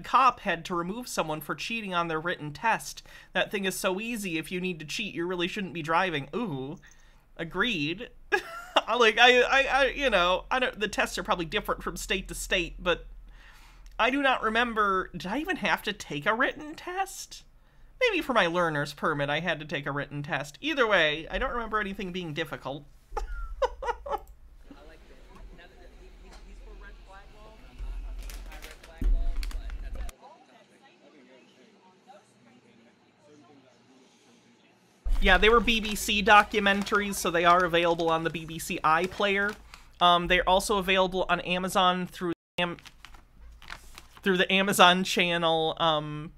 cop had to remove someone for cheating on their written test. That thing is so easy. If you need to cheat, you really shouldn't be driving. Ooh. Agreed. Like, you know, the tests are probably different from state to state, but I do not remember, did I even have to take a written test? Maybe for my learner's permit I had to take a written test. Either way, I don't remember anything being difficult. Yeah, they were BBC documentaries, so they are available on the BBC iPlayer. They're also available on Amazon through the Amazon channel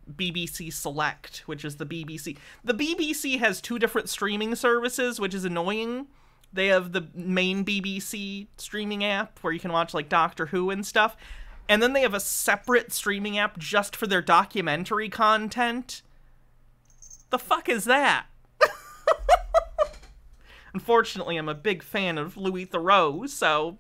BBC Select, which is the BBC. The BBC has two different streaming services, which is annoying. They have the main BBC streaming app where you can watch like Doctor Who and stuff. And then they have a separate streaming app just for their documentary content. The fuck is that? Unfortunately, I'm a big fan of Louis Theroux, so...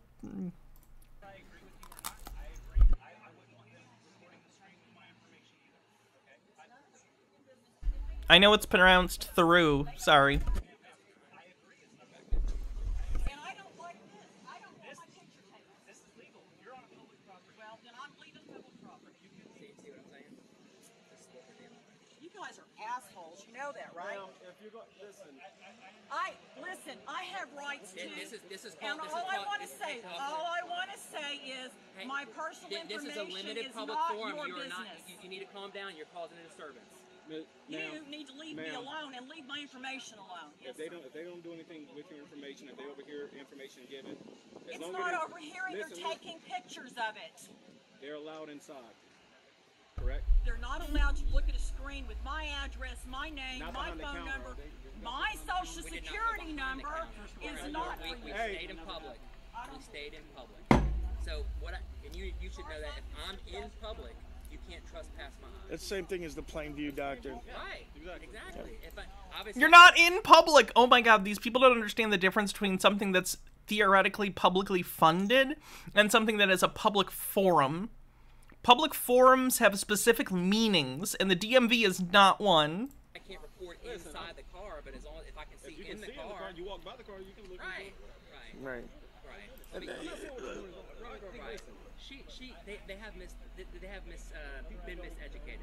I know it's pronounced Theroux, sorry. Assholes, you know that, right? Well, if you're going, listen. I have rights too. This is and all I want to say is hey, my personal this information is a limited is public not forum. your You are business. not. You need to calm down. You're causing a disturbance. You need to leave me alone and leave my information alone. If they don't do anything with your information, if they overhear information given, it's not overhearing. They're taking pictures of it. They're allowed inside. Correct? They're not allowed to look at a screen with my address, my name, my phone number, my social security number is not for you. We stayed in public. We stayed in public. So and you should know that if I'm in public, you can't trespass my eyes. It's the same thing as the Plainview doctrine. Right. Exactly. You're not in public. Oh my god, these people don't understand the difference between something that's theoretically publicly funded and something that is a public forum. Public forums have specific meanings, and the DMV is not one. I can't record inside the car, but as long as if I can see in the car, you walk by the car, you can look. Right. They have been miseducated.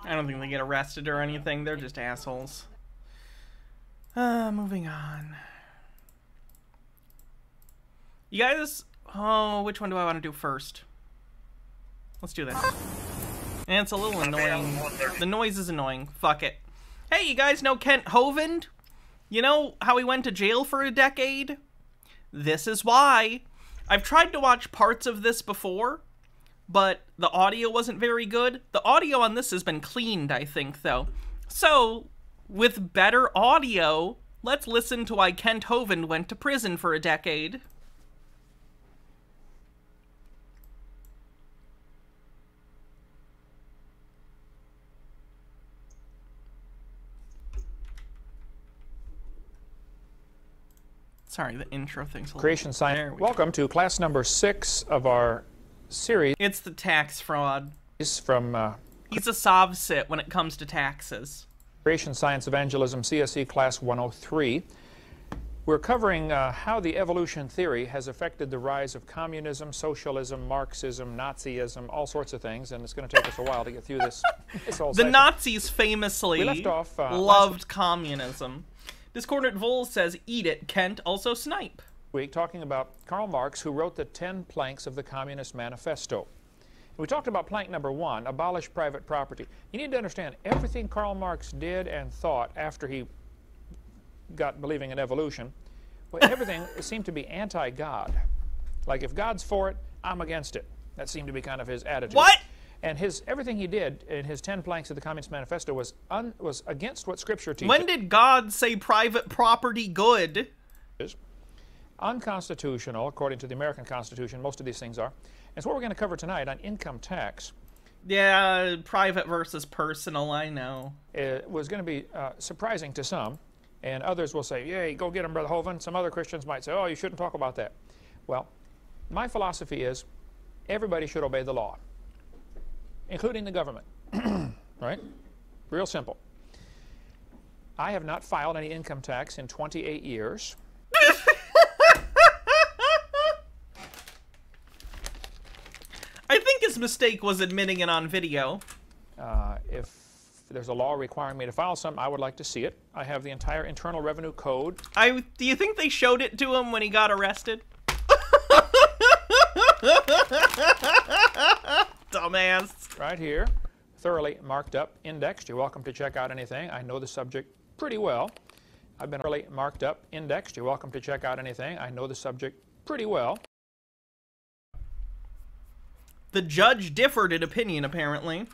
I don't think they get arrested or anything. They're just assholes. Moving on. You guys... Oh, which one do I want to do first? Let's do this. And it's a little annoying. The noise is annoying. Fuck it. Hey, you guys know Kent Hovind? You know how he went to jail for a decade? This is why. I've tried to watch parts of this before, but the audio wasn't very good. The audio on this has been cleaned, I think, though. So, with better audio, let's listen to why Kent Hovind went to prison for a decade. Sorry, the intro thing's a little... Creation science. Welcome to class number 6 of our series. It's the tax fraud. From he's a sovsit when it comes to taxes. Creation Science Evangelism, CSE Class 103. We're covering how the evolution theory has affected the rise of communism, socialism, Marxism, Nazism, all sorts of things, and it's going to take us a while to get through this. The Nazis famously loved communism. Discordant Vol says, eat it, Kent, also snipe. Week talking about Karl Marx, who wrote the 10 planks of the Communist Manifesto. We talked about plank number 1, abolish private property. You need to understand everything Karl Marx did and thought after he got believing in evolution, well, everything seemed to be anti-God. Like, if God's for it, I'm against it. That seemed to be kind of his attitude. What? And everything he did in his 10 planks of the Communist Manifesto was against what Scripture teaches. When did God say private property good? Unconstitutional, according to the American Constitution. Most of these things are. And so what we're going to cover tonight on income tax. Yeah, private versus personal, I know. It was going to be surprising to some, and others will say, yay, go get him, Brother Hovind. Some other Christians might say, oh, you shouldn't talk about that. Well, my philosophy is everybody should obey the law, including the government. Right? Real simple. I have not filed any income tax in 28 years. I think his mistake was admitting it on video. If there's a law requiring me to file some, I would like to see it. I have the entire Internal Revenue Code. Do you think they showed it to him when he got arrested? Dumbass. Right here, thoroughly marked up, indexed. You're welcome to check out anything. I know the subject pretty well. I've been thoroughly marked up, indexed. You're welcome to check out anything. I know the subject pretty well. The judge differed in opinion, apparently.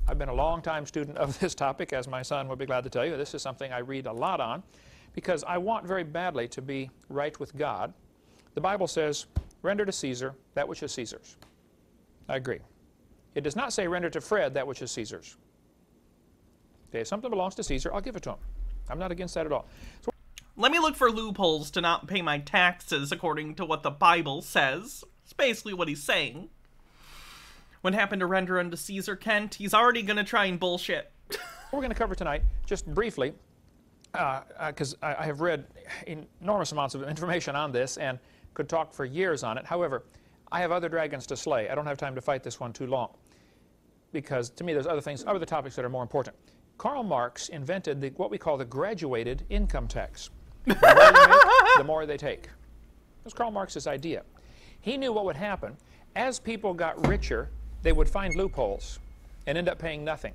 I've been a long-time student of this topic, as my son would be glad to tell you. This is something I read a lot on, because I want very badly to be right with God. The Bible says, render to Caesar that which is Caesar's. I agree. It does not say render to Fred that which is Caesar's. Okay, if something belongs to Caesar, I'll give it to him. I'm not against that at all. So, let me look for loopholes to not pay my taxes according to what the Bible says. It's basically what he's saying. What happened to render unto Caesar, Kent? He's already going to try and bullshit. We're going to cover tonight, just briefly, because I have read enormous amounts of information on this and could talk for years on it. However, I have other dragons to slay. I don't have time to fight this one too long, because to me there's other topics that are more important. Karl Marx invented what we call the graduated income tax. The more you make, the more they take. That was Karl Marx's idea. He knew what would happen. As people got richer, they would find loopholes and end up paying nothing.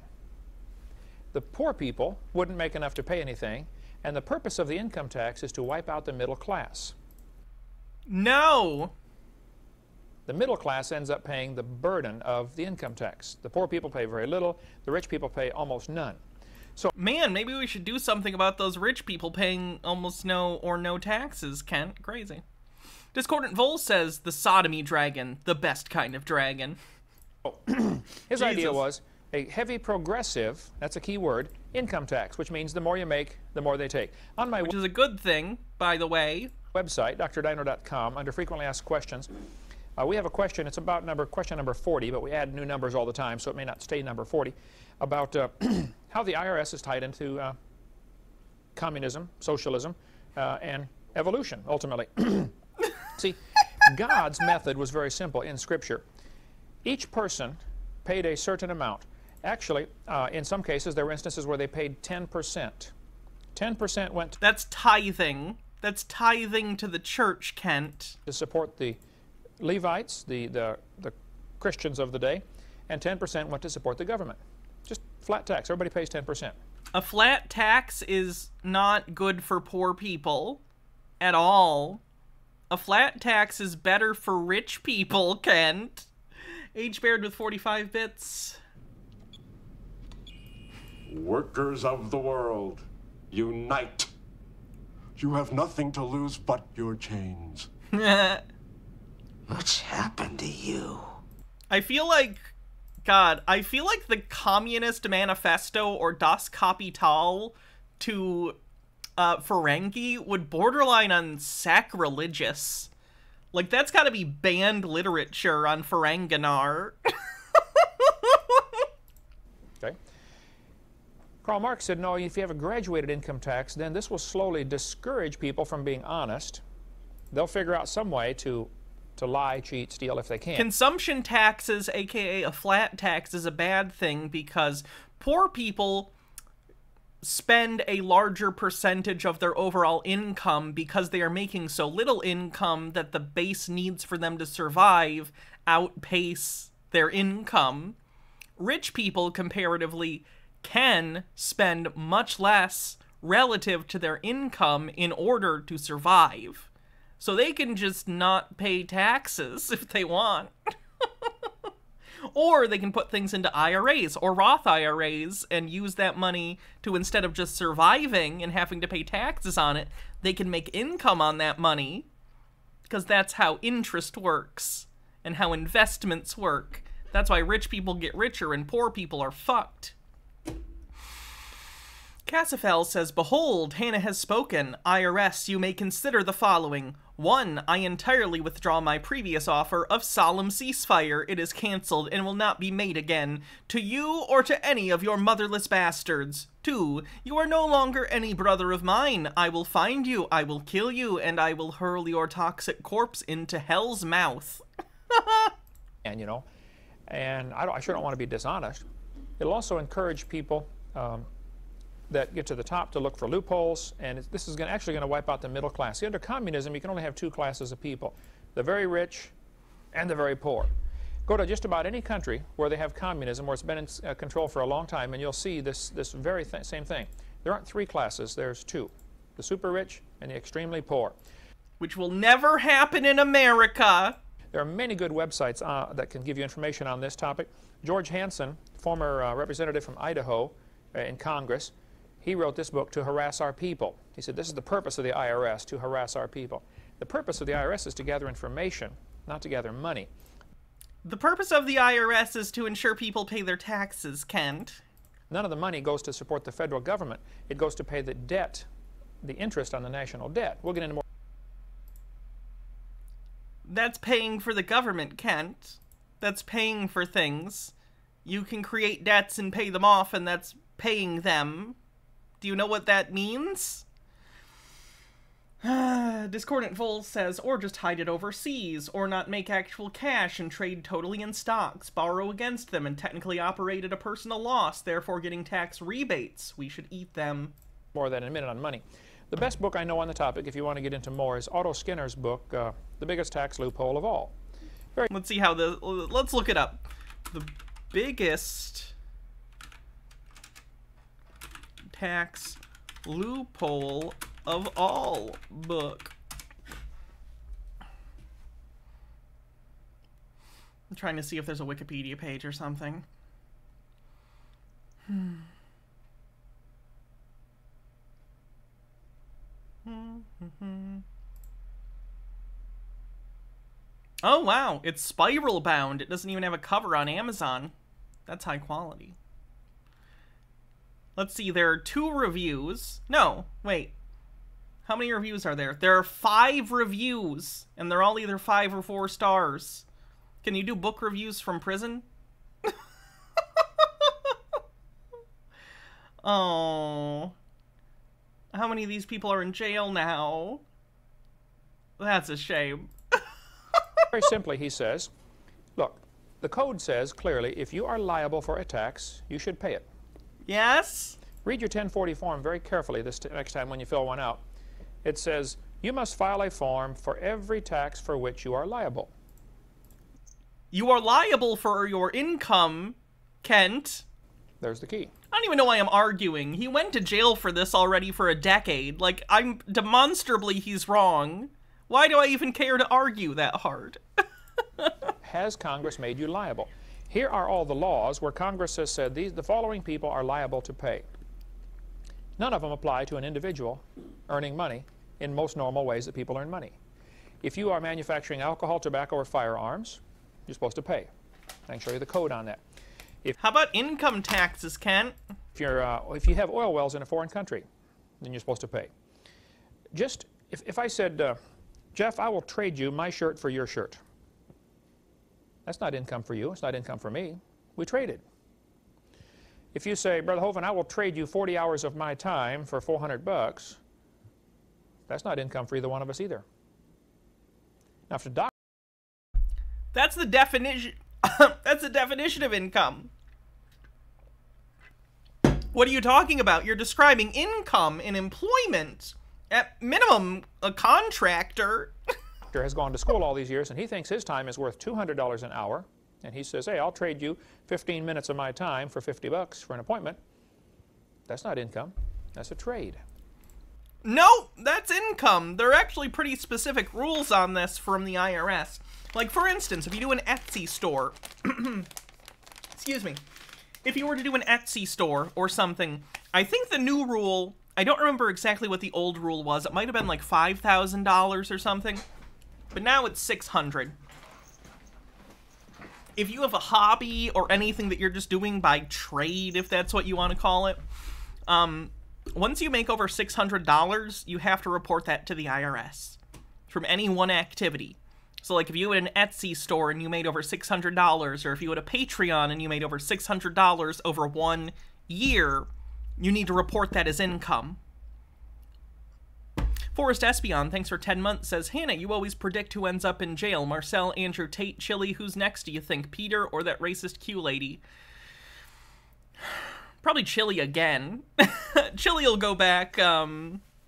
The poor people wouldn't make enough to pay anything, and the purpose of the income tax is to wipe out the middle class. No! The middle class ends up paying the burden of the income tax. The poor people pay very little, the rich people pay almost none. So, man, maybe we should do something about those rich people paying almost no taxes, Kent. Crazy. Discordant Vol says, the sodomy dragon, the best kind of dragon. His idea was a heavy progressive, that's a key word, income tax, which means the more you make, the more they take. On my which is a good thing, by the way. Website, drdino.com, under frequently asked questions, we have a question. It's about question number 40, but we add new numbers all the time, so it may not stay number 40, about how the IRS is tied into communism, socialism, and evolution, ultimately. See, God's method was very simple in Scripture. Each person paid a certain amount. Actually, in some cases, there were instances where they paid 10%. 10% went... That's tithing. That's tithing to the church, Kent. To support the Levites, the Christians of the day, and 10% went to support the government. Just flat tax. Everybody pays 10%. A flat tax is not good for poor people at all. A flat tax is better for rich people, Kent. H. Baird with 45 bits. Workers of the world, unite. You have nothing to lose but your chains. What's happened to you? I feel like the Communist Manifesto or Das Kapital to Ferengi would borderline on sacrilegious. Like, that's gotta be banned literature on Ferenginar. Okay. Karl Marx said, no, if you have a graduated income tax, then this will slowly discourage people from being honest. They'll figure out some way to lie, cheat, steal if they can. Consumption taxes, aka a flat tax, is a bad thing because poor people spend a larger percentage of their overall income because they are making so little income that the base needs for them to survive outpace their income. Rich people, comparatively, can spend much less relative to their income in order to survive. So they can just not pay taxes if they want. Or they can put things into IRAs or Roth IRAs and use that money to, instead of just surviving and having to pay taxes on it, they can make income on that money. Because that's how interest works and how investments work. That's why rich people get richer and poor people are fucked. Cassifel says, behold, Hannah has spoken. IRS, you may consider the following. 1. I entirely withdraw my previous offer of solemn ceasefire. It is cancelled and will not be made again, to you or to any of your motherless bastards. 2. You are no longer any brother of mine. I will find you, I will kill you, and I will hurl your toxic corpse into hell's mouth. And, you know, and I sure don't want to be dishonest. It'll also encourage people that get to the top to look for loopholes, and this is actually going to wipe out the middle class. See, under communism, you can only have two classes of people, the very rich and the very poor. Go to just about any country where they have communism, where it's been in control for a long time, and you'll see this very same thing. There aren't three classes, there's two, the super rich and the extremely poor. Which will never happen in America. There are many good websites that can give you information on this topic. George Hansen, former representative from Idaho in Congress, he wrote this book, To Harass Our People. He said, this is the purpose of the IRS, to harass our people. The purpose of the IRS is to gather information, not to gather money. The purpose of the IRS is to ensure people pay their taxes, Kent. None of the money goes to support the federal government. It goes to pay the debt, the interest on the national debt. We'll get into more. That's paying for the government, Kent. That's paying for things. You can create debts and pay them off, and that's paying them. Do you know what that means? Discordant Vol says, or just hide it overseas, or not make actual cash and trade totally in stocks, borrow against them, and technically operate at a personal loss, therefore getting tax rebates. We should eat them. More than a minute on money. The best book I know on the topic, if you want to get into more, is Otto Skinner's book, The Biggest Tax Loophole of All. Let's see how let's look it up. The biggest tax loophole of all book. I'm trying to see if there's a Wikipedia page or something. Oh wow, it's spiral bound. It doesn't even have a cover on Amazon. That's high quality. Let's see, there are 2 reviews. No, wait. How many reviews are there? There are 5 reviews, and they're all either 5 or 4 stars. Can you do book reviews from prison? Oh. How many of these people are in jail now? That's a shame. Very simply, he says, look, the code says clearly if you are liable for a tax, you should pay it. Yes? Read your 1040 form very carefully this next time when you fill one out. It says, you must file a form for every tax for which you are liable. You are liable for your income, Kent. There's the key. I don't even know why I'm arguing. He went to jail for this already for a decade. Like, I'm demonstrably he's wrong. Why do I even care to argue that hard? Has Congress made you liable? Here are all the laws where Congress has said the following people are liable to pay. None of them apply to an individual earning money in most normal ways that people earn money. If you are manufacturing alcohol, tobacco, or firearms, you're supposed to pay. I can show you the code on that. How about income taxes, Kent? If you have oil wells in a foreign country, then you're supposed to pay. Just, if I said, Jeff, I will trade you my shirt for your shirt. That's not income for you. It's not income for me. We traded. If you say, Brother Hovind, I will trade you 40 hours of my time for $400, that's not income for either one of us either. Now, if the doctor... That's the definition. That's the definition of income. What are you talking about? You're describing income in employment. At minimum, a contractor. Has gone to school all these years, and he thinks his time is worth $200 an hour, and he says, hey, I'll trade you 15 minutes of my time for $50 for an appointment. That's not income. That's a trade. No, that's income. There are actually pretty specific rules on this from the IRS. Like, for instance, if you do an Etsy store, excuse me, if you were to do an Etsy store or something, I think the new rule, I don't remember exactly what the old rule was. It might have been like $5,000 or something. But now it's $600. If you have a hobby or anything that you're just doing by trade, if that's what you want to call it, once you make over $600, you have to report that to the IRS from any one activity. So like if you had an Etsy store and you made over $600, or if you had a Patreon and you made over $600 over 1 year, you need to report that as income. Forrest Espion, thanks for 10 months, says, Hannah, you always predict who ends up in jail. Marcel, Andrew Tate, Chili, who's next, do you think? Peter or that racist Q lady? Probably Chili again. Chili will go back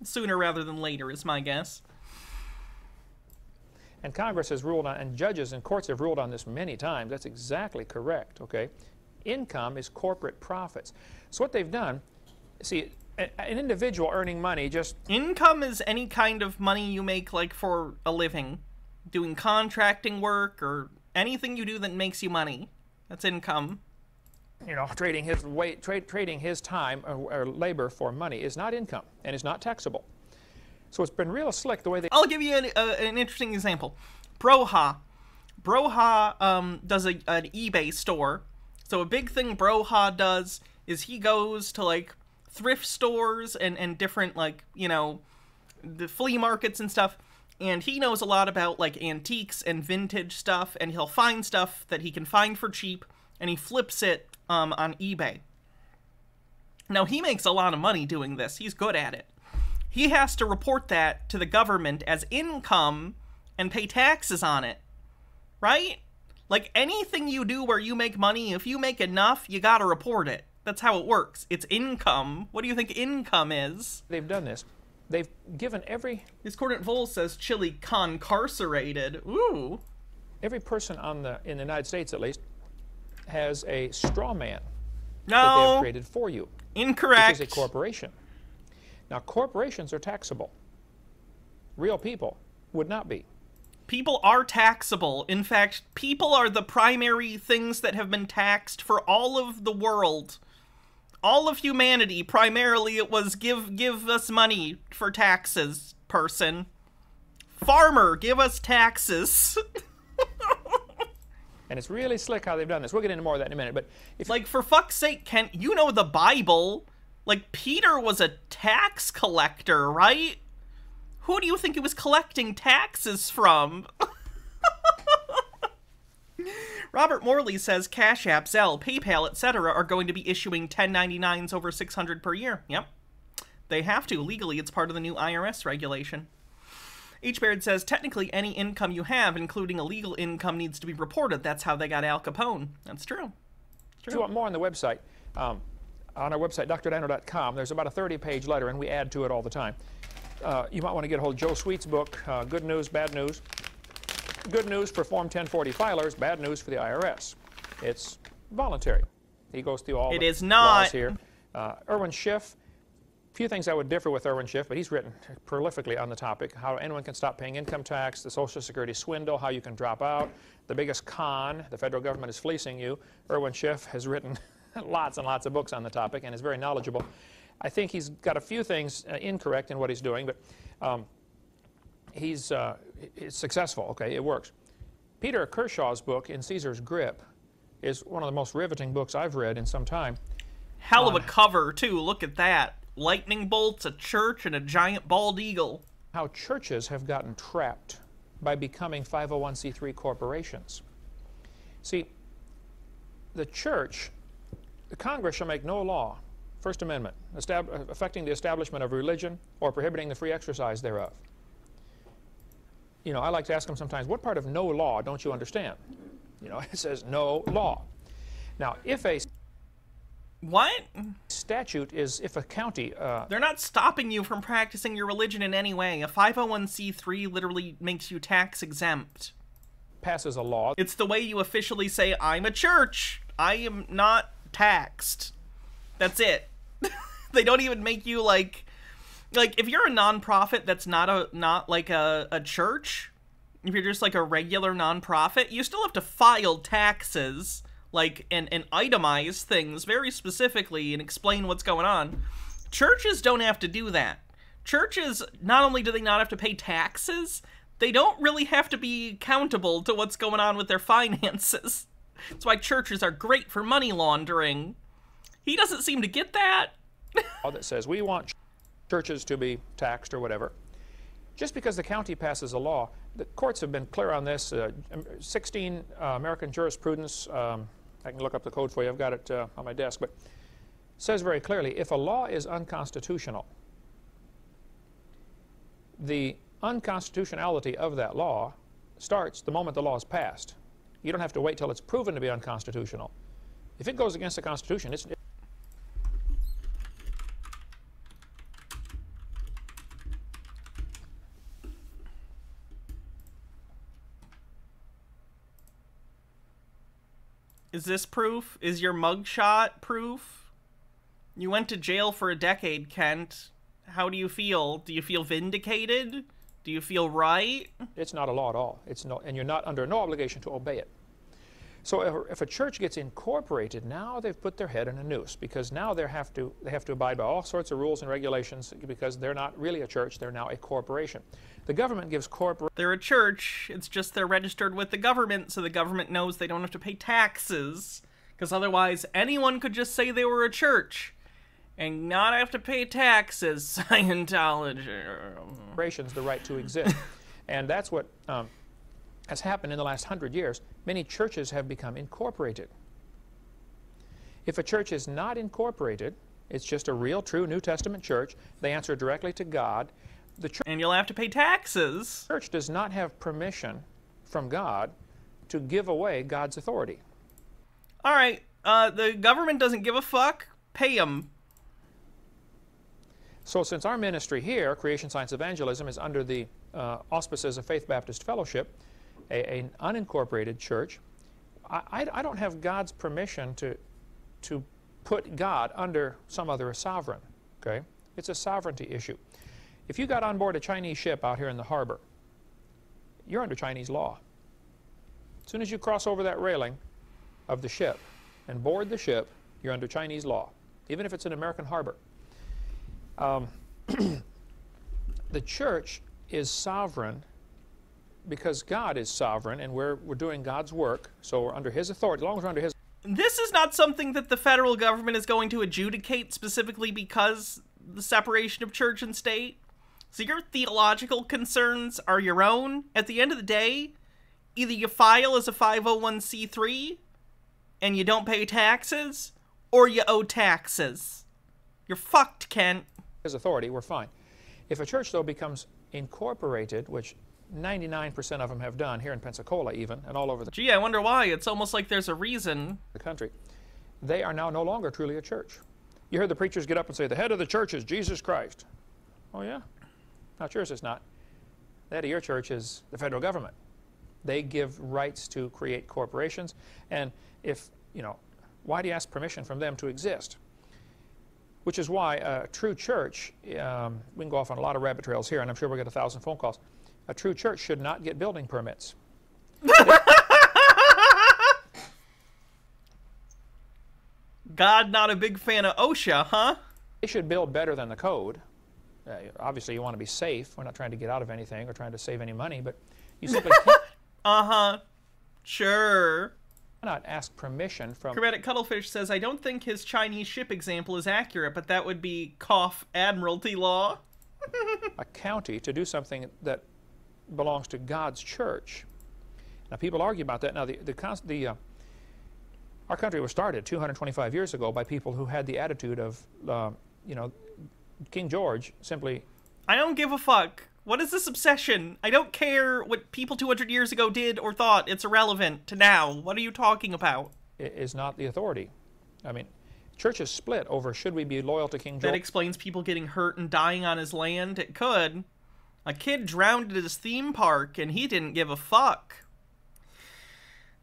sooner rather than later, is my guess. And Congress has ruled on, and judges and courts have ruled on this many times. That's exactly correct, okay? Income is corporate profits. So what they've done, see, an individual earning money just... Income is any kind of money you make, like, for a living. Doing contracting work or anything you do that makes you money. That's income. You know, trading his time or labor for money is not income, and it's not taxable. So it's been real slick the way they... I'll give you an interesting example. Broha. Broha does an eBay store. So a big thing Broha does is he goes to, like, thrift stores and different, like, you know, the flea markets and stuff, and he knows a lot about, like, antiques and vintage stuff, and he'll find stuff that he can find for cheap, and he flips it on eBay. Now, he makes a lot of money doing this. He's good at it. He has to report that to the government as income and pay taxes on it, right? Like, anything you do where you make money, if you make enough, you gotta report it. That's how it works. It's income. What do you think income is? They've done this. They've given every... Discordant Vol says Chili concarcerated. Ooh. Every person in the United States, at least, has a straw man that they have created for you. Incorrect. Which is a corporation. Now, corporations are taxable. Real people would not be. People are taxable. In fact, people are the primary things that have been taxed for all of the world. All of humanity, primarily it was give us money for taxes, person. Farmer, give us taxes. And it's really slick how they've done this. We'll get into more of that in a minute, but if... Like, for fuck's sake, Kent, you know the Bible. Like, Peter was a tax collector, right? Who do you think he was collecting taxes from? Robert Morley says Cash App, Zelle, PayPal, etc. are going to be issuing 1099s over $600 per year. Yep. They have to. Legally, it's part of the new IRS regulation. H. Baird says, technically, any income you have, including illegal income, needs to be reported. That's how they got Al Capone. That's true. If you want more on the website, on our website, drdino.com, there's about a 30-page letter, and we add to it all the time. You might want to get a hold of Joe Sweet's book, Good News, Bad News. good news for Form 1040 filers, bad news for the IRS. It's voluntary. He goes through all the laws here. Irwin Schiff, few things I would differ with Irwin Schiff, but he's written prolifically on the topic, how anyone can stop paying income tax, the Social Security swindle, how you can drop out, the biggest con, the federal government is fleecing you. Irwin Schiff has written lots and lots of books on the topic and is very knowledgeable. I think he's got a few things incorrect in what he's doing, but he's successful. Okay, it works. Peter Kershaw's book, In Caesar's Grip, is one of the most riveting books I've read in some time. Hell of a cover, too. Look at that. Lightning bolts, a church, and a giant bald eagle. How churches have gotten trapped by becoming 501c3 corporations. See, the church, the Congress shall make no law, First Amendment, affecting the establishment of religion or prohibiting the free exercise thereof. You know, I like to ask them sometimes, what part of no law don't you understand? You know, it says no law. Now, if a statute is, if a county... They're not stopping you from practicing your religion in any way. A 501c3 literally makes you tax exempt. Passes a law. It's the way you officially say, I'm a church. I am not taxed. That's it. They don't even make you like if you're a nonprofit that's not like a church, if you're just like a regular nonprofit, you still have to file taxes, like, and itemize things very specifically and explain what's going on. Churches don't have to do that. Churches, not only do they not have to pay taxes, they don't really have to be accountable to what's going on with their finances. That's why churches are great for money laundering. He doesn't seem to get that. That says we want churches to be taxed or whatever. Just because the county passes a law, the courts have been clear on this. 16 American jurisprudence, I can look up the code for you, I've got it on my desk, but it says very clearly, if a law is unconstitutional, the unconstitutionality of that law starts the moment the law is passed. You don't have to wait till it's proven to be unconstitutional. If it goes against the Constitution, it's... Is this proof? Is your mugshot proof? You went to jail for a decade, Kent. How do you feel? Do you feel vindicated? Do you feel right? It's not a law at all. It's no, and you're not under no obligation to obey it. So if a church gets incorporated, now they've put their head in a noose, because now they have to abide by all sorts of rules and regulations, because they're not really a church, they're now a corporation. The government gives They're a church, it's just they're registered with the government, so the government knows they don't have to pay taxes, because otherwise anyone could just say they were a church and not have to pay taxes. Scientology. Corporations the right to exist. And that's what has happened in the last 100 years. Many churches have become incorporated. If a church is not incorporated, it's just a real, true New Testament church. They answer directly to God. And you'll have to pay taxes. The church does not have permission from God to give away God's authority. All right, the government doesn't give a fuck. Pay them. So since our ministry here, Creation Science Evangelism, is under the auspices of Faith Baptist Fellowship, an unincorporated church, I don't have God's permission to put God under some other sovereign, okay? It's a sovereignty issue. If you got on board a Chinese ship out here in the harbor, you're under Chinese law. As soon as you cross over that railing of the ship and board the ship, you're under Chinese law, even if it's an American harbor. The church is sovereign because God is sovereign, and we're doing God's work, so we're under His authority. As long as we're under His... This is not something that the federal government is going to adjudicate specifically because the separation of church and state. So your theological concerns are your own. At the end of the day, either you file as a 501c3 and you don't pay taxes, or you owe taxes. You're fucked, Kent. His authority, we're fine. If a church, though, becomes incorporated, which 99% of them have done here in Pensacola even, and all over the... Gee, I wonder why. It's almost like there's a reason. ...the country. They are now no longer truly a church. You heard the preachers get up and say, the head of the church is Jesus Christ. Oh, yeah? Not yours, it's not. The head of your church is the federal government. They give rights to create corporations, and if, you know, why do you ask permission from them to exist? Which is why a true church, we can go off on a lot of rabbit trails here, and I'm sure we'll get 1,000 phone calls. A true church should not get building permits. God not a big fan of OSHA, huh? They should build better than the code. Obviously, you want to be safe. We're not trying to get out of anything or trying to save any money, but you simply can't. Uh-huh. Sure. Not ask permission from... Chromatic Cuttlefish says, I don't think his Chinese ship example is accurate, but that would be, cough, admiralty law. a county to do something that belongs to God's church. Now, people argue about that. Now, our country was started 225 years ago by people who had the attitude of, you know, King George simply... I don't give a fuck. What is this obsession? I don't care what people 200 years ago did or thought. It's irrelevant to now. What are you talking about? It is not the authority. I mean, church is split over should we be loyal to King George. That explains people getting hurt and dying on his land. It could. A kid drowned at his theme park and he didn't give a fuck.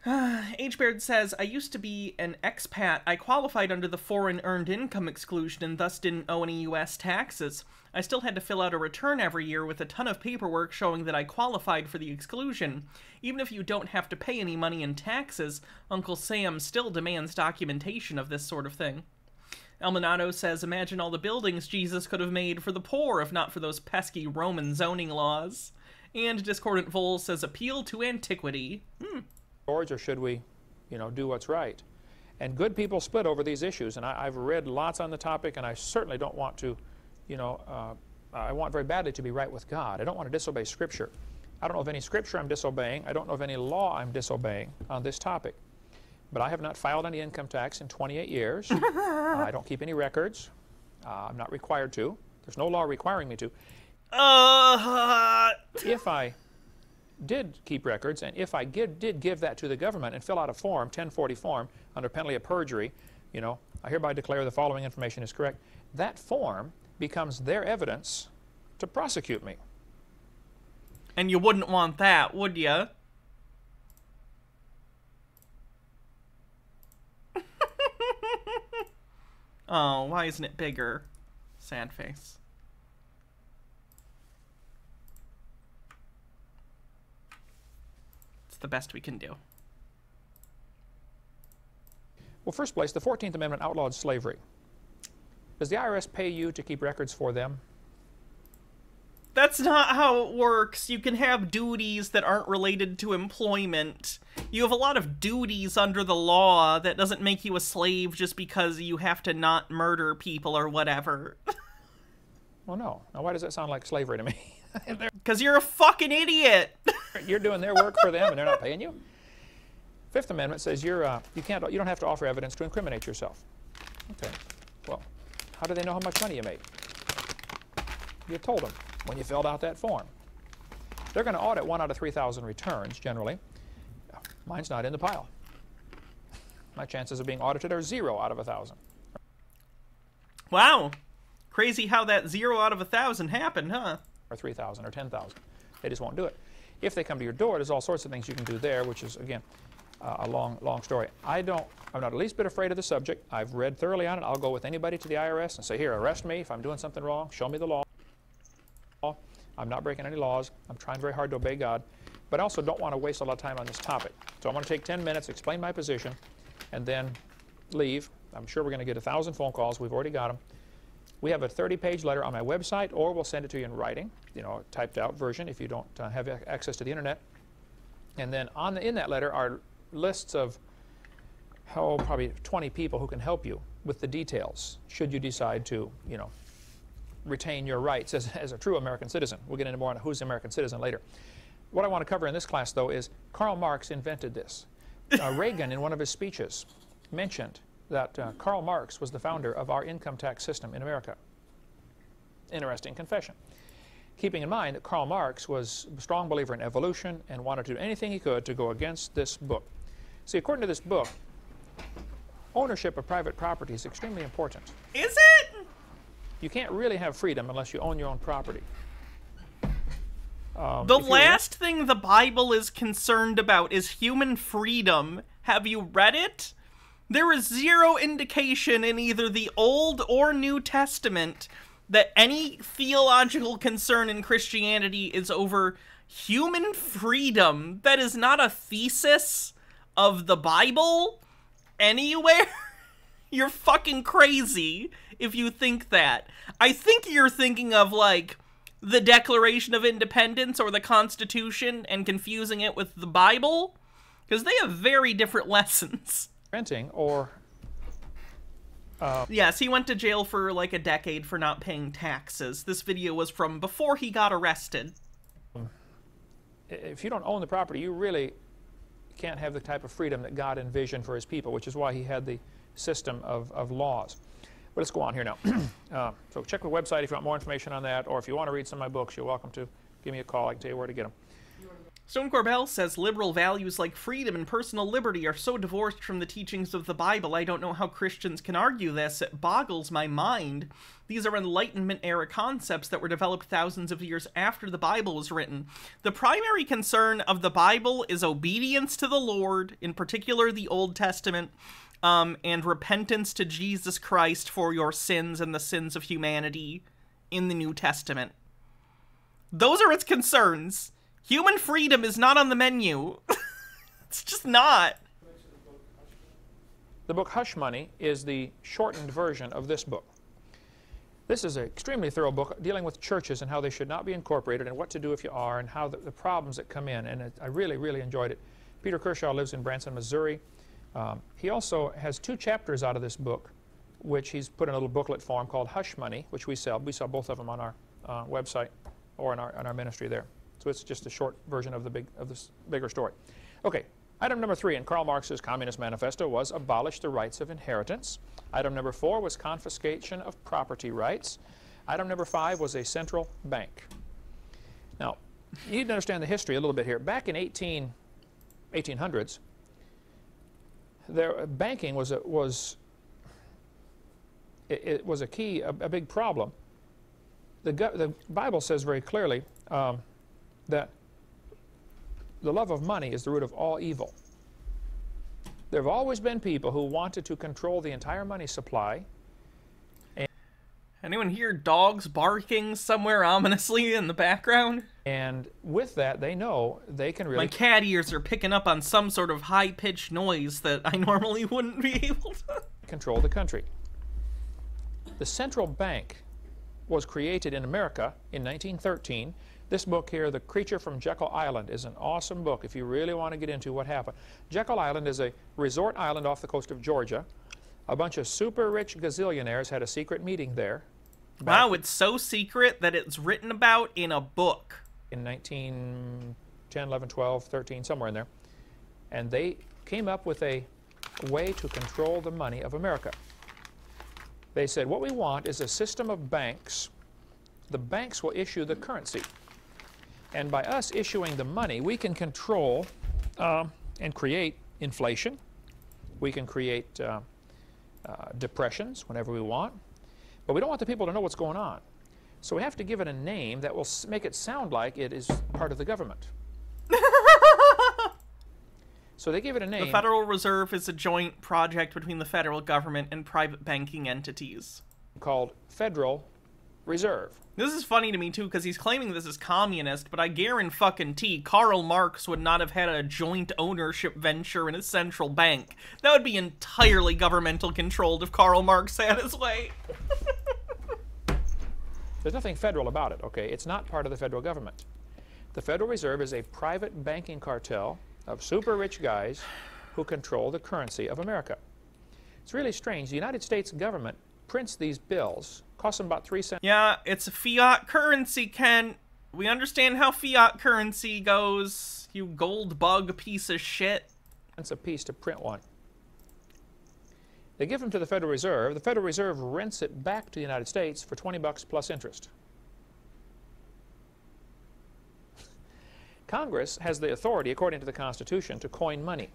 H-Baird says, I used to be an expat. I qualified under the foreign earned income exclusion and thus didn't owe any U.S. taxes. I still had to fill out a return every year with a ton of paperwork showing that I qualified for the exclusion. Even if you don't have to pay any money in taxes, Uncle Sam still demands documentation of this sort of thing. Elminato says, imagine all the buildings Jesus could have made for the poor if not for those pesky Roman zoning laws. And Discordant Vole says, appeal to antiquity. George, or should we, you know, do what's right? And good people split over these issues, and I've read lots on the topic, and I certainly don't want to, you know, I want very badly to be right with God. I don't want to disobey Scripture. I don't know of any Scripture I'm disobeying. I don't know of any law I'm disobeying on this topic. But I have not filed any income tax in 28 years. I don't keep any records. I'm not required to. There's no law requiring me to. If I did keep records, and if I did give that to the government and fill out a form, 1040 form, under penalty of perjury, you know, I hereby declare the following information is correct, that form becomes their evidence to prosecute me. And you wouldn't want that, would you? Oh, why isn't it bigger? Sad face. It's the best we can do. Well, first place, the 14th Amendment outlawed slavery. Does the IRS pay you to keep records for them? That's not how it works. You can have duties that aren't related to employment. You have a lot of duties under the law. That doesn't make you a slave just because you have to not murder people or whatever. Well, no. Now, why does that sound like slavery to me? Because you're a fucking idiot. You're doing their work for them and they're not paying you? Fifth Amendment says you don't have to offer evidence to incriminate yourself. Okay. Well, how do they know how much money you made? You told them when you filled out that form. They're going to audit 1 out of 3,000 returns, generally. Mine's not in the pile. My chances of being audited are 0 out of 1,000. Wow. Crazy how that 0 out of 1,000 happened, huh? Or 3,000 or 10,000. They just won't do it. If they come to your door, there's all sorts of things you can do there, which is, again, a long story. I'm not the least bit afraid of the subject. I've read thoroughly on it. I'll go with anybody to the IRS and say, here, arrest me if I'm doing something wrong. Show me the law. I'm not breaking any laws. I'm trying very hard to obey God. But I also don't want to waste a lot of time on this topic. So I'm going to take 10 minutes, explain my position, and then leave. I'm sure we're going to get 1,000 phone calls. We've already got them. We have a 30-page letter on my website, or we'll send it to you in writing, you know, a typed-out version if you don't have access to the internet. And then in that letter are lists of, probably 20 people who can help you with the details, should you decide to, you know, retain your rights as a true American citizen. We'll get into more on who's an American citizen later. What I want to cover in this class, though, is Karl Marx invented this. Reagan, in one of his speeches, mentioned that Karl Marx was the founder of our income tax system in America. Interesting confession. Keeping in mind that Karl Marx was a strong believer in evolution and wanted to do anything he could to go against this book. See, according to this book, ownership of private property is extremely important. Is it? You can't really have freedom unless you own your own property. The last thing the Bible is concerned about is human freedom. Have you read it? There is zero indication in either the Old or New Testament that any theological concern in Christianity is over human freedom. That is not a thesis of the Bible anywhere. You're fucking crazy if you think that. I think you're thinking of, like, the Declaration of Independence or the Constitution and confusing it with the Bible, because they have very different lessons. Renting or... Yes, he went to jail for like a decade for not paying taxes. This video was from before he got arrested. If you don't own the property, you really can't have the type of freedom that God envisioned for his people, which is why he had the system of laws. But let's go on here now. So check the website if you want more information on that, or if you want to read some of my books, you're welcome to give me a call. I can tell you where to get them. Stone Corbell says liberal values like freedom and personal liberty are so divorced from the teachings of the Bible. I don't know how Christians can argue this. It boggles my mind. These are Enlightenment-era concepts that were developed thousands of years after the Bible was written. The primary concern of the Bible is obedience to the Lord, in particular the Old Testament, and repentance to Jesus Christ for your sins and the sins of humanity in the New Testament. Those are its concerns. Human freedom is not on the menu. It's just not. The book Hush Money is the shortened version of this book. This is an extremely thorough book dealing with churches and how they should not be incorporated and what to do if you are and how the problems that come in. And I really, really enjoyed it. Peter Kershaw lives in Branson, Missouri. He also has 2 chapters out of this book, which he's put in a little booklet form called Hush Money, which we sell. We sell both of them on our website or in our ministry there. So it's just a short version of this bigger story. Okay, item number 3 in Karl Marx's Communist Manifesto was abolish the rights of inheritance. Item number 4 was confiscation of property rights. Item number 5 was a central bank. Now, you need to understand the history a little bit here. Back in 1800s, banking was a key, a big problem. The Bible says very clearly that the love of money is the root of all evil. There have always been people who wanted to control the entire money supply. Anyone hear dogs barking somewhere ominously in the background? And with that, they know they can really... My cat ears are picking up on some sort of high-pitched noise that I normally wouldn't be able to... control the country. The central bank was created in America in 1913. This book here, The Creature from Jekyll Island, is an awesome book if you really want to get into what happened. Jekyll Island is a resort island off the coast of Georgia. A bunch of super rich gazillionaires had a secret meeting there. Wow, it's so secret that it's written about in a book. In 1910, 11, 12, 13, somewhere in there. And they came up with a way to control the money of America. They said, what we want is a system of banks. The banks will issue the currency. And by us issuing the money, we can control and create inflation. We can create depressions whenever we want. But we don't want the people to know what's going on. So we have to give it a name that will make it sound like it is part of the government. So they give it a name. The Federal Reserve is a joint project between the federal government and private banking entities. Called Federal Reserve. This is funny to me, too, because he's claiming this is communist, but I guarantee Karl Marx would not have had a joint ownership venture in a central bank. That would be entirely governmental controlled if Karl Marx had his way. There's nothing federal about it, okay? It's not part of the federal government. The Federal Reserve is a private banking cartel of super rich guys who control the currency of America. It's really strange. The United States government prints these bills, costs them about 3 cents. Yeah, it's a fiat currency, Ken. We understand how fiat currency goes, you gold bug piece of shit. It's a piece to print one. They give them to the Federal Reserve. The Federal Reserve rents it back to the United States for $20 plus interest. Congress has the authority, according to the Constitution, to coin money.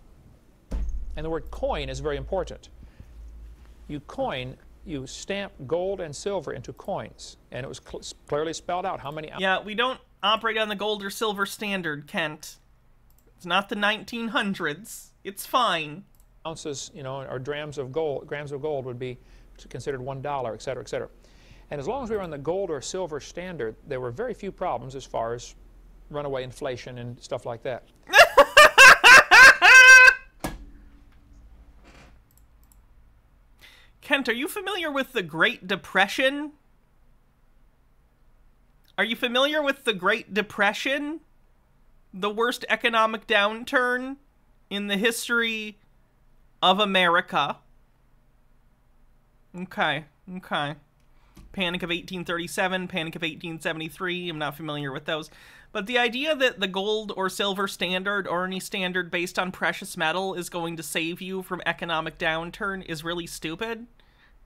And the word coin is very important. You coin, you stamp gold and silver into coins. And it was clearly spelled out how many... Yeah, we don't operate on the gold or silver standard, Kent. It's not the 1900s. It's fine. Ounces, you know, or grams of gold would be considered $1, et cetera, et cetera. And as long as we were on the gold or silver standard, there were very few problems as far as runaway inflation and stuff like that. Kent, are you familiar with the Great Depression? Are you familiar with the Great Depression? The worst economic downturn in the history of America. Okay, okay. Panic of 1837, Panic of 1873, I'm not familiar with those. But the idea that the gold or silver standard or any standard based on precious metal is going to save you from economic downturn is really stupid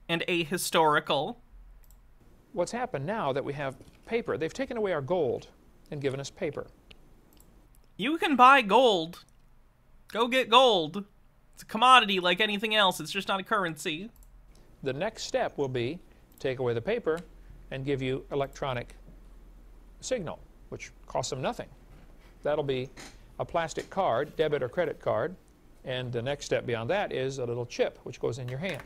and ahistorical. What's happened now that we have paper, they've taken away our gold and given us paper. You can buy gold. Go get gold. It's a commodity like anything else. It's just not a currency. The next step will be take away the paper and give you electronic signal, which costs them nothing. That'll be a plastic card, debit or credit card, and the next step beyond that is a little chip which goes in your hand.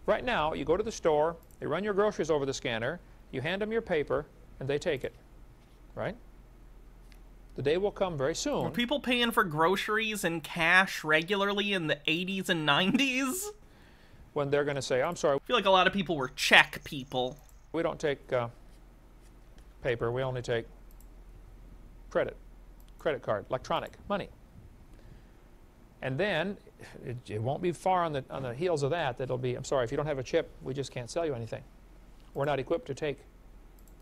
Right now, you go to the store, they run your groceries over the scanner, you hand them your paper, and they take it, right? The day will come very soon. Were people paying for groceries in cash regularly in the 80s and 90s? When they're going to say, I'm sorry. I feel like a lot of people were check people. We don't take paper, we only take credit card, electronic money. And then it won't be far on the heels of that it'll be, I'm sorry, if you don't have a chip, we just can't sell you anything. We're not equipped to take.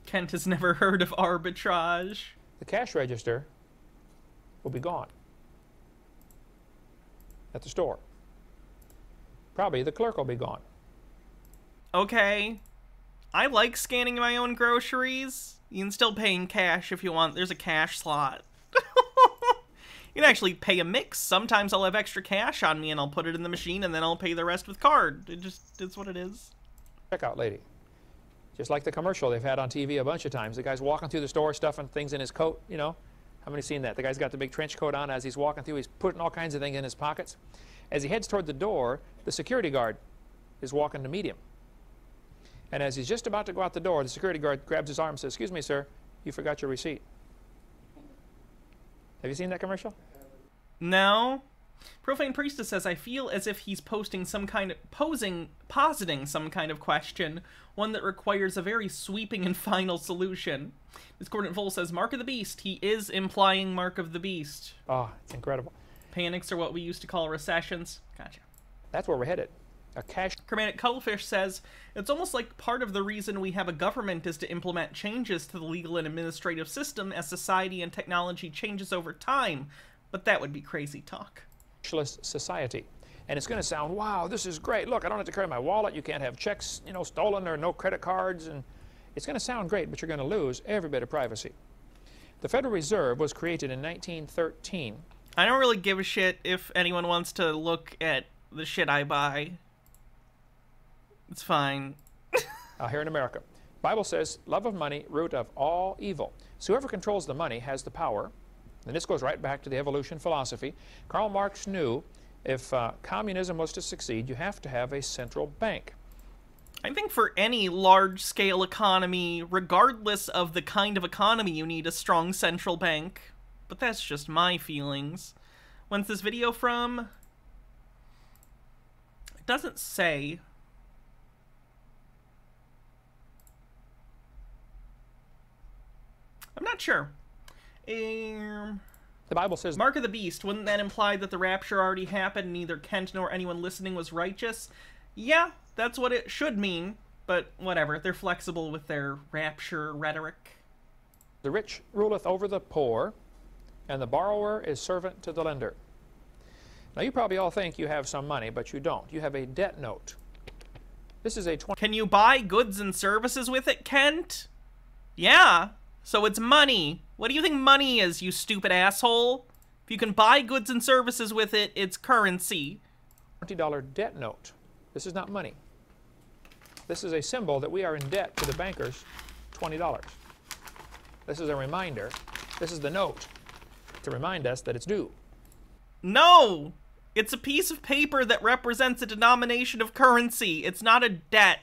Kent has never heard of arbitrage. The cash register will be gone at the store. Probably the clerk will be gone. Okay. I like scanning my own groceries. You can still pay in cash if you want. There's a cash slot. You can actually pay a mix. Sometimes I'll have extra cash on me and I'll put it in the machine and then I'll pay the rest with card. It just is what it is. Checkout lady. Just like the commercial they've had on TV a bunch of times. The guy's walking through the store stuffing things in his coat, you know. How many seen that? The guy's got the big trench coat on. As he's walking through, he's putting all kinds of things in his pockets. As he heads toward the door, the security guard is walking to meet him. And as he's just about to go out the door, the security guard grabs his arm and says, "Excuse me, sir, you forgot your receipt." Have you seen that commercial? No. Profane Priestess says, I feel as if he's positing some kind of question, one that requires a very sweeping and final solution. Discordant Vol says, Mark of the Beast. He is implying Mark of the Beast. Oh, it's incredible. Panics are what we used to call recessions. Gotcha. That's where we're headed. A cash. Chromatic Cuttlefish says, it's almost like part of the reason we have a government is to implement changes to the legal and administrative system as society and technology changes over time. But that would be crazy talk. Cashless society. And it's going to sound, wow, this is great. Look, I don't have to carry my wallet. You can't have checks, you know, stolen or no credit cards. And it's going to sound great, but you're going to lose every bit of privacy. The Federal Reserve was created in 1913. I don't really give a shit if anyone wants to look at the shit I buy. It's fine. Here in America. Bible says, love of money, root of all evil. So whoever controls the money has the power. And this goes right back to the evolution philosophy. Karl Marx knew if communism was to succeed, you have to have a central bank. I think for any large-scale economy, regardless of the kind of economy, you need a strong central bank. But that's just my feelings. When's this video from? It doesn't say. I'm not sure. The Bible says... Mark of the Beast, wouldn't that imply that the rapture already happened and neither Kent nor anyone listening was righteous? Yeah, that's what it should mean, but whatever. They're flexible with their rapture rhetoric. The rich ruleth over the poor, and the borrower is servant to the lender. Now, you probably all think you have some money, but you don't. You have a debt note. This is a 20... Can you buy goods and services with it, Kent? Yeah. So it's money. What do you think money is, you stupid asshole? If you can buy goods and services with it, it's currency. $20 debt note. This is not money. This is a symbol that we are in debt to the bankers, $20. This is a reminder. This is the note to remind us that it's due. No! It's a piece of paper that represents a denomination of currency. It's not a debt.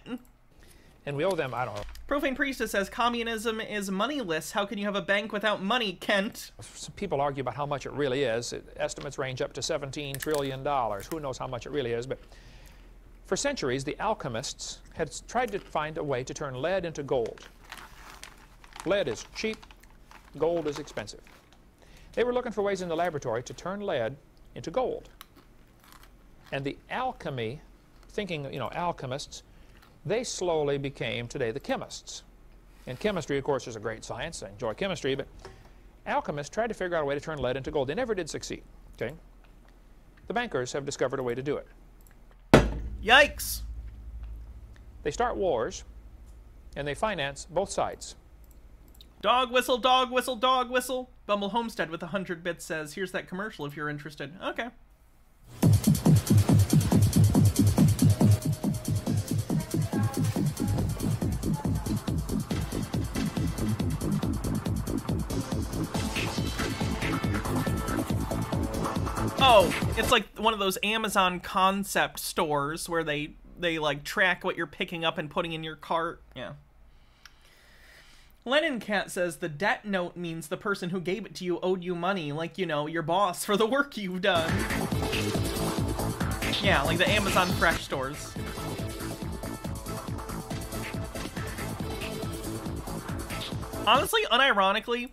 And we owe them, I don't know. Profane Priestess says, communism is moneyless. How can you have a bank without money, Kent? Some people argue about how much it really is. Estimates range up to $17 trillion. Who knows how much it really is? But for centuries, the alchemists had tried to find a way to turn lead into gold. Lead is cheap. Gold is expensive. They were looking for ways in the laboratory to turn lead into gold. And the alchemy, thinking, alchemists, they slowly became, today, the chemists. And chemistry, of course, is a great science. I enjoy chemistry, but alchemists tried to figure out a way to turn lead into gold. They never did succeed, okay? The bankers have discovered a way to do it. Yikes! They start wars, and they finance both sides. Dog whistle, dog whistle, dog whistle. Bumble Homestead with 100 bits says, here's that commercial if you're interested. Okay. Oh, it's like one of those Amazon concept stores where they like track what you're picking up and putting in your cart. Yeah. Lennon Cat says the debt note means the person who gave it to you owed you money, like, your boss for the work you've done. Yeah, like the Amazon Fresh stores. Honestly, unironically,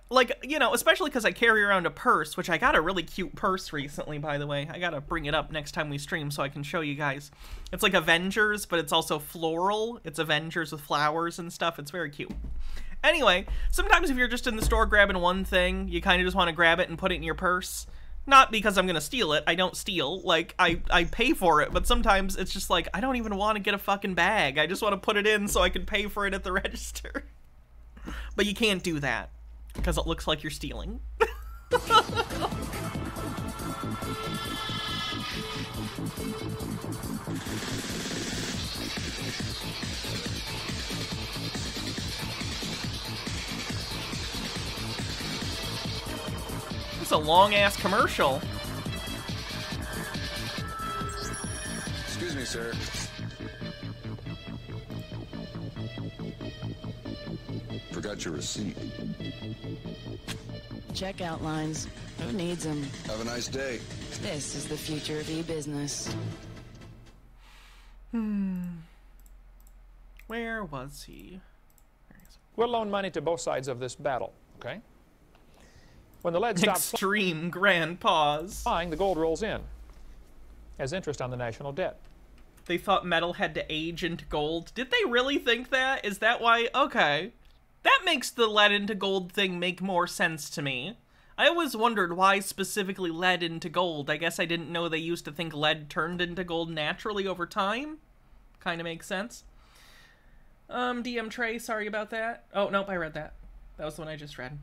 like, especially because I carry around a purse, which I got a really cute purse recently, by the way. I gotta bring it up next time we stream so I can show you guys. It's like Avengers, but it's also floral. It's Avengers with flowers and stuff. It's very cute. Anyway, sometimes if you're just in the store grabbing one thing, you kind of just want to grab it and put it in your purse. Not because I'm gonna steal it. I don't steal. Like, I pay for it, but sometimes it's just like, I don't even want to get a fucking bag. I just want to put it in so I can pay for it at the register. But you can't do that, because it looks like you're stealing. It's a long-ass commercial. Excuse me, sir. Forgot your receipt. Checkout lines. Who needs them? Have a nice day. This is the future of e-business. Where was he? We'll loan money to both sides of this battle, okay? When the lead stops extreme grand pause flying, the gold rolls in as interest on the national debt. They thought metal had to age into gold. Did they really think that? Is that why? Okay. That makes the lead into gold thing make more sense to me. I always wondered why specifically lead into gold. I guess I didn't know they used to think lead turned into gold naturally over time. Kind of makes sense. DM Trey, sorry about that. Oh, nope, I read that. That was the one I just read.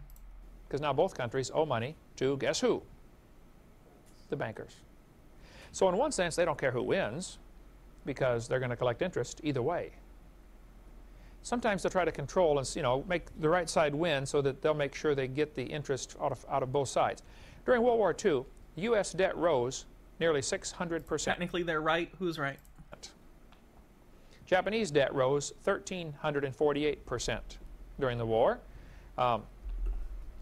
Because now both countries owe money to, guess who? The bankers. So in one sense, they don't care who wins, because they're going to collect interest either way. Sometimes they'll try to control and, make the right side win so that they'll make sure they get the interest out of both sides. During World War II, U.S. debt rose nearly 600%. Technically, they're right. Who's right? Japanese debt rose 1,348% during the war.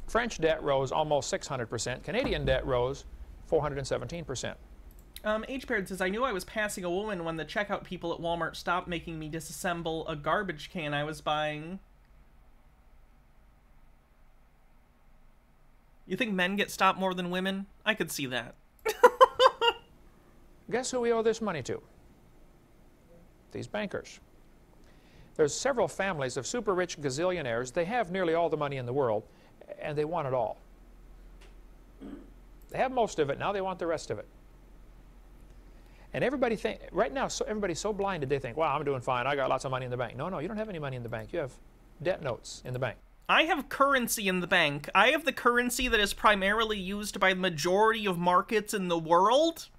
French debt rose almost 600%. Canadian debt rose 417%. H-Paired says, I knew I was passing a woman when the checkout people at Walmart stopped making me disassemble a garbage can I was buying. You think men get stopped more than women? I could see that. Guess who we owe this money to? These bankers. There's several families of super rich gazillionaires. They have nearly all the money in the world, and they want it all. They have most of it, now they want the rest of it. And everybody right now, everybody's so blinded, they think, wow, I'm doing fine, I got lots of money in the bank. No, you don't have any money in the bank. You have debt notes in the bank. I have currency in the bank. I have the currency that is primarily used by the majority of markets in the world.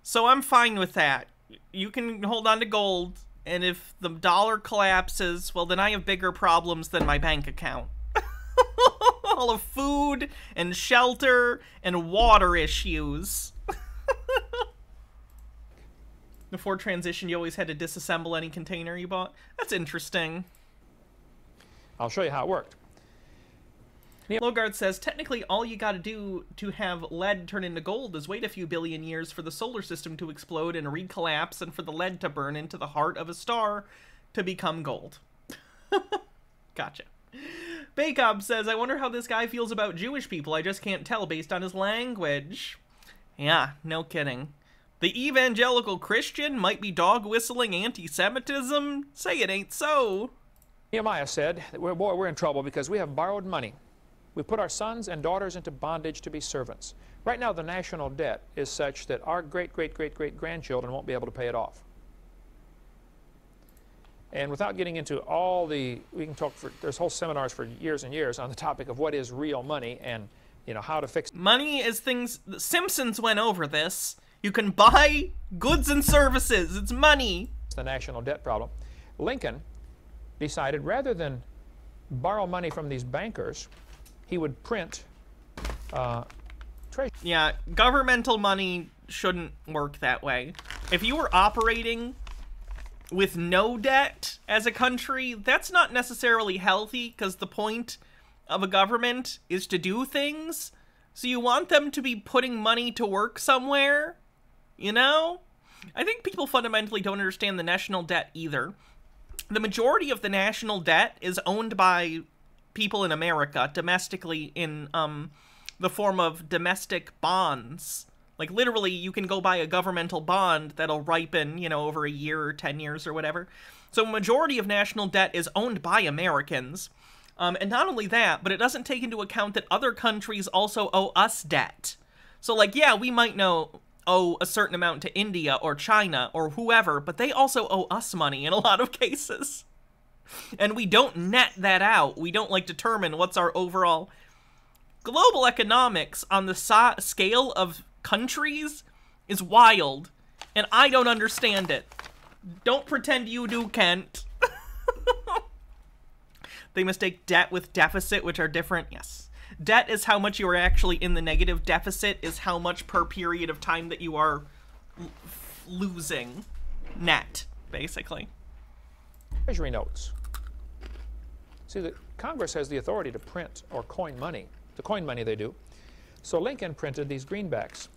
So I'm fine with that. You can hold on to gold, And if the dollar collapses, well, then I have bigger problems than my bank account. All of food and shelter and water issues. Before transition, you always had to disassemble any container you bought. That's interesting. I'll show you how it worked. Logard says, technically all you gotta do to have lead turn into gold is wait a few billion years for the solar system to explode and recollapse and for the lead to burn into the heart of a star to become gold. Gotcha. Bacob says, I wonder how this guy feels about Jewish people. I just can't tell based on his language. Yeah, no kidding. The evangelical Christian might be dog-whistling anti-Semitism? Say it ain't so. Nehemiah said, boy, we're in trouble because we have borrowed money. We put our sons and daughters into bondage to be servants. Right now, the national debt is such that our great-great-great-great-grandchildren won't be able to pay it off. And without getting into all the, we can talk for, there's whole seminars for years and years on the topic of what is real money and, you know, how to fix. Money is things, the Simpsons went over this. You can buy goods and services. It's money. It's the national debt problem. Lincoln decided rather than borrow money from these bankers, he would print treasury. Yeah, governmental money shouldn't work that way. If you were operating with no debt as a country, that's not necessarily healthy because the point of a government is to do things. So you want them to be putting money to work somewhere, you know? I think people fundamentally don't understand the national debt either. The majority of the national debt is owned by people in America, domestically, in the form of domestic bonds. Like, literally, you can go buy a governmental bond that'll ripen, you know, over a year or 10 years or whatever. So a majority of national debt is owned by Americans. And not only that, but it doesn't take into account that other countries also owe us debt. So, like, yeah, we might owe a certain amount to India or China or whoever, but they also owe us money in a lot of cases. And we don't net that out. We don't, like, determine what's our overall... Global economics on the scale of countries is wild, and I don't understand it. Don't pretend you do, Kent. They mistake debt with deficit, which are different. Yes. Debt is how much you are actually in the negative. Deficit is how much per period of time that you are losing net, basically. Treasury notes. See, the Congress has the authority to print or coin money. To coin money, they do. So Lincoln printed these greenbacks,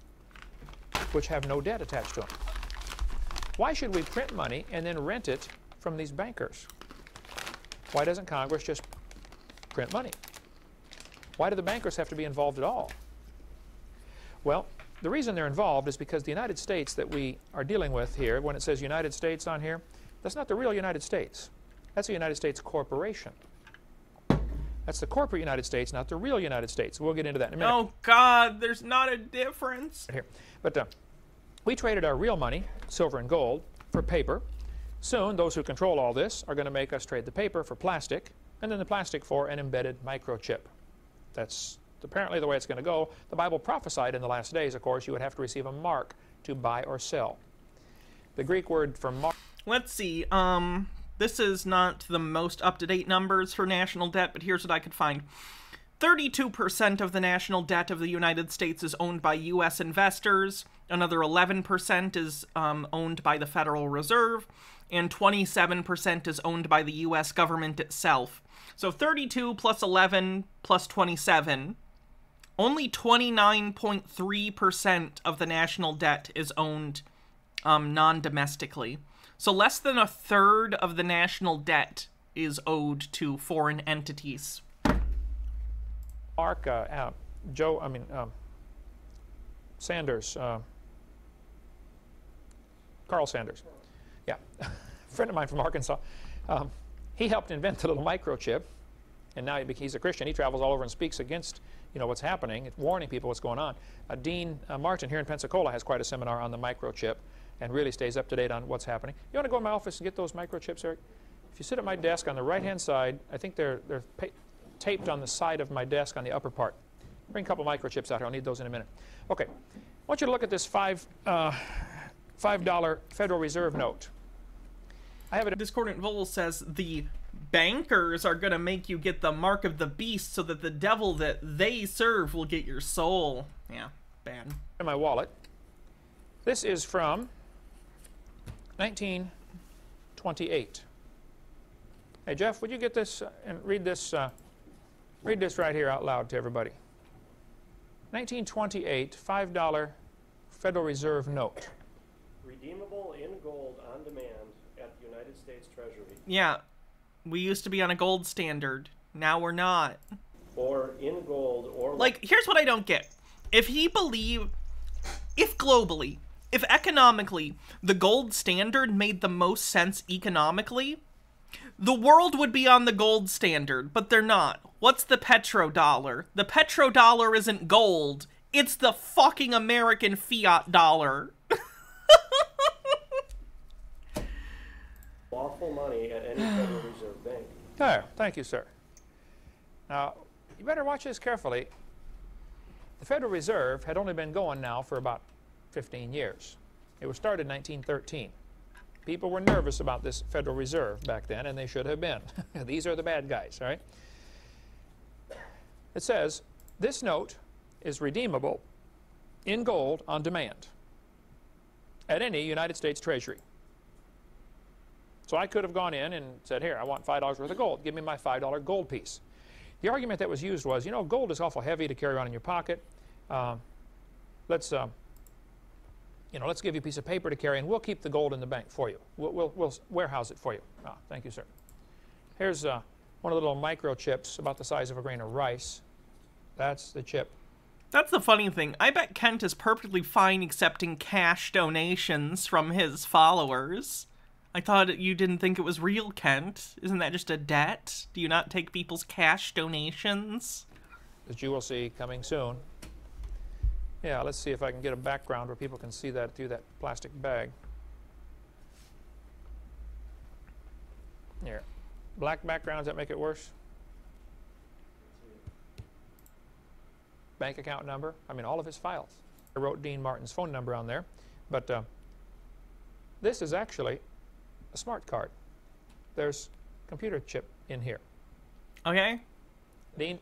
which have no debt attached to them. Why should we print money and then rent it from these bankers? Why doesn't Congress just print money? Why do the bankers have to be involved at all? Well, the reason they're involved is because the United States that we are dealing with here, when it says United States on here, that's not the real United States. That's a United States corporation. That's the corporate United States, not the real United States. We'll get into that in a minute. Oh, God, there's not a difference. Here. But we traded our real money, silver and gold, for paper. Soon, those who control all this are going to make us trade the paper for plastic, and then the plastic for an embedded microchip. That's apparently the way it's going to go. The Bible prophesied in the last days, of course, you would have to receive a mark to buy or sell. The Greek word for mark... Let's see, this is not the most up-to-date numbers for national debt, but here's what I could find. 32% of the national debt of the United States is owned by U.S. investors. Another 11% is owned by the Federal Reserve. And 27% is owned by the U.S. government itself. So 32 plus 11 plus 27. Only 29.3% of the national debt is owned non-domestically. So less than a third of the national debt is owed to foreign entities. Mark, Sanders, Carl Sanders. Yeah, a friend of mine from Arkansas. He helped invent the little microchip, and now he's a Christian. He travels all over and speaks against, what's happening, warning people what's going on. Dean Martin here in Pensacola has quite a seminar on the microchip and really stays up to date on what's happening. You want to go in my office and get those microchips, Eric? If you sit at my desk on the right-hand side, I think they're taped on the side of my desk on the upper part. Bring a couple microchips out here. I'll need those in a minute. Okay. I want you to look at this $5 Federal Reserve note. I have a Discordant Vol says the bankers are gonna make you get the mark of the beast so that the devil that they serve will get your soul. Yeah, bad. In my wallet. This is from 1928. Hey Jeff, would you get this and read this right here out loud to everybody. 1928 $5 Federal Reserve note. Redeemable in gold on demand at the United States Treasury. Yeah, we used to be on a gold standard. Now we're not. Or in gold or... Like, here's what I don't get. If globally, if economically, the gold standard made the most sense economically, the world would be on the gold standard, but they're not. What's the petrodollar? The petrodollar isn't gold. It's the fucking American fiat dollar. Lawful money at any Federal Reserve bank. There, thank you, sir. Now, you better watch this carefully. The Federal Reserve had only been going now for about 15 years. It was started in 1913. People were nervous about this Federal Reserve back then, and they should have been. These are the bad guys, all right? It says, this note is redeemable in gold on demand at any United States Treasury. So I could have gone in and said, here, I want $5 worth of gold. Give me my $5 gold piece. The argument that was used was, you know, gold is awful heavy to carry around in your pocket. Let's give you a piece of paper to carry, and we'll keep the gold in the bank for you. We'll warehouse it for you. Ah, thank you, sir. Here's one of the little microchips about the size of a grain of rice. That's the chip. That's the funny thing. I bet Kent is perfectly fine accepting cash donations from his followers. I thought you didn't think it was real, Kent. Isn't that just a debt? Do you not take people's cash donations? That you will see coming soon. Yeah, let's see if I can get a background where people can see that through that plastic bag. Here. Black backgrounds that make it worse? Bank account number. I mean, all of his files. I wrote Dean Martin's phone number on there. But this is actually a smart card. There's a computer chip in here. Okay. Dean,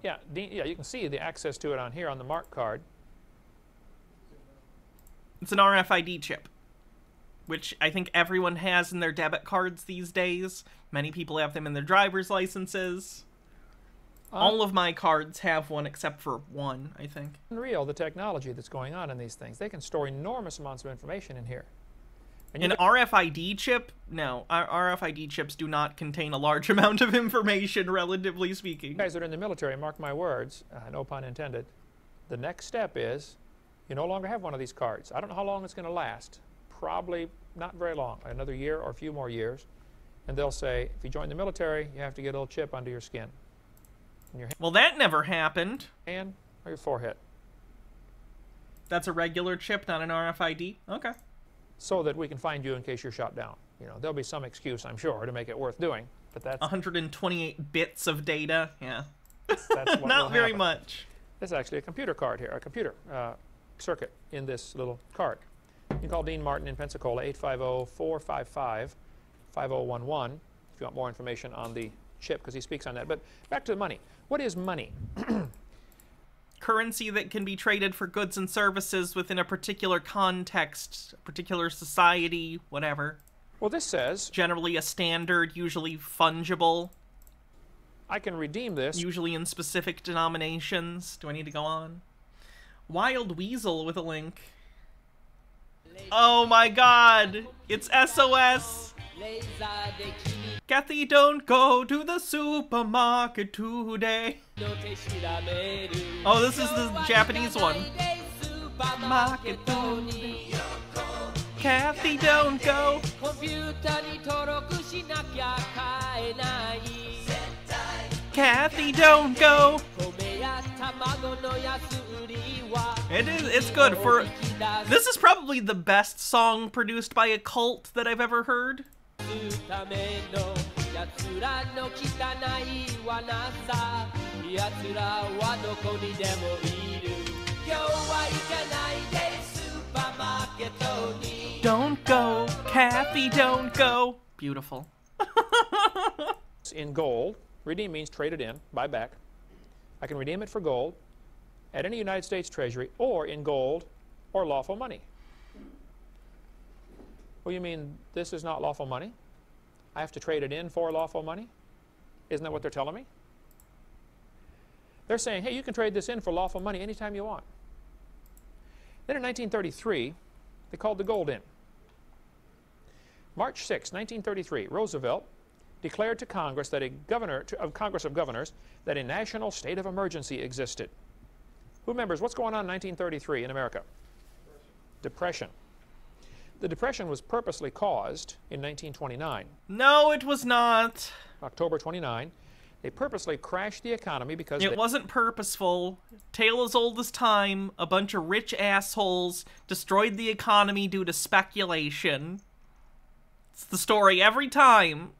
yeah, you can see the access to it on here on the Mark card. It's an RFID chip, which I think everyone has in their debit cards these days. Many people have them in their driver's licenses. All of my cards have one except for one, I think. Unreal, the technology that's going on in these things. They can store enormous amounts of information in here. An RFID chip? No, RFID chips do not contain a large amount of information, relatively speaking. You guys that are in the military, mark my words, no pun intended, the next step is you no longer have one of these cards. I don't know how long it's going to last. Probably not very long, another year or a few more years. And they'll say, if you join the military, you have to get a little chip under your skin. Well, that never happened. Hand or your forehead. That's a regular chip, not an RFID? Okay. So that we can find you in case you're shot down. You know, there'll be some excuse, I'm sure, to make it worth doing. But that's 128 bits of data. Yeah. That's what not very much. There's actually a computer card here, a computer circuit in this little card. You can call Dean Martin in Pensacola, 850-455-5011, if you want more information on the chip, because he speaks on that. But back to the money. What is money? Currency that can be traded for goods and services within a particular context, a particular society, whatever. Well, this says... Generally a standard, usually fungible. I can redeem this. Usually in specific denominations. Do I need to go on? Wild Weasel with a link. Oh my god! It's SOS! Kathy, don't go to the supermarket today. Oh, this is the Japanese one. Kathy, don't go. Kathy, don't go. It's good for... This is probably the best song produced by a cult that I've ever heard. Don't go, Kathy, don't go. Beautiful. In gold. Redeem means traded in, buy back. I can redeem it for gold at any United States Treasury or in gold or lawful money. Well, you mean this is not lawful money? I have to trade it in for lawful money? Isn't that what they're telling me? They're saying, hey, you can trade this in for lawful money anytime you want. Then in 1933, they called the gold in. March 6, 1933, Roosevelt declared to Congress that Congress of Governors that a national state of emergency existed. Who remembers what's going on in 1933 in America? Depression. The Depression was purposely caused in 1929. No, it was not. October 29. They purposely crashed the economy because it wasn't purposeful. Tale as old as time. A bunch of rich assholes destroyed the economy due to speculation. It's the story every time.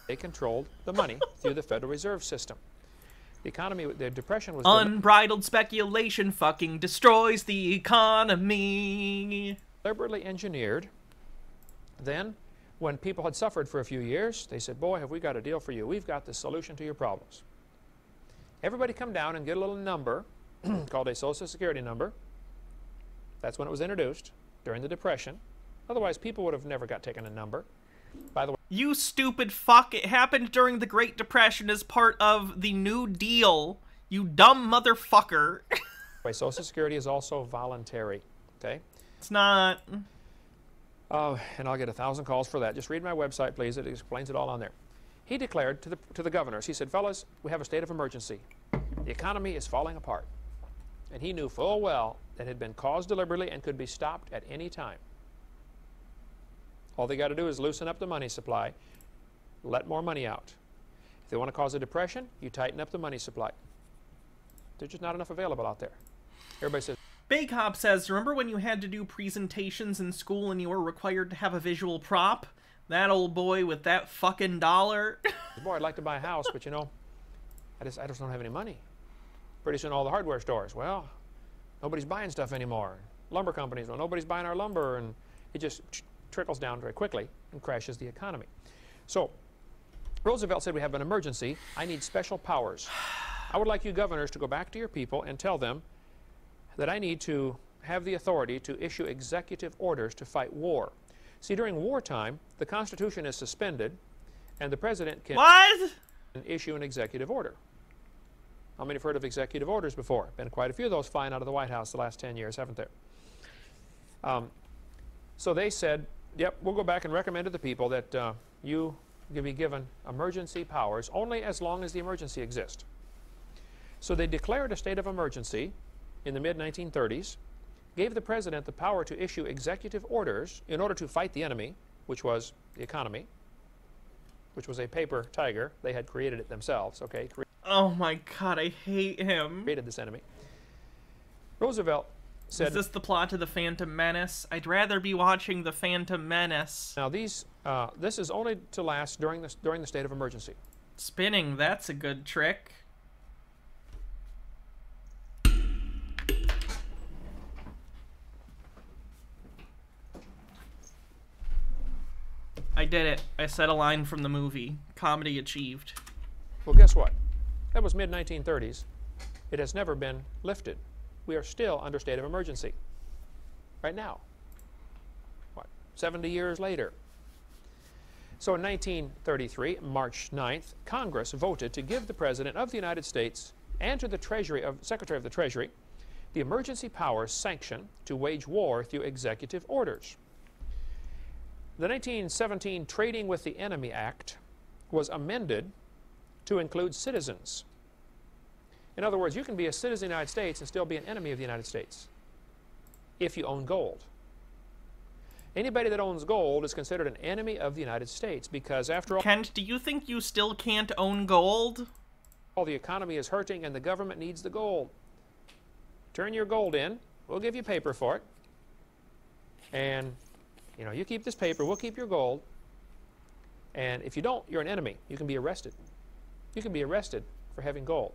They controlled the money through the Federal Reserve System. The economy, the Depression was... Unbridled speculation fucking destroys the economy. Deliberately engineered. Then, when people had suffered for a few years, they said, boy, have we got a deal for you. We've got the solution to your problems. Everybody come down and get a little number called a Social Security number. That's when it was introduced, during the Depression. Otherwise, people would have never got taken a number. By the way, you stupid fuck, it happened during the Great Depression as part of the New Deal, you dumb motherfucker. Social Security is also voluntary, okay? It's not. Oh, and I'll get 1,000 calls for that. Just read my website, please. It explains it all on there. He declared to the governors, he said, fellas, we have a state of emergency. The economy is falling apart. And he knew full well that it had been caused deliberately and could be stopped at any time. All they got to do is loosen up the money supply, let more money out. If they want to cause a depression, you tighten up the money supply. There's just not enough available out there. Everybody says... Big Hop says, remember when you had to do presentations in school and you were required to have a visual prop? That old boy with that fucking dollar. Boy, I'd like to buy a house, but you know, I just don't have any money. Pretty soon all the hardware stores, well, nobody's buying stuff anymore. Lumber companies, well, nobody's buying our lumber, and it just trickles down very quickly and crashes the economy. So Roosevelt said, we have an emergency. I need special powers. I would like you governors to go back to your people and tell them that I need to have the authority to issue executive orders to fight war. See, during wartime, the Constitution is suspended, and the president can issue an executive order. How many have heard of executive orders before? Been quite a few of those flying out of the White House the last 10 years, haven't there? So they said, yep, we'll go back and recommend to the people that you be given emergency powers only as long as the emergency exists. So they declared a state of emergency in the mid-1930s, gave the president the power to issue executive orders in order to fight the enemy, which was the economy, which was a paper tiger. They had created it themselves, okay? Oh my God, I hate him. Created this enemy. Roosevelt said... Is this the plot to The Phantom Menace? I'd rather be watching The Phantom Menace. Now this is only to last during the state of emergency. Spinning, that's a good trick. I did it. I said a line from the movie. Comedy achieved. Well, guess what? That was mid-1930s. It has never been lifted. We are still under state of emergency. Right now. What? 70 years later. So in 1933, March 9th, Congress voted to give the President of the United States and to the Secretary of the Treasury the emergency powers sanction to wage war through executive orders. The 1917 Trading with the Enemy Act was amended to include citizens. In other words, you can be a citizen of the United States and still be an enemy of the United States if you own gold. Anybody that owns gold is considered an enemy of the United States because, after all... Kent, do you think you still can't own gold? The economy is hurting and the government needs the gold. Turn your gold in. We'll give you paper for it. And... you know, you keep this paper, we'll keep your gold. And if you don't, you're an enemy. You can be arrested. You can be arrested for having gold.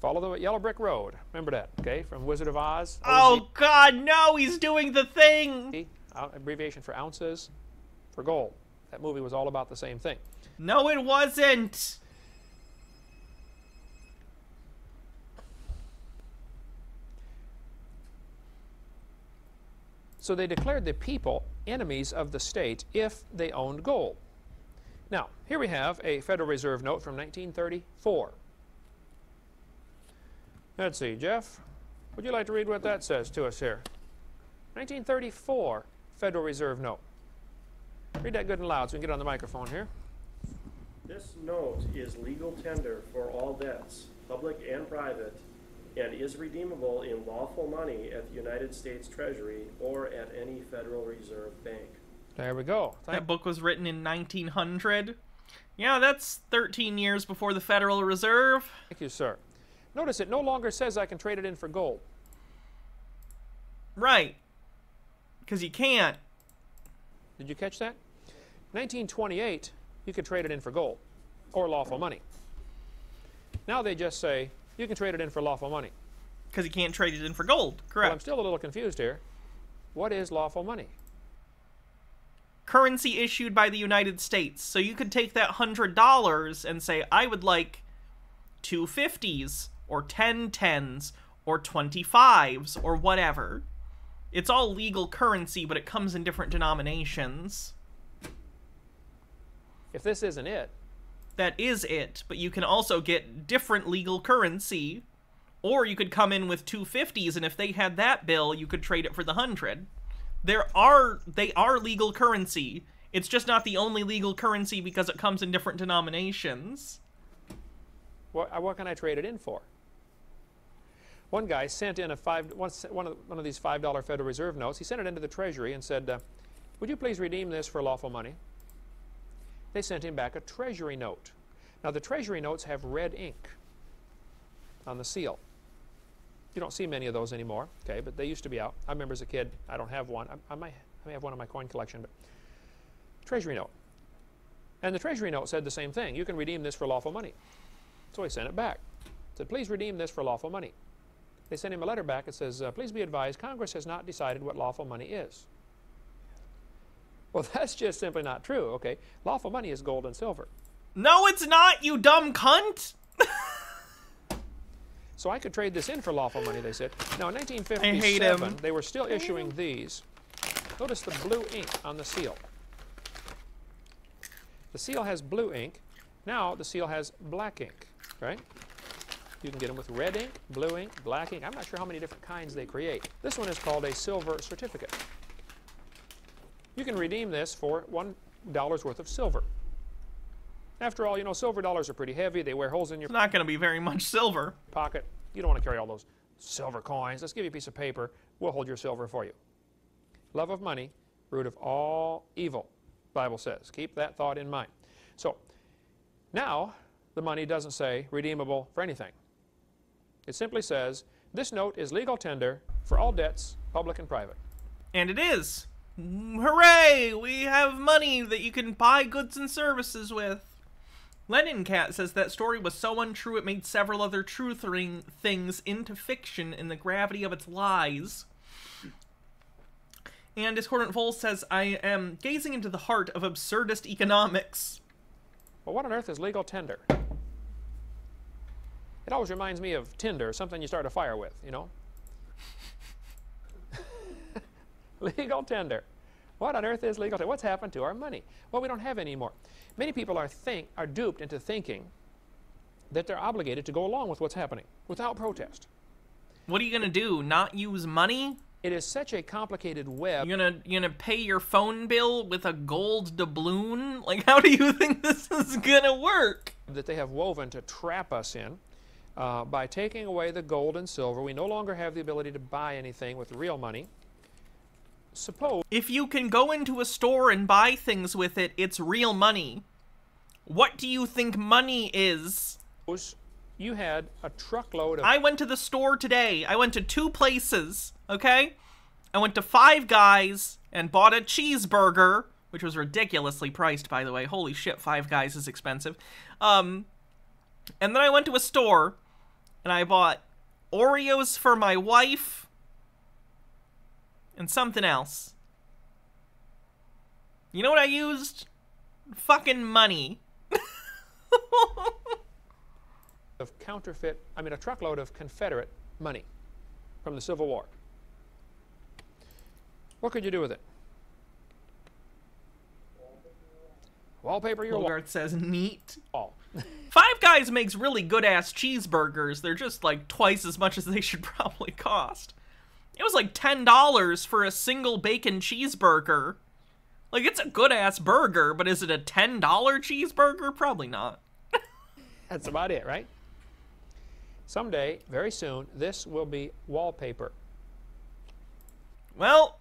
Follow the yellow brick road. Remember that, okay? From Wizard of Oz. Oh, God, no! He's doing the thing! Abbreviation for ounces. for gold. That movie was all about the same thing. No, it wasn't. So they declared the people enemies of the state if they owned gold. Now, here we have a Federal Reserve note from 1934. Let's see, Jeff, would you like to read what that says to us here? 1934 Federal Reserve note. Read that good and loud so we can get on the microphone here. This note is legal tender for all debts, public and private, and is redeemable in lawful money at the United States Treasury or at any Federal Reserve Bank. There we go. That book was written in 1900. Yeah, that's 13 years before the Federal Reserve. Thank you, sir. Notice it no longer says I can trade it in for gold. Right. Because you can't. Did you catch that? 1928, you could trade it in for gold or lawful money. Now they just say you can trade it in for lawful money. Because you can't trade it in for gold, correct. Well, I'm still a little confused here. What is lawful money? Currency issued by the United States. So you could take that $100 and say, I would like 2 50s or 10 10s or 25s or whatever. It's all legal currency, but it comes in different denominations. If this isn't it. That is it, but you can also get different legal currency, or you could come in with 2 50s, and if they had that bill, you could trade it for the 100. They are legal currency. It's just not the only legal currency because it comes in different denominations. What can I trade it in for? One guy sent in one of these $5 Federal Reserve notes. He sent it into the Treasury and said, would you please redeem this for lawful money? They sent him back a Treasury note. Now, the Treasury notes have red ink on the seal. You don't see many of those anymore, okay, but they used to be out. I remember as a kid, I don't have one. I may have one in my coin collection, but Treasury note. And the Treasury note said the same thing. You can redeem this for lawful money. So he sent it back. Said, please redeem this for lawful money. They sent him a letter back that says, please be advised, Congress has not decided what lawful money is. Well, that's just simply not true, okay? Lawful money is gold and silver. No, it's not, you dumb cunt! So I could trade this in for lawful money, they said. Now, in 1957, they were still issuing these. Notice the blue ink on the seal. The seal has blue ink. Now, the seal has black ink, right? You can get them with red ink, blue ink, black ink. I'm not sure how many different kinds they create. This one is called a silver certificate. You can redeem this for $1 worth of silver. After all, you know, silver dollars are pretty heavy. They wear holes in your... It's not going to be very much silver. ...pocket. You don't want to carry all those silver coins. Let's give you a piece of paper. We'll hold your silver for you. Love of money, root of all evil, Bible says. Keep that thought in mind. So, now, the money doesn't say redeemable for anything. It simply says, this note is legal tender for all debts, public and private. And it is. Hooray! We have money that you can buy goods and services with. Lenin Cat says that story was so untrue it made several other true things into fiction in the gravity of its lies. And Discordant Vole says, I am gazing into the heart of absurdist economics. Well, what on earth is legal tender? It always reminds me of tinder, something you start a fire with, you know? Legal tender. What on earth is legal tender? What's happened to our money? Well, we don't have any more. Many people are duped into thinking that they're obligated to go along with what's happening without protest. What are you going to do? Not use money? It is such a complicated web. You're gonna pay your phone bill with a gold doubloon? Like, how do you think this is gonna work? That they have woven to trap us in. By taking away the gold and silver, we no longer have the ability to buy anything with real money. Suppose if you can go into a store and buy things with it, it's real money. What do you think money is? You had a truckload of... I went to the store today. I went to 2 places, okay? I went to Five Guys and bought a cheeseburger, which was ridiculously priced, by the way. Holy shit, Five Guys is expensive. And then I went to a store and I bought Oreos for my wife and something else. You know what I used? Fucking money. Of counterfeit, a truckload of Confederate money from the Civil War. What could you do with it? Wallpaper your wall. Bogart says neat. Oh. Five Guys makes really good-ass cheeseburgers. They're just like twice as much as they should probably cost. It was like $10 for a single bacon cheeseburger. Like, it's a good-ass burger, but is it a $10 cheeseburger? Probably not. That's about it, right? Someday, very soon, this will be wallpaper. Well,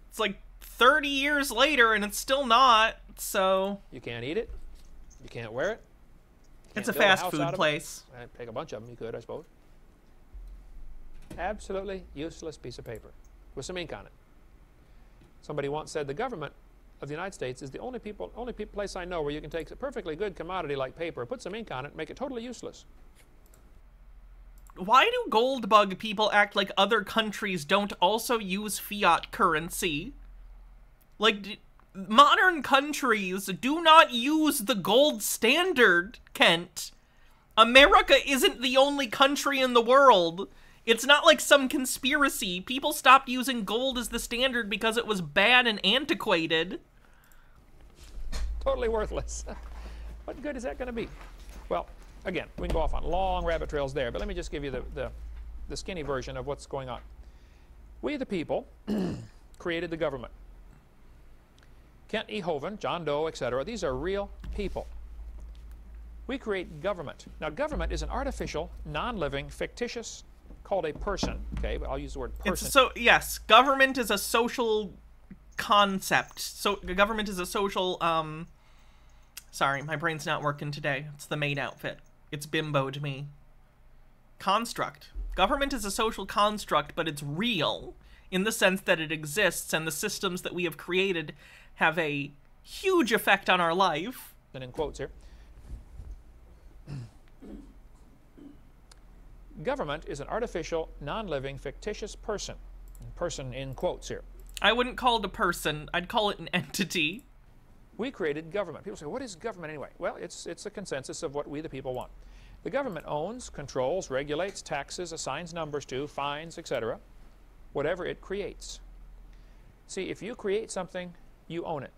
it's like 30 years later and it's still not, so... You can't eat it. You can't wear it. It's a fast food place. I'd take a bunch of them. You could, I suppose. Absolutely useless piece of paper with some ink on it. Somebody once said the government of the United States is the only place I know where you can take a perfectly good commodity like paper, put some ink on it, and make it totally useless. Why do gold bug people act like other countries don't also use fiat currency? Like, modern countries do not use the gold standard, Kent. America isn't the only country in the world. It's not like some conspiracy. People stopped using gold as the standard because it was bad and antiquated. Totally worthless. What good is that going to be? Well, again, we can go off on long rabbit trails there, but let me just give you the skinny version of what's going on. We, the people, created the government. Kent E. Hovind, John Doe, etc. These are real people. We create government. Now, government is an artificial, non-living, fictitious, called a person. Okay, but I'll use the word person. Yes, government is a social concept. So government is a social, sorry, my brain's not working today. It's the maid outfit. It's bimboed me. Construct. Government is a social construct, but it's real in the sense that it exists, and the systems that we have created have a huge effect on our life. And in quotes here. Government is an artificial, non-living, fictitious person. Person in quotes here. I wouldn't call it a person. I'd call it an entity. We created government. People say, what is government anyway? Well, it's a consensus of what we the people want. The government owns, controls, regulates, taxes, assigns numbers to, fines, etc. Whatever it creates. See, if you create something, you own it.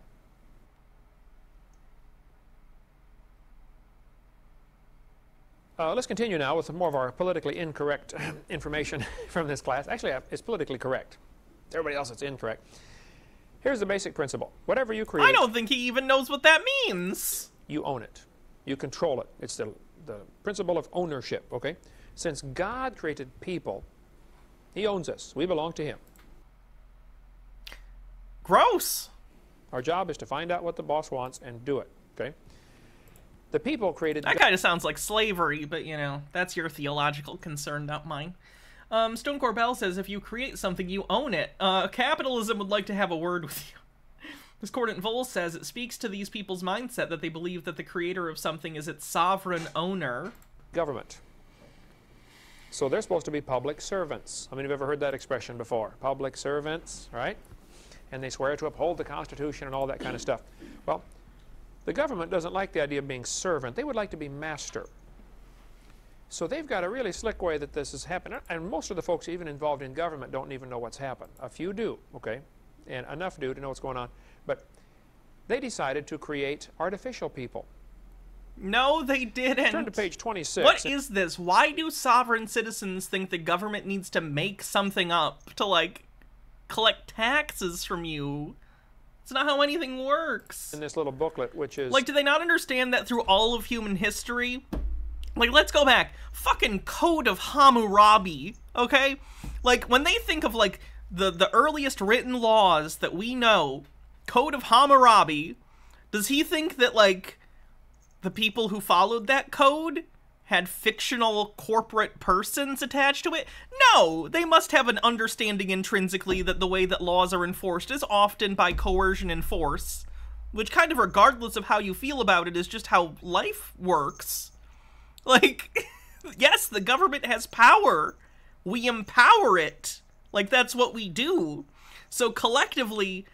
Let's continue now with more of our politically incorrect information from this class. Actually, it's politically correct. Everybody else, it's incorrect. Here's the basic principle. Whatever you create... I don't think he even knows what that means. You own it. You control it. It's the principle of ownership, okay? Since God created people, he owns us. We belong to him. Gross. Our job is to find out what the boss wants and do it, okay? The people created... That kind of sounds like slavery, but, you know, that's your theological concern, not mine. Stone Corbell says, if you create something, you own it. Capitalism would like to have a word with you. Discordant Vol says, it speaks to these people's mindset that they believe that the creator of something is its sovereign owner. Government. So they're supposed to be public servants. I mean, you've ever heard that expression before? Public servants, right? And they swear to uphold the Constitution and all that kind of stuff. Well, the government doesn't like the idea of being servant. They would like to be master. So they've got a really slick way that this has happened. And most of the folks even involved in government don't even know what's happened. A few do, okay? And enough do to know what's going on. But they decided to create artificial people. No, they didn't. Turn to page 26. What is this? Why do sovereign citizens think the government needs to make something up to, like, collect taxes from you? It's not how anything works. In this little booklet, which is... Like, do they not understand that through all of human history? Like, let's go back. Fucking Code of Hammurabi, okay? Like, when they think of, like, the earliest written laws that we know, Code of Hammurabi, does he think that, like, the people who followed that code had fictional corporate persons attached to it? No! They must have an understanding intrinsically that the way that laws are enforced is often by coercion and force, which kind of, regardless of how you feel about it, is just how life works. Like, yes, the government has power. We empower it. Like, that's what we do. So collectively,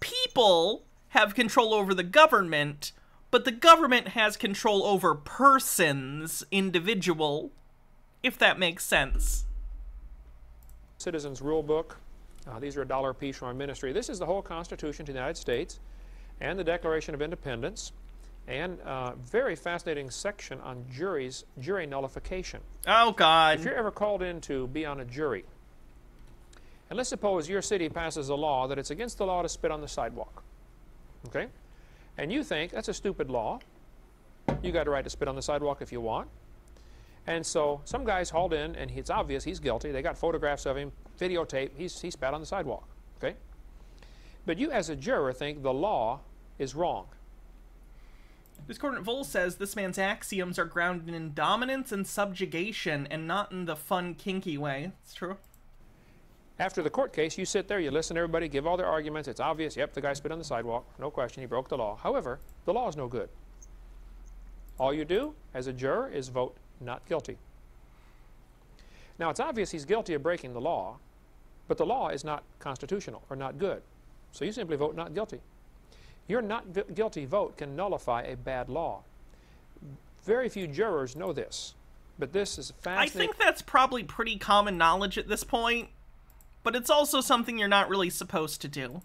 people have control over the government, but the government has control over persons, individual, if that makes sense. Citizens Rule Book. These are $1 a piece from our ministry. This is the whole Constitution to the United States and the Declaration of Independence, and a very fascinating section on jury nullification. Oh, God. If you're ever called in to be on a jury, and let's suppose your city passes a law that it's against the law to spit on the sidewalk, okay? And you think that's a stupid law. You got a right to spit on the sidewalk if you want. And so some guy's hauled in, and it's obvious he's guilty. They got photographs of him, videotape. He spat on the sidewalk, okay? But you as a juror think the law is wrong. Discordant Vol says this man's axioms are grounded in dominance and subjugation and not in the fun, kinky way. It's true. After the court case, you sit there, you listen to everybody, give all their arguments. It's obvious, yep, the guy spit on the sidewalk. No question, he broke the law. However, the law is no good. All you do as a juror is vote not guilty. Now, it's obvious he's guilty of breaking the law, but the law is not constitutional or not good. So you simply vote not guilty. Your not guilty vote can nullify a bad law. Very few jurors know this, but this is fascinating. I think that's probably pretty common knowledge at this point, but it's also something you're not really supposed to do.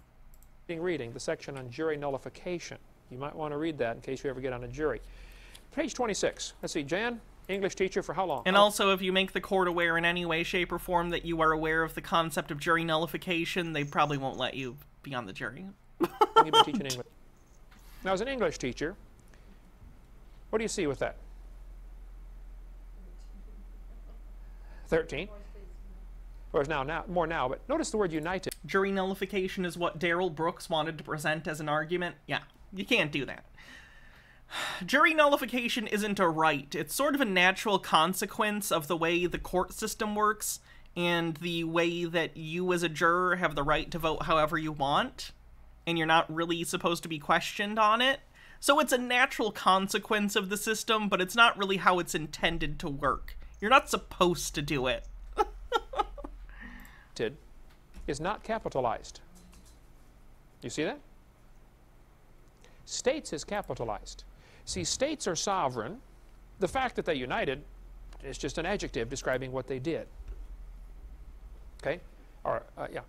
Reading the section on jury nullification. You might want to read that in case you ever get on a jury. Page 26. Let's see, Jan, English teacher for how long? And also, if you make the court aware in any way, shape, or form that you are aware of the concept of jury nullification, they probably won't let you be on the jury. You've been teaching English. Now, as an English teacher, what do you see with that? 13. Whereas more now, but notice the word united. Jury nullification is what Darrell Brooks wanted to present as an argument. Yeah, you can't do that. Jury nullification isn't a right. It's sort of a natural consequence of the way the court system works and the way that you as a juror have the right to vote however you want, and you're not really supposed to be questioned on it. So it's a natural consequence of the system, but it's not really how it's intended to work. You're not supposed to do it. Is not capitalized. You see that? States is capitalized. See, states are sovereign. The fact that they united is just an adjective describing what they did. Okay? Or, yeah.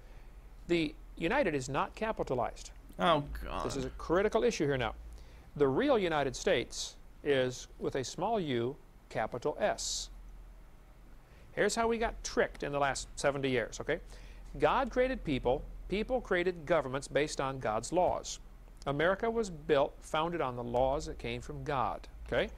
The united is not capitalized. Oh, God. This is a critical issue here now. The real United States is with a small u, capital S. Here's how we got tricked in the last 70 years, okay? God created people. People created governments based on God's laws. America was founded on the laws that came from God, okay?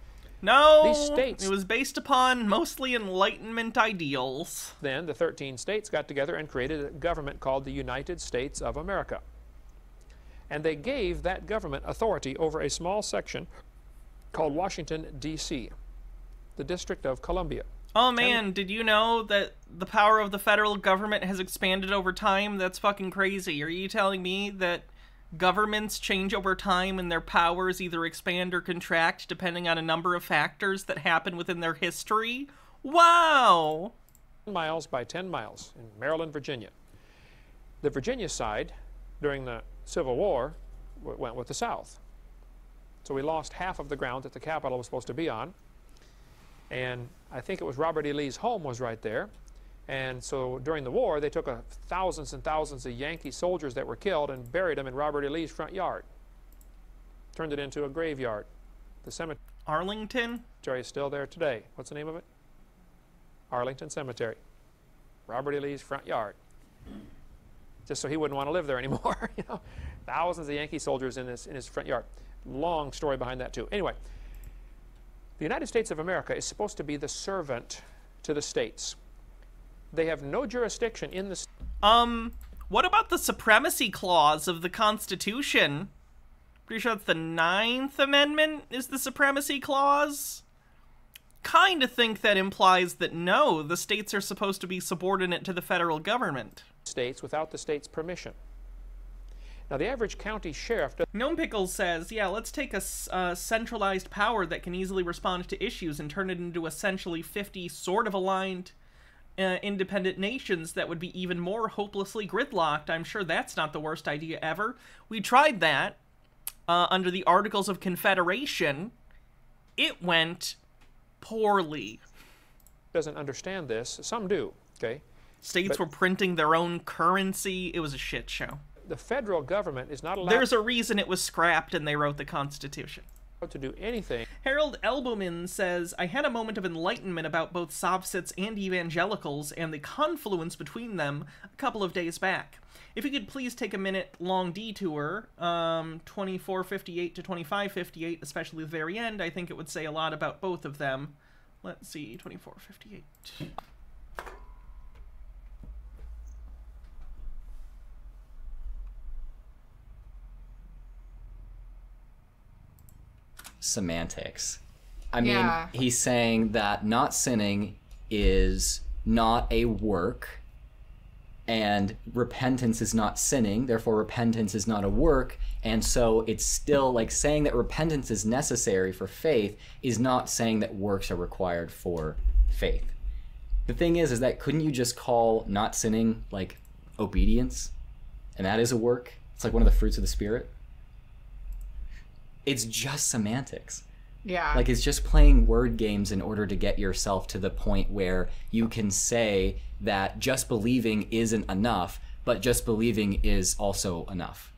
No, these states, it was based upon mostly Enlightenment ideals. Then the 13 states got together and created a government called the United States of America. And they gave that government authority over a small section called Washington, D.C., the District of Columbia. Oh man, did you know that the power of the federal government has expanded over time? That's fucking crazy. Are you telling me that governments change over time and their powers either expand or contract depending on a number of factors that happen within their history? Wow! 10 miles by 10 miles in Maryland, Virginia. The Virginia side, during the Civil War, went with the South. So we lost half of the ground that the Capitol was supposed to be on. And I think it was Robert E. Lee's home was right there. And so during the war, they took thousands and thousands of Yankee soldiers that were killed and buried them in Robert E. Lee's front yard. Turned it into a graveyard. The cemetery. Arlington? Is still there today. What's the name of it? Arlington Cemetery. Robert E. Lee's front yard. Just so he wouldn't want to live there anymore. You know, thousands of Yankee soldiers in his front yard. Long story behind that too. Anyway, the United States of America is supposed to be the servant to the states. They have no jurisdiction in the... What about the Supremacy Clause of the Constitution? Pretty sure that's the 9th Amendment is the Supremacy Clause? Kind of think that implies that no, the states are supposed to be subordinate to the federal government. States without the state's permission. Now, the average county sheriff... Gnome Pickles says, yeah, let's take a centralized power that can easily respond to issues and turn it into essentially 50 sort of aligned independent nations that would be even more hopelessly gridlocked. I'm sure that's not the worst idea ever. We tried that under the Articles of Confederation. It went poorly. Doesn't understand this. Some do, okay? States were printing their own currency. It was a shit show. The federal government is not allowed... There's a reason it was scrapped and they wrote the Constitution. ...to do anything. Harold Elboman says, I had a moment of enlightenment about both Sovsits and evangelicals and the confluence between them a couple of days back. If you could please take a minute-long detour, 2458 to 2558, especially the very end, I think it would say a lot about both of them. Let's see, 2458. Semantics. I mean, he's saying that not sinning is not a work, and repentance is not sinning, therefore repentance is not a work, and so it's still like saying that repentance is necessary for faith is not saying that works are required for faith. The thing is that couldn't you just call not sinning like obedience? And that is a work? It's like one of the fruits of the Spirit? It's just semantics. Yeah. Like, it's just playing word games in order to get yourself to the point where you can say that just believing isn't enough, but just believing is also enough.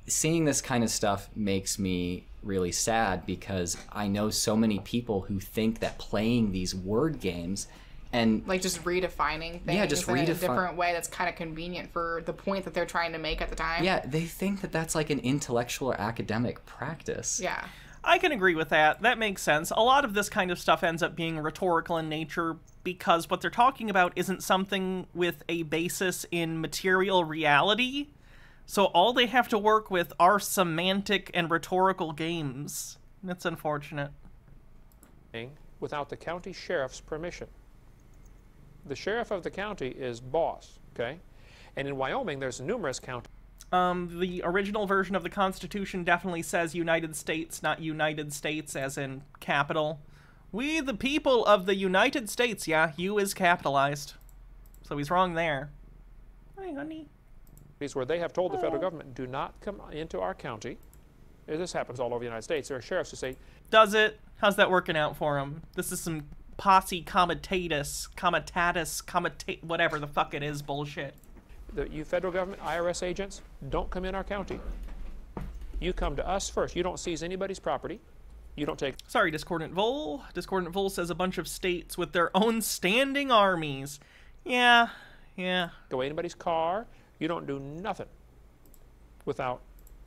Seeing this kind of stuff makes me really sad because I know so many people who think that playing these word games and like just redefining things in a different way that's kind of convenient for the point that they're trying to make at the time. Yeah, they think that that's like an intellectual or academic practice. Yeah. I can agree with that. That makes sense. A lot of this kind of stuff ends up being rhetorical in nature because what they're talking about isn't something with a basis in material reality. So all they have to work with are semantic and rhetorical games. That's unfortunate. Without the county sheriff's permission. The sheriff of the county is boss, okay? And in Wyoming, there's numerous counties. The original version of the Constitution definitely says United States, not United States as in capital. We the people of the United States. Yeah, U is capitalized. So he's wrong there. Hi, honey. Where they have told the federal government, do not come into our county. This happens all over the United States. There are sheriffs who say... Does it? How's that working out for him? This is some posse comitatus, whatever the fuck it is bullshit. You federal government, IRS agents, don't come in our county. You come to us first. You don't seize anybody's property. You don't take... Sorry, Discordant Vol. Discordant Vol says a bunch of states with their own standing armies. Yeah. Go anybody's car. You don't do nothing without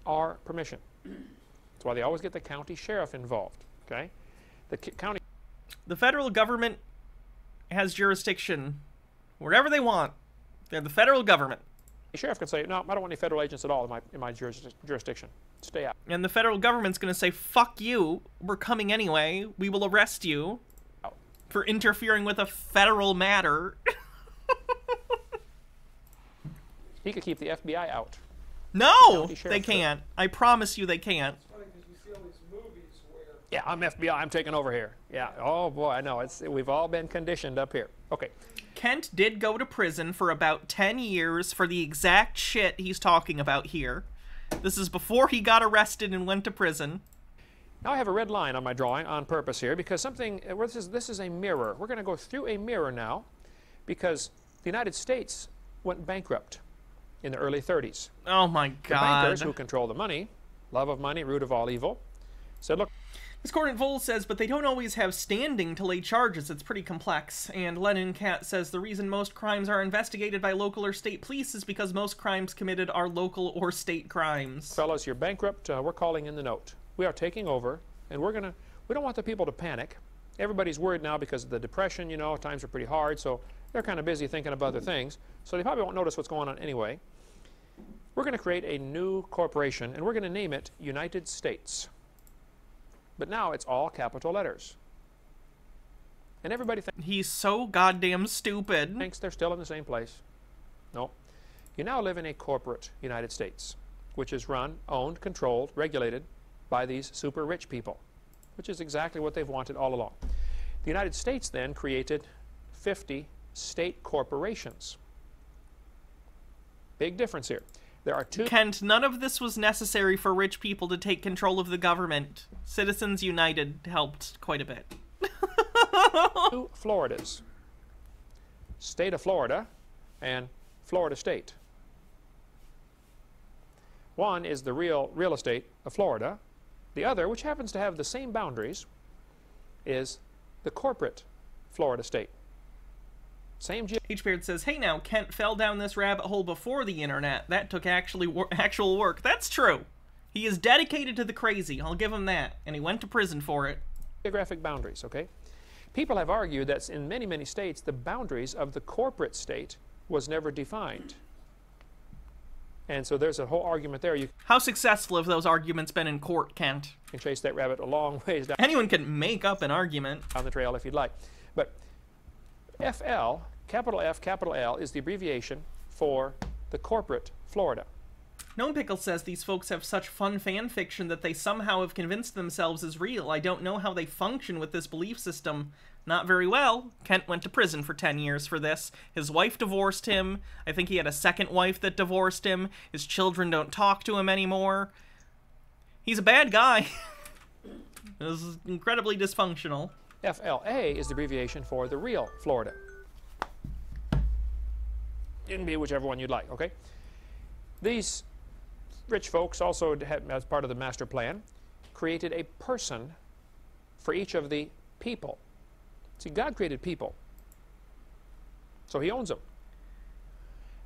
our permission. That's why they always get the county sheriff involved, okay? The federal government has jurisdiction wherever they want. They're the federal government. The sheriff can say, no, I don't want any federal agents at all in my jurisdiction. Stay out. And the federal government's going to say, fuck you, we're coming anyway, we will arrest you for interfering with a federal matter. He could keep the FBI out. No, they can't. I promise you they can't. Yeah, I'm FBI. I'm taking over here. Yeah. Oh boy, I know. We've all been conditioned up here. Okay. Kent did go to prison for about 10 years for the exact shit he's talking about here. This is before he got arrested and went to prison. Now I have a red line on my drawing on purpose here because this is a mirror. We're going to go through a mirror now because the United States went bankrupt in the early 30s. Oh my God. The bankers who control the money, love of money, root of all evil, said, look. Discordant Vol says, but they don't always have standing to lay charges. It's pretty complex. And Lennon Cat says the reason most crimes are investigated by local or state police is because most crimes committed are local or state crimes. Fellas, you're bankrupt. We're calling in the note. We are taking over, and we don't want the people to panic. Everybody's worried now because of the Depression, you know, times are pretty hard, so they're kind of busy thinking of other things. So they probably won't notice what's going on anyway. We're going to create a new corporation, and we're going to name it United States. But now it's all capital letters. And everybody thinks... He's so goddamn stupid. ...thinks they're still in the same place. No. You now live in a corporate United States, which is run, owned, controlled, regulated by these super rich people, which is exactly what they've wanted all along. The United States then created 50 state corporations. Big difference here. There are two... Kent, none of this was necessary for rich people to take control of the government. Citizens United helped quite a bit. Two Floridas. State of Florida and Florida State. One is the real estate of Florida. The other, which happens to have the same boundaries, is the corporate Florida State. Same. H-Beard says, hey now, Kent fell down this rabbit hole before the internet. That took actual work. That's true. He is dedicated to the crazy. I'll give him that. And he went to prison for it. Geographic boundaries, okay? People have argued that in many, many states, the boundaries of the corporate state was never defined. And so there's a whole argument there. How successful have those arguments been in court, Kent? You can chase that rabbit a long ways down. Anyone can make up an argument. On the trail if you'd like. But FL, capital F, capital L, is the abbreviation for the corporate Florida. Gnome Pickle says these folks have such fun fan fiction that they somehow have convinced themselves is real. I don't know how they function with this belief system. Not very well. Kent went to prison for 10 years for this. His wife divorced him. I think he had a second wife that divorced him. His children don't talk to him anymore. He's a bad guy. This is incredibly dysfunctional. FLA is the abbreviation for the real Florida. You can be whichever one you'd like, okay? These rich folks also, as part of the master plan, created a person for each of the people. See, God created people, so he owns them.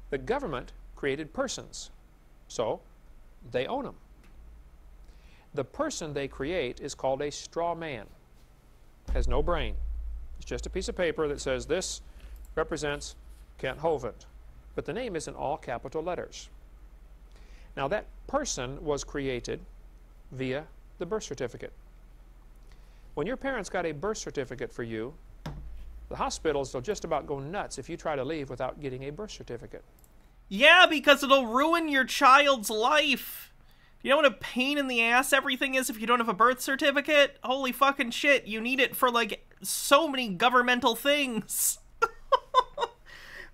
The government created persons, so they own them. The person they create is called a straw man. Has no brain. It's just a piece of paper that says this represents Kent Hovind, but the name is in all capital letters. Now that person was created via the birth certificate. When your parents got a birth certificate for you, the hospitals will just about go nuts if you try to leave without getting a birth certificate. Yeah, because it'll ruin your child's life. You know what a pain in the ass everything is if you don't have a birth certificate? Holy fucking shit, you need it for, like, so many governmental things.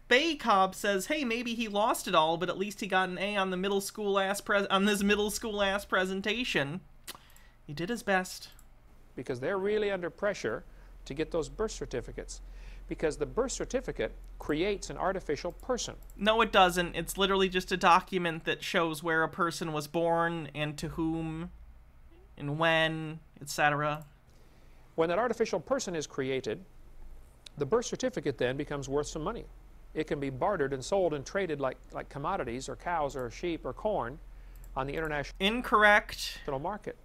Bay Cobb says, hey, maybe he lost it all, but at least he got an A on the middle school ass presentation. He did his best. Because they're really under pressure to get those birth certificates. Because the birth certificate creates an artificial person. No, it doesn't. It's literally just a document that shows where a person was born and to whom and when, etc. When that artificial person is created, the birth certificate then becomes worth some money. It can be bartered and sold and traded like commodities or cows or sheep or corn on the international market.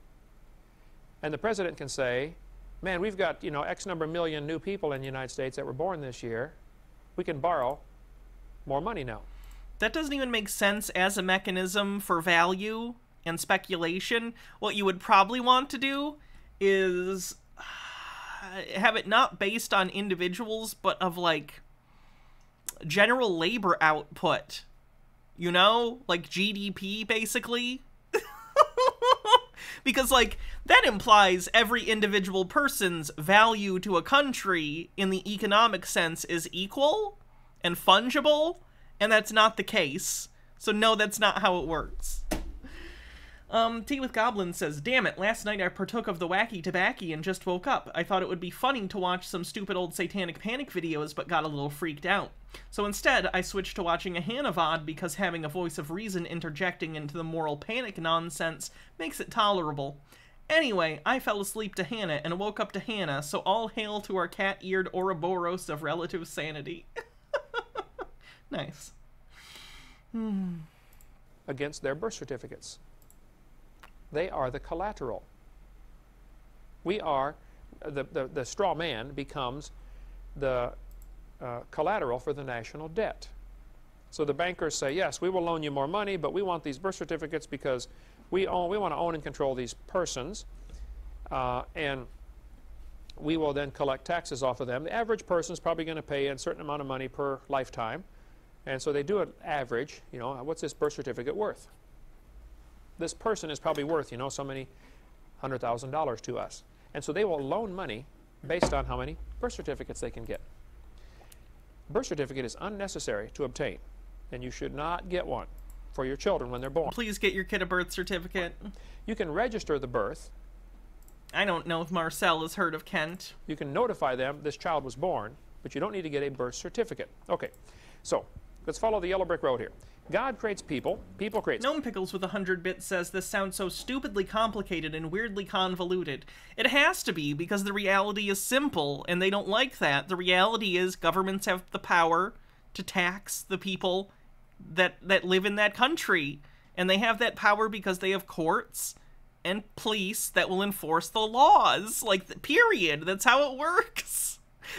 And the president can say, man, we've got, you know, X number million new people in the United States that were born this year. We can borrow more money now. That doesn't even make sense as a mechanism for value and speculation. What you would probably want to do is have it not based on individuals, but of, like, general labor output. You know? Like GDP, basically. Because, like, that implies every individual person's value to a country in the economic sense is equal and fungible, and that's not the case. So no, that's not how it works. Tea with Goblin says, damn it, last night I partook of the wacky tobacco and just woke up. I thought it would be funny to watch some stupid old satanic panic videos, but got a little freaked out. So instead, I switched to watching a Hannah VOD because having a voice of reason interjecting into the moral panic nonsense makes it tolerable. Anyway, I fell asleep to Hannah and woke up to Hannah, so all hail to our cat-eared Ouroboros of relative sanity. Nice. Against their birth certificates. They are the collateral. We are, the straw man becomes the collateral for the national debt. So the bankers say, yes, we will loan you more money, but we want these birth certificates because we want to own and control these persons, and we will then collect taxes off of them. The average person is probably going to pay a certain amount of money per lifetime, and so they do an average, you know, what's this birth certificate worth? This person is probably worth, you know, so many $100,000 to us. And so they will loan money based on how many birth certificates they can get. Birth certificate is unnecessary to obtain, and you should not get one for your children when they're born. Please get your kid a birth certificate. You can register the birth. I don't know if Marcel has heard of Kent. You can notify them this child was born, but you don't need to get a birth certificate. Okay, so let's follow the yellow brick road here. God creates people, people create... Gnome Pickles with 100 bits says this sounds so stupidly complicated and weirdly convoluted. It has to be, because the reality is simple, and they don't like that. The reality is governments have the power to tax the people that live in that country. And they have that power because they have courts and police that will enforce the laws. Like, period. That's how it works.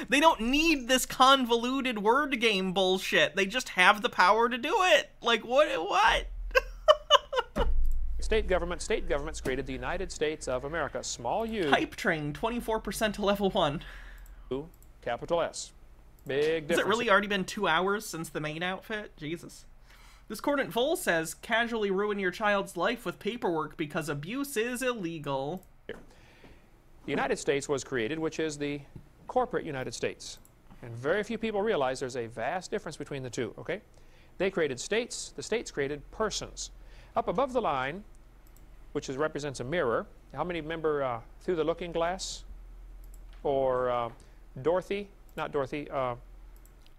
They don't need this convoluted word game bullshit. They just have the power to do it. Like, what? State governments created the United States of America. Small U. Hype train, 24% to level 1. Capital S. Big difference. Has it really already been 2 hours since the main outfit? Jesus. Discordant Vol says, casually ruin your child's life with paperwork because abuse is illegal. The United States was created, which is the corporate United States. And very few people realize there's a vast difference between the two, okay? They created states, the states created persons. Up above the line, which represents a mirror, how many remember Through the Looking Glass? Or Dorothy, not Dorothy,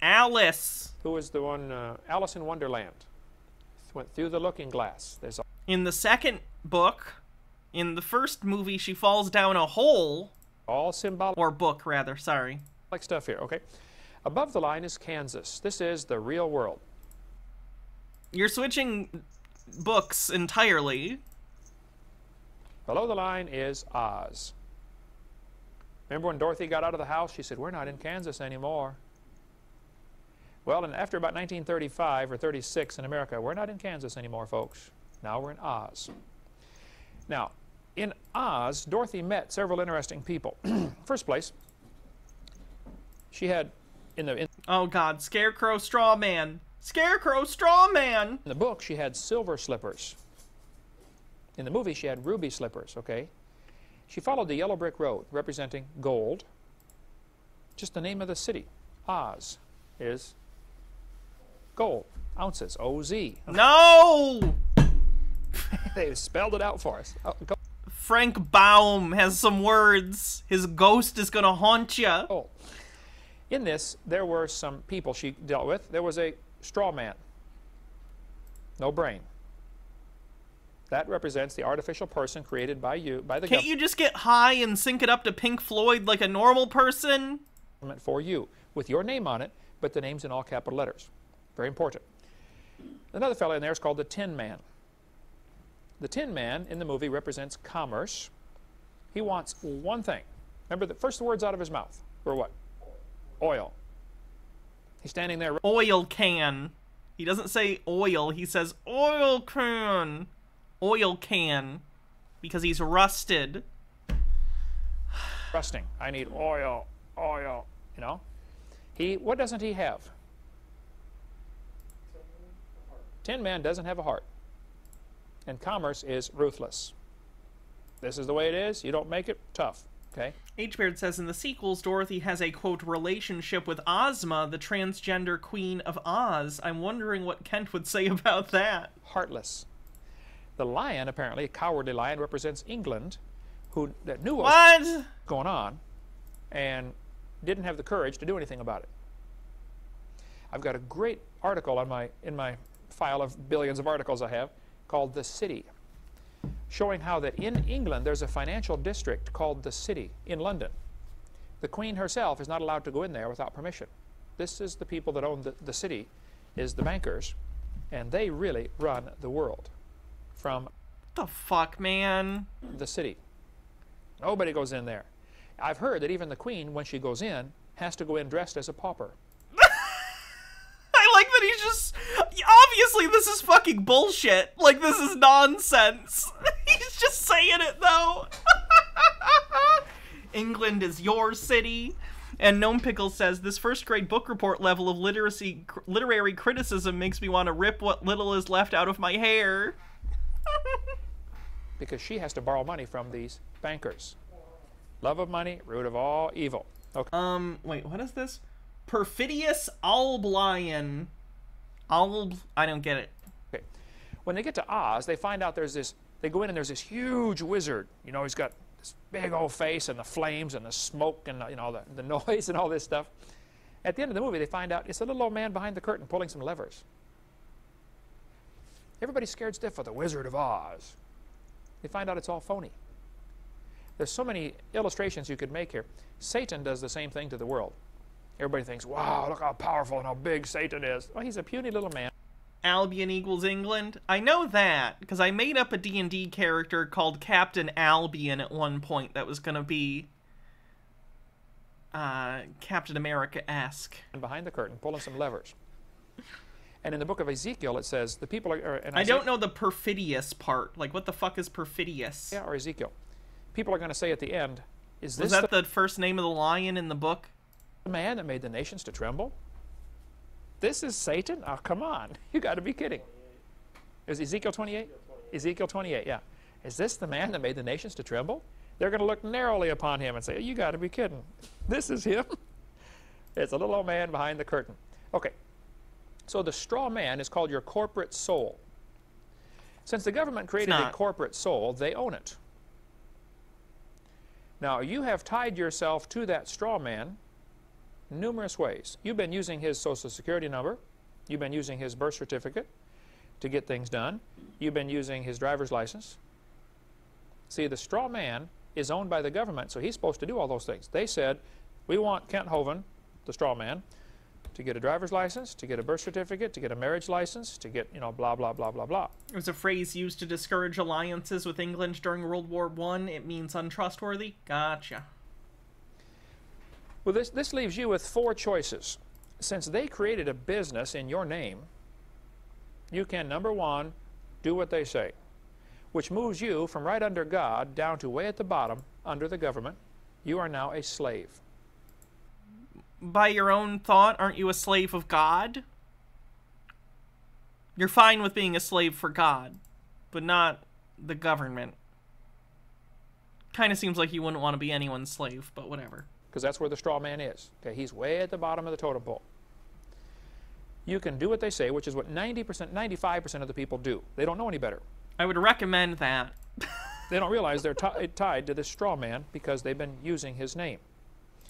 Alice. Who was the one, Alice in Wonderland. Went through the looking glass. There's in the second book, in the first movie, she falls down a hole. All symbolic. Or book, rather, sorry. Like stuff here, okay? Above the line is Kansas. This is the real world. You're switching books entirely. Below the line is Oz. Remember when Dorothy got out of the house? She said, we're not in Kansas anymore. Well, and after about 1935 or 36 in America, we're not in Kansas anymore, folks. Now we're in Oz. Now, in Oz, Dorothy met several interesting people. First place, she had oh God, Scarecrow Straw Man. Scarecrow Straw Man! In the book, she had silver slippers. In the movie, she had ruby slippers, okay? She followed the yellow brick road, representing gold. Just the name of the city, Oz, is gold. Ounces, O-Z. No! They spelled it out for us. Oh, Frank Baum has some words. His ghost is gonna haunt ya. Oh. In this, there were some people she dealt with. There was a straw man. No brain. That represents the artificial person created by you, by the government. Can't you just get high and sync it up to Pink Floyd like a normal person? For you, with your name on it, but the name's in all capital letters. Very important. Another fellow in there is called the Tin Man. The Tin Man in the movie represents commerce. He wants one thing. Remember the first words out of his mouth were what? Oil. He's standing there. Oil can. He doesn't say oil, he says oil can. Oil can. Because he's rusted. Rusting. I need oil, oil, you know? What doesn't he have? Tin Man doesn't have a heart. And commerce is ruthless. This is the way it is. You don't make it, tough. Okay? H-Beard says in the sequels, Dorothy has a, quote, relationship with Ozma, the transgender queen of Oz. I'm wondering what Kent would say about that. Heartless. The lion, apparently, a cowardly lion, represents England, that knew what was going on and didn't have the courage to do anything about it. I've got a great article in my file of billions of articles I have called The City, showing how that in England there's a financial district called the City in London. The Queen herself is not allowed to go in there without permission. This is the people that own the city, is the bankers, and they really run the world from the fuck, man. The city. Nobody goes in there. I've heard that even the Queen, when she goes in, has to go in dressed as a pauper. I like that he's just... Obviously, this is fucking bullshit. Like, this is nonsense. He's just saying it, though. England is your city. And Gnome Pickle says, this first grade book report level of literary criticism makes me want to rip what little is left out of my hair. Because she has to borrow money from these bankers. Love of money, root of all evil. Okay. Wait, what is this? Perfidious Alblion. I don't get it. Okay. When they get to Oz, they find out there's this, they go in and there's this huge wizard. You know, he's got this big old face and the flames and the smoke and, you know, the noise and all this stuff. At the end of the movie, they find out it's a little old man behind the curtain pulling some levers. Everybody's scared stiff of the Wizard of Oz. They find out it's all phony. There's so many illustrations you could make here. Satan does the same thing to the world. Everybody thinks, wow, look how powerful and how big Satan is. Well, he's a puny little man. Albion equals England? I know that, because I made up a D&D character called Captain Albion at one point that was going to be Captain America-esque. And behind the curtain, pulling some levers. And in the book of Ezekiel, it says, the people are... I don't know the perfidious part. Like, what the fuck is perfidious? Yeah, or Ezekiel. People are going to say at the end, is this... Was that the first name of the lion in the book? The man that made the nations to tremble? This is Satan? Oh, come on. You got to be kidding. Is Ezekiel 28? Ezekiel 28, yeah. Is this the man that made the nations to tremble? They're going to look narrowly upon him and say, you got to be kidding. This is him. It's a little old man behind the curtain. Okay. So the straw man is called your corporate soul. Since the government created a corporate soul, they own it. Now, you have tied yourself to that straw man numerous ways. You've been using his Social Security number. You've been using his birth certificate to get things done. You've been using his driver's license. See, the straw man is owned by the government, so he's supposed to do all those things. They said, we want Kent Hovind, the straw man, to get a driver's license, to get a birth certificate, to get a marriage license, to get, you know, blah, blah, blah, blah, blah. It was a phrase used to discourage alliances with England during World War I. It means untrustworthy. Gotcha. Well, this leaves you with 4 choices. Since they created a business in your name, you can, number 1, do what they say, which moves you from right under God down to way at the bottom under the government. You are now a slave. By your own thought, aren't you a slave of God? You're fine with being a slave for God, but not the government. Kind of seems like you wouldn't want to be anyone's slave, but whatever. Because that's where the straw man is. Okay, he's way at the bottom of the totem pole. You can do what they say, which is what 90%, 95% of the people do. They don't know any better. I would recommend that. They don't realize they're tied to this straw man because they've been using his name.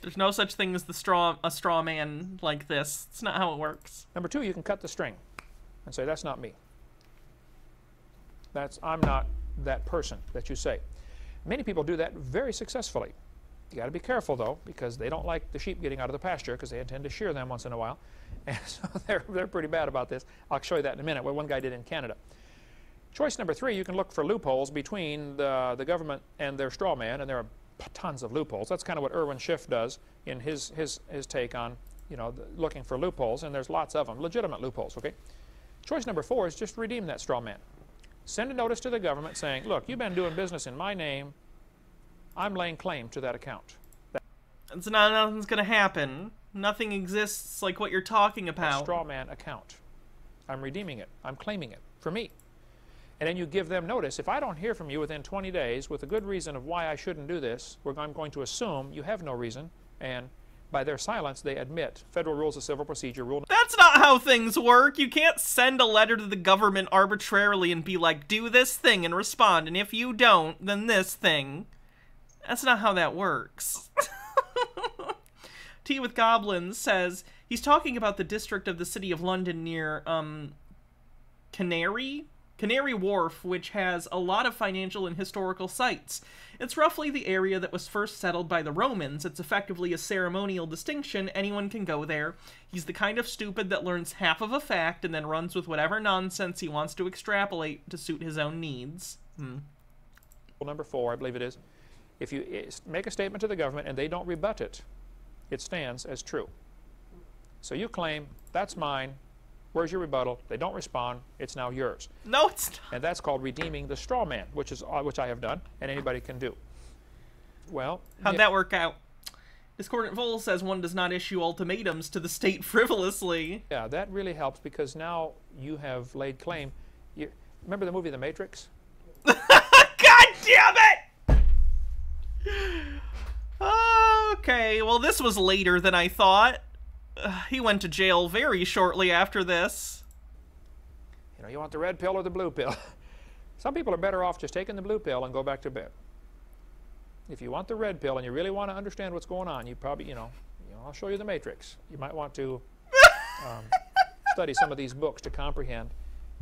There's no such thing as a straw man like this. It's not how it works. Number 2, you can cut the string and say, that's not me. I'm not that person that you say. Many people do that very successfully. You got to be careful, though, because they don't like the sheep getting out of the pasture because they intend to shear them once in a while. And so they're pretty bad about this. I'll show you that in a minute, what one guy did in Canada. Choice number 3, you can look for loopholes between the government and their straw man, and there are tons of loopholes. That's kind of what Irwin Schiff does in his take on, you know, looking for loopholes, and there's lots of them, legitimate loopholes, okay? Choice number 4 is just redeem that straw man. Send a notice to the government saying, look, you've been doing business in my name. I'm laying claim to that account. Nothing's going to happen. Nothing exists like what you're talking about. A straw man account. I'm redeeming it. I'm claiming it for me. And then you give them notice. If I don't hear from you within 20 days with a good reason of why I shouldn't do this, I'm going to assume you have no reason, and by their silence, they admit Federal Rules of Civil Procedure Rule... That's not how things work. You can't send a letter to the government arbitrarily and be like, do this thing and respond, and if you don't, then this thing. That's not how that works. Tea with Goblins says, he's talking about the district of the City of London near, Canary Wharf, which has a lot of financial and historical sites. It's roughly the area that was first settled by the Romans. It's effectively a ceremonial distinction. Anyone can go there. He's the kind of stupid that learns half of a fact and then runs with whatever nonsense he wants to extrapolate to suit his own needs. Number 4, I believe it is. If you make a statement to the government and they don't rebut it, it stands as true. So you claim, that's mine. Where's your rebuttal? They don't respond. It's now yours. No, it's not. And that's called redeeming the straw man, which I have done, and anybody can do. Well, how'd that work out? Discordant Vol says one does not issue ultimatums to the state frivolously. Yeah, that really helps because now you have laid claim. Remember the movie The Matrix? God damn it! Okay, well, this was later than I thought. He went to jail very shortly after this. You know, you want the red pill or the blue pill? Some people are better off just taking the blue pill and go back to bed. If you want the red pill and you really want to understand what's going on, you probably, you know, I'll show you the Matrix. You might want to study some of these books to comprehend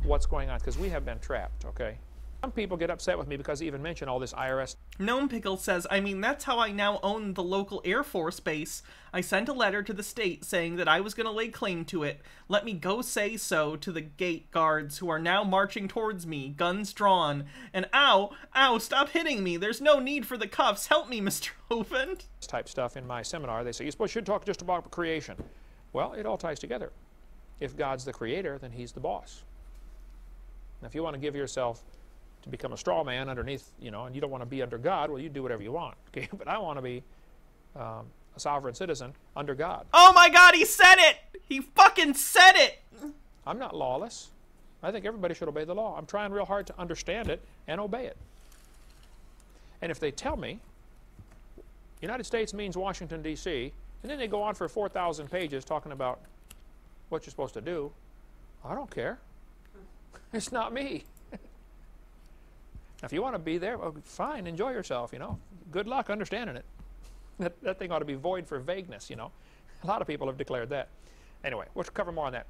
what's going on, because we have been trapped, okay? Some people get upset with me because they even mention all this IRS. Gnome Pickle says, I mean, that's how I now own the local Air Force base. I sent a letter to the state saying that I was going to lay claim to it. Let me go say so to the gate guards who are now marching towards me, guns drawn. And ow, stop hitting me. There's no need for the cuffs. Help me, Mr. Hovind. Type stuff in my seminar. They say, you should talk just about creation. Well, it all ties together. If God's the creator, then he's the boss. Now, if you want to give yourself to become a straw man underneath, you know, and you don't want to be under God, well, you do whatever you want, okay? But I want to be a sovereign citizen under God. Oh my God, he said it! He fucking said it! I'm not lawless. I think everybody should obey the law. I'm trying real hard to understand it and obey it. And if they tell me United States means Washington, D.C., and then they go on for 4,000 pages talking about what you're supposed to do, I don't care. It's not me. Now, if you want to be there, well, fine, enjoy yourself, you know. Good luck understanding it. That thing ought to be void for vagueness, you know. A lot of people have declared that. Anyway, we'll cover more on that.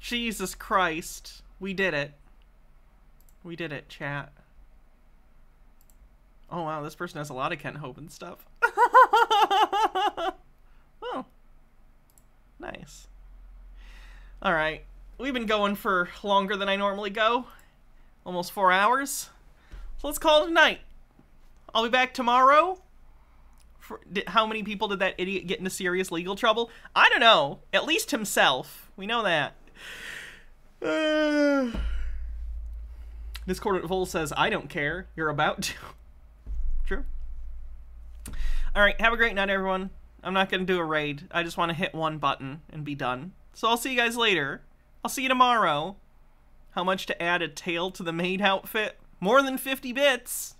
Jesus Christ. We did it. We did it, chat. Oh, wow, this person has a lot of Ken Hovind stuff. Oh. Nice. Alright. We've been going for longer than I normally go. Almost 4 hours. So let's call it a night. I'll be back tomorrow. How many people did that idiot get into serious legal trouble? I don't know. At least himself. We know that. Discordant Vol says, I don't care. You're about to. True. Alright, have a great night, everyone. I'm not going to do a raid. I just want to hit one button and be done. So I'll see you guys later. I'll see you tomorrow. How much to add a tail to the maid outfit? More than 50 bits.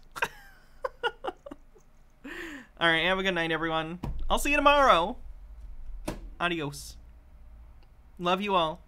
Alright, have a good night, everyone. I'll see you tomorrow. Adios. Love you all.